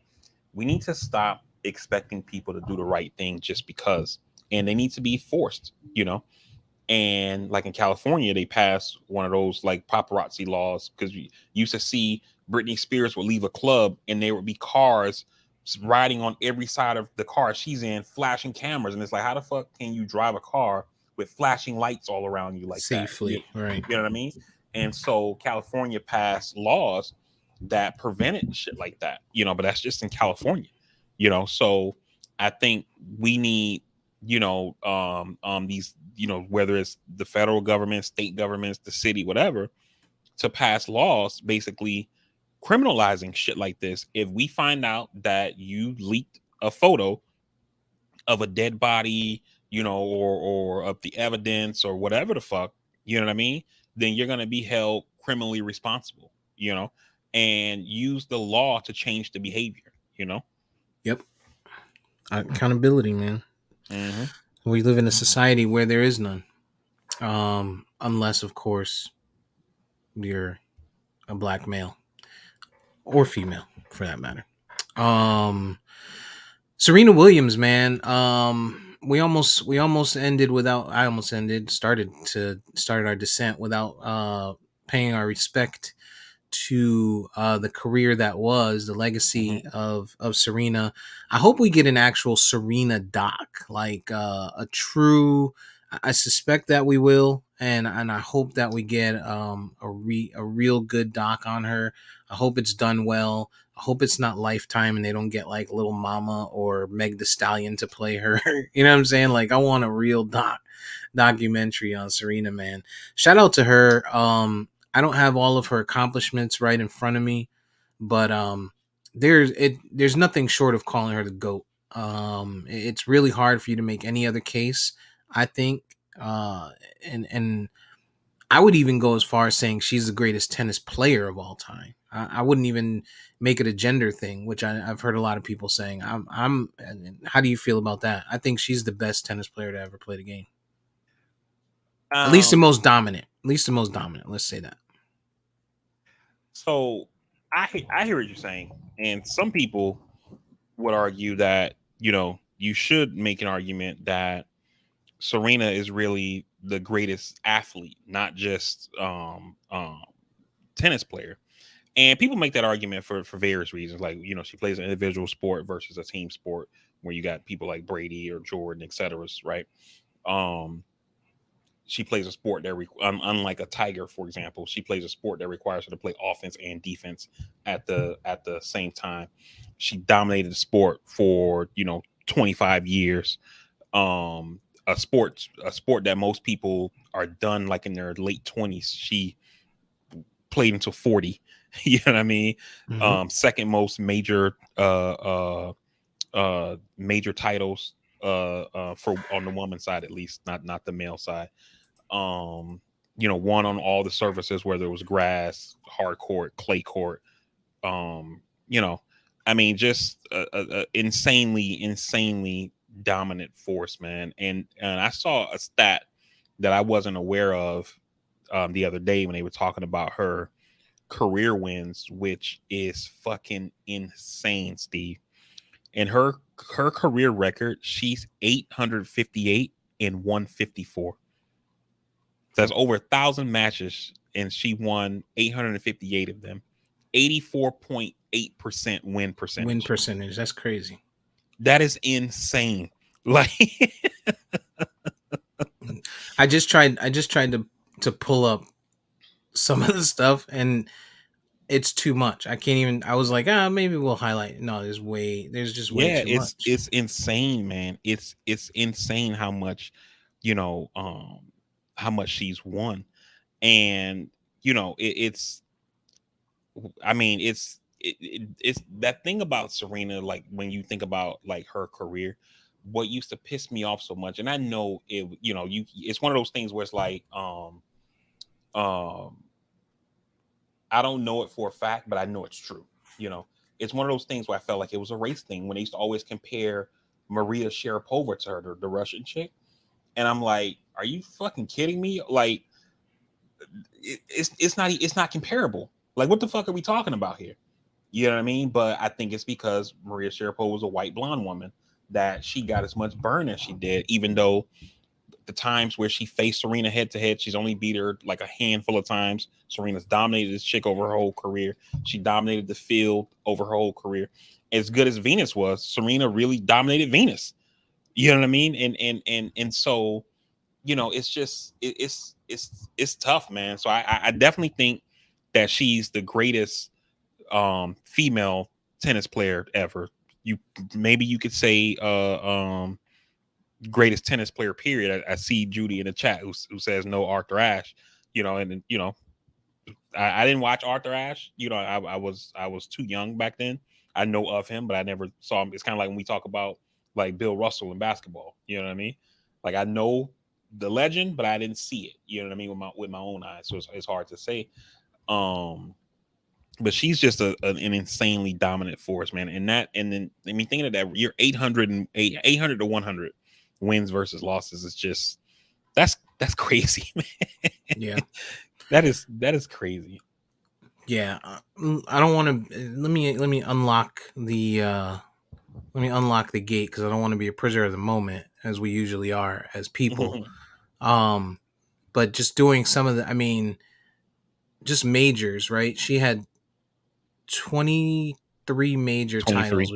[SPEAKER 2] we need to stop expecting people to do the right thing just because, and they need to be forced. And like in California, they passed one of those like paparazzi laws, because you used to see Britney Spears would leave a club and there would be cars riding on every side of the car she's in, flashing cameras, and it's like, how the fuck can you drive a car with flashing lights all around you like that? You,
[SPEAKER 1] Safely, right?
[SPEAKER 2] you know what I mean? And so California passed laws that prevented shit like that. But that's just in California. So I think we need, these, whether it's the federal government, state governments, the city, whatever, to pass laws basically criminalizing shit like this. If we find out that you leaked a photo of a dead body, or of the evidence or whatever the fuck, you know what I mean? Then you're gonna be held criminally responsible, and use the law to change the behavior.
[SPEAKER 1] Yep. Accountability, man.
[SPEAKER 2] Mm-hmm.
[SPEAKER 1] We live in a society where there is none, unless, of course, you're a black male or female, for that matter. Serena Williams, man. We almost ended without. I almost started our descent without paying our respect to the career that was, the legacy
[SPEAKER 2] Mm-hmm.
[SPEAKER 1] of Serena. I hope we get an actual Serena doc, like a true. I suspect that we will, and I hope that we get a real good doc on her. I hope it's done well. I hope it's not Lifetime and they don't get like Little Mama or Meg the Stallion to play her. You know what I'm saying? Like, I want a real documentary on Serena, man. Shout out to her. I don't have all of her accomplishments right in front of me, but there's nothing short of calling her the GOAT. It's really hard for you to make any other case, I think. And I would even go as far as saying she's the greatest tennis player of all time. I wouldn't even make it a gender thing, which I've heard a lot of people saying. How do you feel about that? I think she's the best tennis player to ever play the game. At least the
[SPEAKER 2] Um,
[SPEAKER 1] most dominant. At least the most dominant. Let's say that.
[SPEAKER 2] so I hear what you're saying, and some people would argue that you should make an argument that Serena is really the greatest athlete, not just tennis player. And people make that argument for various reasons, like she plays an individual sport versus a team sport, where you got people like Brady or Jordan, etc. Right? Um, she plays a sport that unlike a Tiger, for example, she plays a sport that requires her to play offense and defense at the same time. She dominated the sport for 25 years. A sport that most people are done like in their late 20s. She played until 40. You know what I mean?
[SPEAKER 1] Mm-hmm.
[SPEAKER 2] Second most major titles for on the woman's side, at least, not the male side. One on all the surfaces, whether it was grass, hard court, clay court. Um, you know, I mean, just a insanely dominant force, man. And I saw a stat that I wasn't aware of the other day when they were talking about her career wins, which is fucking insane, Steve. And her career record, she's 858 and 154. That's over 1,000 matches, and she won 858 of them. 84.8% win
[SPEAKER 1] Win
[SPEAKER 2] percentage.
[SPEAKER 1] percentage. That's crazy.
[SPEAKER 2] That is insane. Like,
[SPEAKER 1] I just tried to pull up some of the stuff, and it's too much. I can't even. I was like, maybe we'll highlight. No, there's just way
[SPEAKER 2] yeah,
[SPEAKER 1] too
[SPEAKER 2] it's
[SPEAKER 1] much.
[SPEAKER 2] it's insane, man. It's insane how much, you know, um, how much she's won. And it's, I mean, it's that thing about Serena. Like when you think about like her career, what used to piss me off so much, and I know it, it's one of those things where it's like, um, I don't know it for a fact, but I know it's true. It's one of those things where I felt like it was a race thing when they used to always compare Maria Sharapova to her, the Russian chick, and I'm like, are you fucking kidding me? Like, it's not comparable. Like, what the fuck are we talking about here? You know what I mean? But I think it's because Maria Sharapova was a white blonde woman that she got as much burn as she did, even though the times where she faced Serena head to head, she's only beat her like a handful of times. Serena's dominated this chick over her whole career. She dominated the field over her whole career. As good as Venus was, Serena really dominated Venus. You know what I mean? And so, it's just it's tough, man. So I definitely think that she's the greatest female tennis player ever. You maybe you could say greatest tennis player period. I see Judy in the chat who says no Arthur Ashe. And I didn't watch Arthur Ashe. I was too young back then. I know of him, but I never saw him. It's kind of like when we talk about like Bill Russell in basketball. You know what I mean? Like I know the legend, but I didn't see it. You know what I mean with my own eyes. So it's hard to say. But she's just an insanely dominant force, man. And then I mean, thinking of that, you're 800 to 100 wins versus losses is just that's crazy, man.
[SPEAKER 1] Yeah.
[SPEAKER 2] That is crazy.
[SPEAKER 1] Yeah, I don't want to. Let me unlock the gate because I don't want to be a prisoner of the moment as we usually are as people. But just doing some of the, I mean, just majors, right? She had 23 major
[SPEAKER 2] 23.
[SPEAKER 1] titles,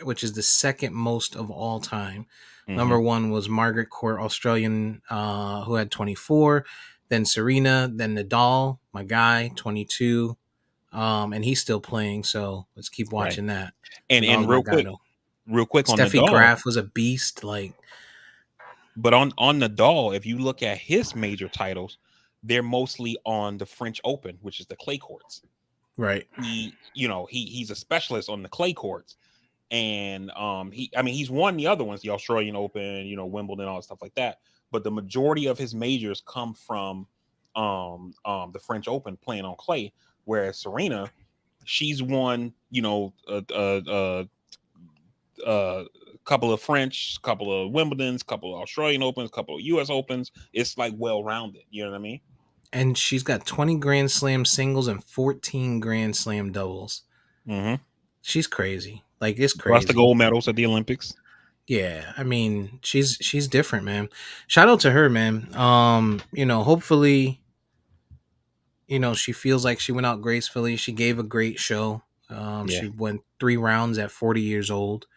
[SPEAKER 1] which is the second most of all time.
[SPEAKER 2] Mm-hmm.
[SPEAKER 1] Number one was Margaret Court, Australian, who had 24. Then Serena, then Nadal, my guy, 22. And he's still playing, so let's keep
[SPEAKER 2] Right.
[SPEAKER 1] watching that.
[SPEAKER 2] And
[SPEAKER 1] Nadal's my guy though.
[SPEAKER 2] real quick on
[SPEAKER 1] Steffi
[SPEAKER 2] Nadal,
[SPEAKER 1] Graf was a beast. Like,
[SPEAKER 2] but on Nadal, if you look at his major titles, they're mostly on the French Open, which is the clay courts.
[SPEAKER 1] right.
[SPEAKER 2] He's a specialist on the clay courts. And he's won the other ones, the Australian Open, Wimbledon, all that stuff like that. But the majority of his majors come from the French Open playing on clay. Whereas Serena, she's won, a couple of French, couple of Wimbledons, couple of Australian Opens, couple of US Opens. It's like well rounded. You know what I mean?
[SPEAKER 1] And she's got 20 Grand Slam singles and 14 Grand Slam doubles.
[SPEAKER 2] Mm-hmm.
[SPEAKER 1] She's crazy. Like, it's
[SPEAKER 2] Plus the
[SPEAKER 1] crazy.
[SPEAKER 2] gold medals at the Olympics.
[SPEAKER 1] Yeah, I mean, she's different, man. Shout out to her, man. Hopefully, she feels like she went out gracefully. She gave a great show.
[SPEAKER 2] Yeah.
[SPEAKER 1] She went 3 rounds at 40 years old.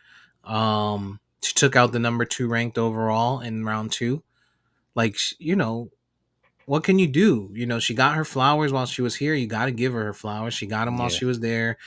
[SPEAKER 1] She took out the number 2 ranked overall in round 2. Like, what can you do? She got her flowers while she was here. You got to give her flowers. She got them while
[SPEAKER 2] Yeah.
[SPEAKER 1] she was there.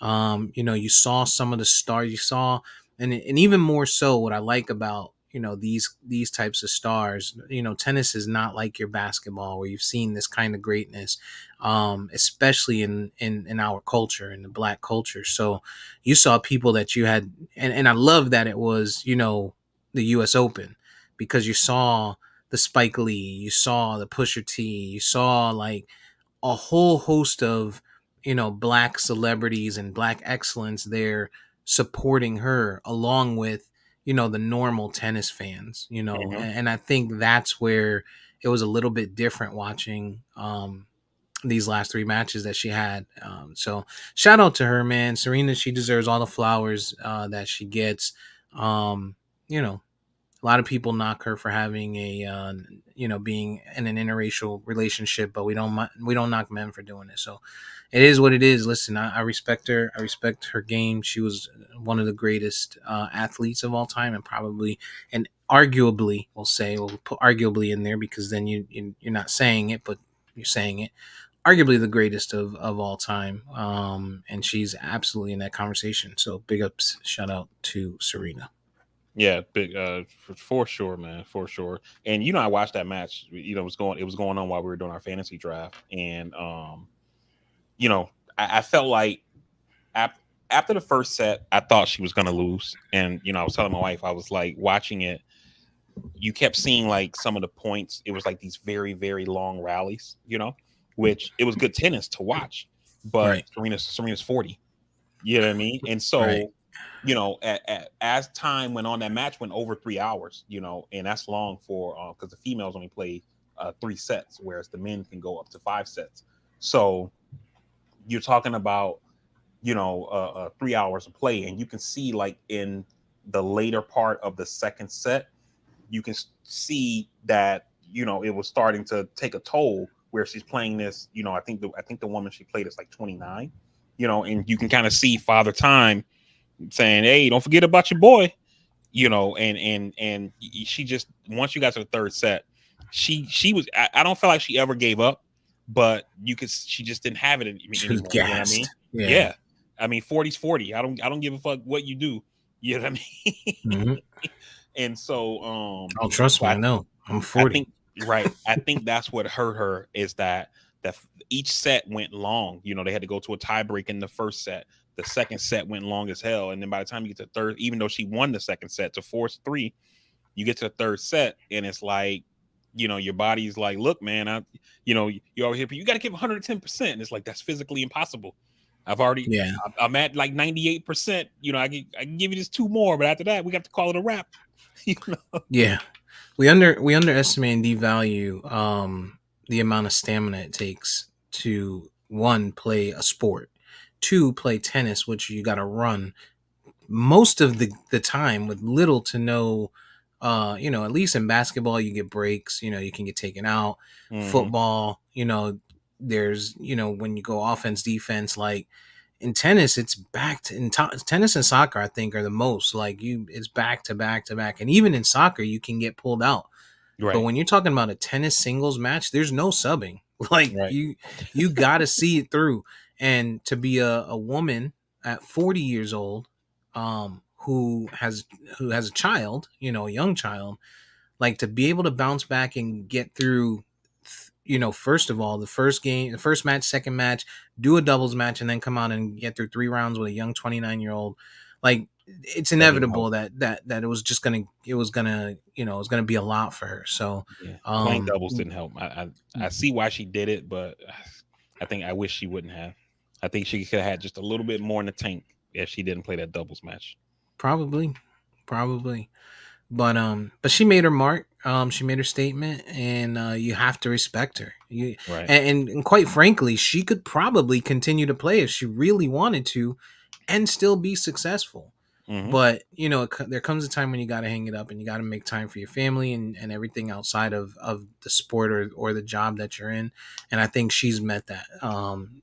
[SPEAKER 1] You saw some of the stars. You saw, and even more so, what I like about these types of stars. Tennis is not like your basketball where you've seen this kind of greatness, especially in our culture, in the Black culture. So you saw people that you had, and I love that it was the U.S. Open because you saw the Spike Lee, you saw the Pusha T, you saw like a whole host of Black celebrities and Black excellence there supporting her along with the normal tennis fans,
[SPEAKER 2] Mm-hmm.
[SPEAKER 1] and I think that's where it was a little bit different watching these last 3 matches that she had. So shout out to her, man. Serena, she deserves all the flowers that she gets. um, you know a lot of people knock her for having being in an interracial relationship, but we don't knock men for doing it. So it is what it is. Listen, I respect her. I respect her game. She was one of the greatest athletes of all time, and probably, and arguably, we'll put arguably in there because then you're not saying it, but you're saying it. Arguably the greatest of all time, and she's absolutely in that conversation. So big ups, shout out to Serena.
[SPEAKER 2] Yeah, big for sure, man, for sure. And I watched that match. It was going on while we were doing our fantasy draft, and you know, I felt like after after the first set, I thought she was gonna lose, and I was telling my wife, I was like watching it. You kept seeing like some of the points. It was like these very very long rallies, which it was good tennis to watch. But
[SPEAKER 1] Right.
[SPEAKER 2] Serena's 40. You know what I mean? And
[SPEAKER 1] Right.
[SPEAKER 2] so, as time went on, that match went over 3 hours. And that's long for because the females only play 3 sets, whereas the men can go up to 5 sets. So you're talking about 3 hours of play, and you can see like in the later part of the second set, you can see that it was starting to take a toll where she's playing this. I think the woman she played is like 29. And you can kind of see Father Time saying, "Hey, don't forget about your boy." And she just, once you got to the third set, she was. I don't feel like she ever gave up, but she just didn't have it
[SPEAKER 1] She was
[SPEAKER 2] anymore. You know what I mean?
[SPEAKER 1] gassed. Yeah.
[SPEAKER 2] Yeah. I mean, 40's 40. I don't give a fuck what you do. You know what I mean?
[SPEAKER 1] Hmm.
[SPEAKER 2] And so
[SPEAKER 1] Oh, trust
[SPEAKER 2] so
[SPEAKER 1] me, I
[SPEAKER 2] I
[SPEAKER 1] know. I'm
[SPEAKER 2] I
[SPEAKER 1] 40.
[SPEAKER 2] think right. I think that's what hurt her, is that each set went long. They had to go to a tiebreak in the first set. The second set went long as hell, and then by the time you get to third, even though she won the second set to force 3, you get to the third set, and it's like, your body's like, "Look, man, you're over here, but you got to give 110%." And it's like, that's physically impossible.
[SPEAKER 1] Yeah.
[SPEAKER 2] I'm at like 98%. I can give you this 2 more, but after that, we got to call it a wrap. you know?
[SPEAKER 1] Yeah. We underestimate and devalue the amount of stamina it takes to, one, play a sport, two, play tennis, which you got to run most of the time with little to no, at least in basketball you get breaks, you can get taken out.
[SPEAKER 2] Mm-hmm.
[SPEAKER 1] Football, there's, when you go offense defense, like in tennis it's back to tennis and soccer, I think, are the most, like, it's back to back to back. And even in soccer you can get pulled out, but
[SPEAKER 2] Right.
[SPEAKER 1] when you're talking about a tennis singles match, there's no subbing. Like,
[SPEAKER 2] Right.
[SPEAKER 1] you got to see it through. And to be a woman at 40 years old, who has a child, a young child, like, to be able to bounce back and get through, first of all, the first game, the first match, second match, do a doubles match, and then come out and get through 3 rounds with a young 29-year-old, like, it's
[SPEAKER 2] That didn't help.
[SPEAKER 1] inevitable that it was gonna be a lot for her. So,
[SPEAKER 2] Yeah, playing
[SPEAKER 1] um,
[SPEAKER 2] doubles didn't help. I see why she did it, but I think I wish she wouldn't have. I think she could have had just a little bit more in the tank if she didn't play that doubles match.
[SPEAKER 1] probably, probably. But she made her mark. She made her statement, and you have to respect her.
[SPEAKER 2] Right.
[SPEAKER 1] And quite frankly, she could probably continue to play if she really wanted to, and still be successful.
[SPEAKER 2] Hmm.
[SPEAKER 1] But there comes a time when you got to hang it up, and you got to make time for your family and everything outside of the sport or the job that you're in. And I think she's met that.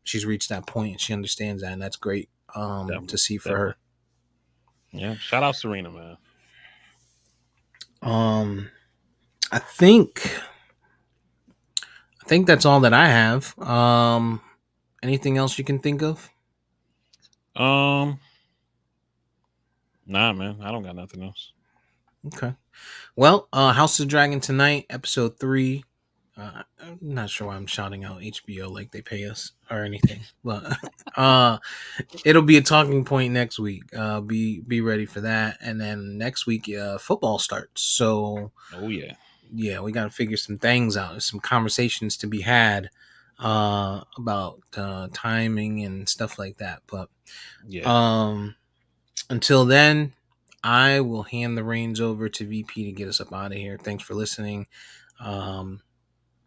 [SPEAKER 1] She's reached that point, and she understands that, and that's great to
[SPEAKER 2] Definitely.
[SPEAKER 1] see for
[SPEAKER 2] Definitely.
[SPEAKER 1] her.
[SPEAKER 2] Yeah. Shout out Serena, man.
[SPEAKER 1] Um, I think that's all that I have. Anything else you can think of?
[SPEAKER 2] Um, nah, man. I don't got nothing else.
[SPEAKER 1] Okay. Well, House of the Dragon tonight, episode 3. I'm not sure why I'm shouting out HBO like they pay us or anything, but uh, it'll be a talking point next week. Be ready for that, and then next week, football starts. So
[SPEAKER 2] Oh yeah.
[SPEAKER 1] yeah, we got to figure some things out. There's some conversations to be had about timing and stuff like that. But
[SPEAKER 2] Yeah.
[SPEAKER 1] um, until then, I will hand the reins over to VP to get us up out of here. Thanks for listening.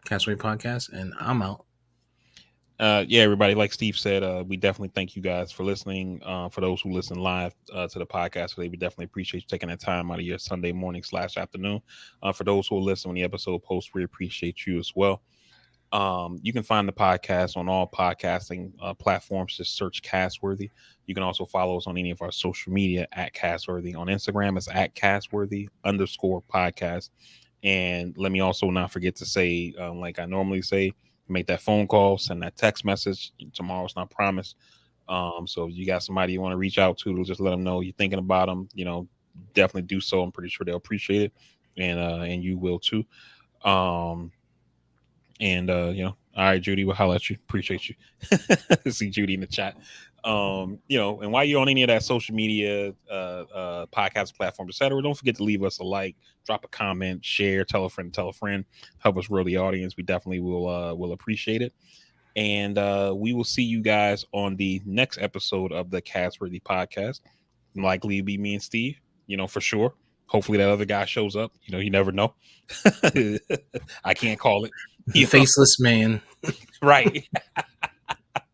[SPEAKER 1] CastWorthy Podcast, and I'm out.
[SPEAKER 2] Yeah, everybody, like Steve said, we definitely thank you guys for listening. For those who listen live to the podcast today, we definitely appreciate you taking that time out of your Sunday morning/afternoon. For those who will listen when the episode posts, we appreciate you as well. You can find the podcast on all podcasting platforms. Just search CastWorthy. You can also follow us on any of our social media at CastWorthy. On Instagram, it's at CastWorthy_podcast. And let me also not forget to say, like I normally say, make that phone call, send that text message. Tomorrow's not promised. So if you got somebody you want to reach out to just let them know you're thinking about them. definitely do so. I'm pretty sure they'll appreciate it, and you will too. Um, all right, Judy, we'll holler at you. Appreciate you. See Judy in the chat. And while you're on any of that social media, podcast platforms, etc., don't forget to leave us a like, drop a comment, share, tell a friend, help us grow the audience. We definitely will appreciate it. And we will see you guys on the next episode of the CastWorthy podcast. Likely be me and Steve, for sure. Hopefully that other guy shows up. You never know. I can't call it.
[SPEAKER 1] Faceless man.
[SPEAKER 2] Right.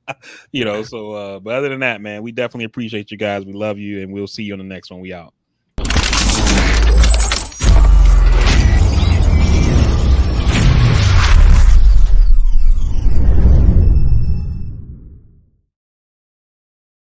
[SPEAKER 2] But other than that, man, we definitely appreciate you guys. We love you, and we'll see you on the next one. We out.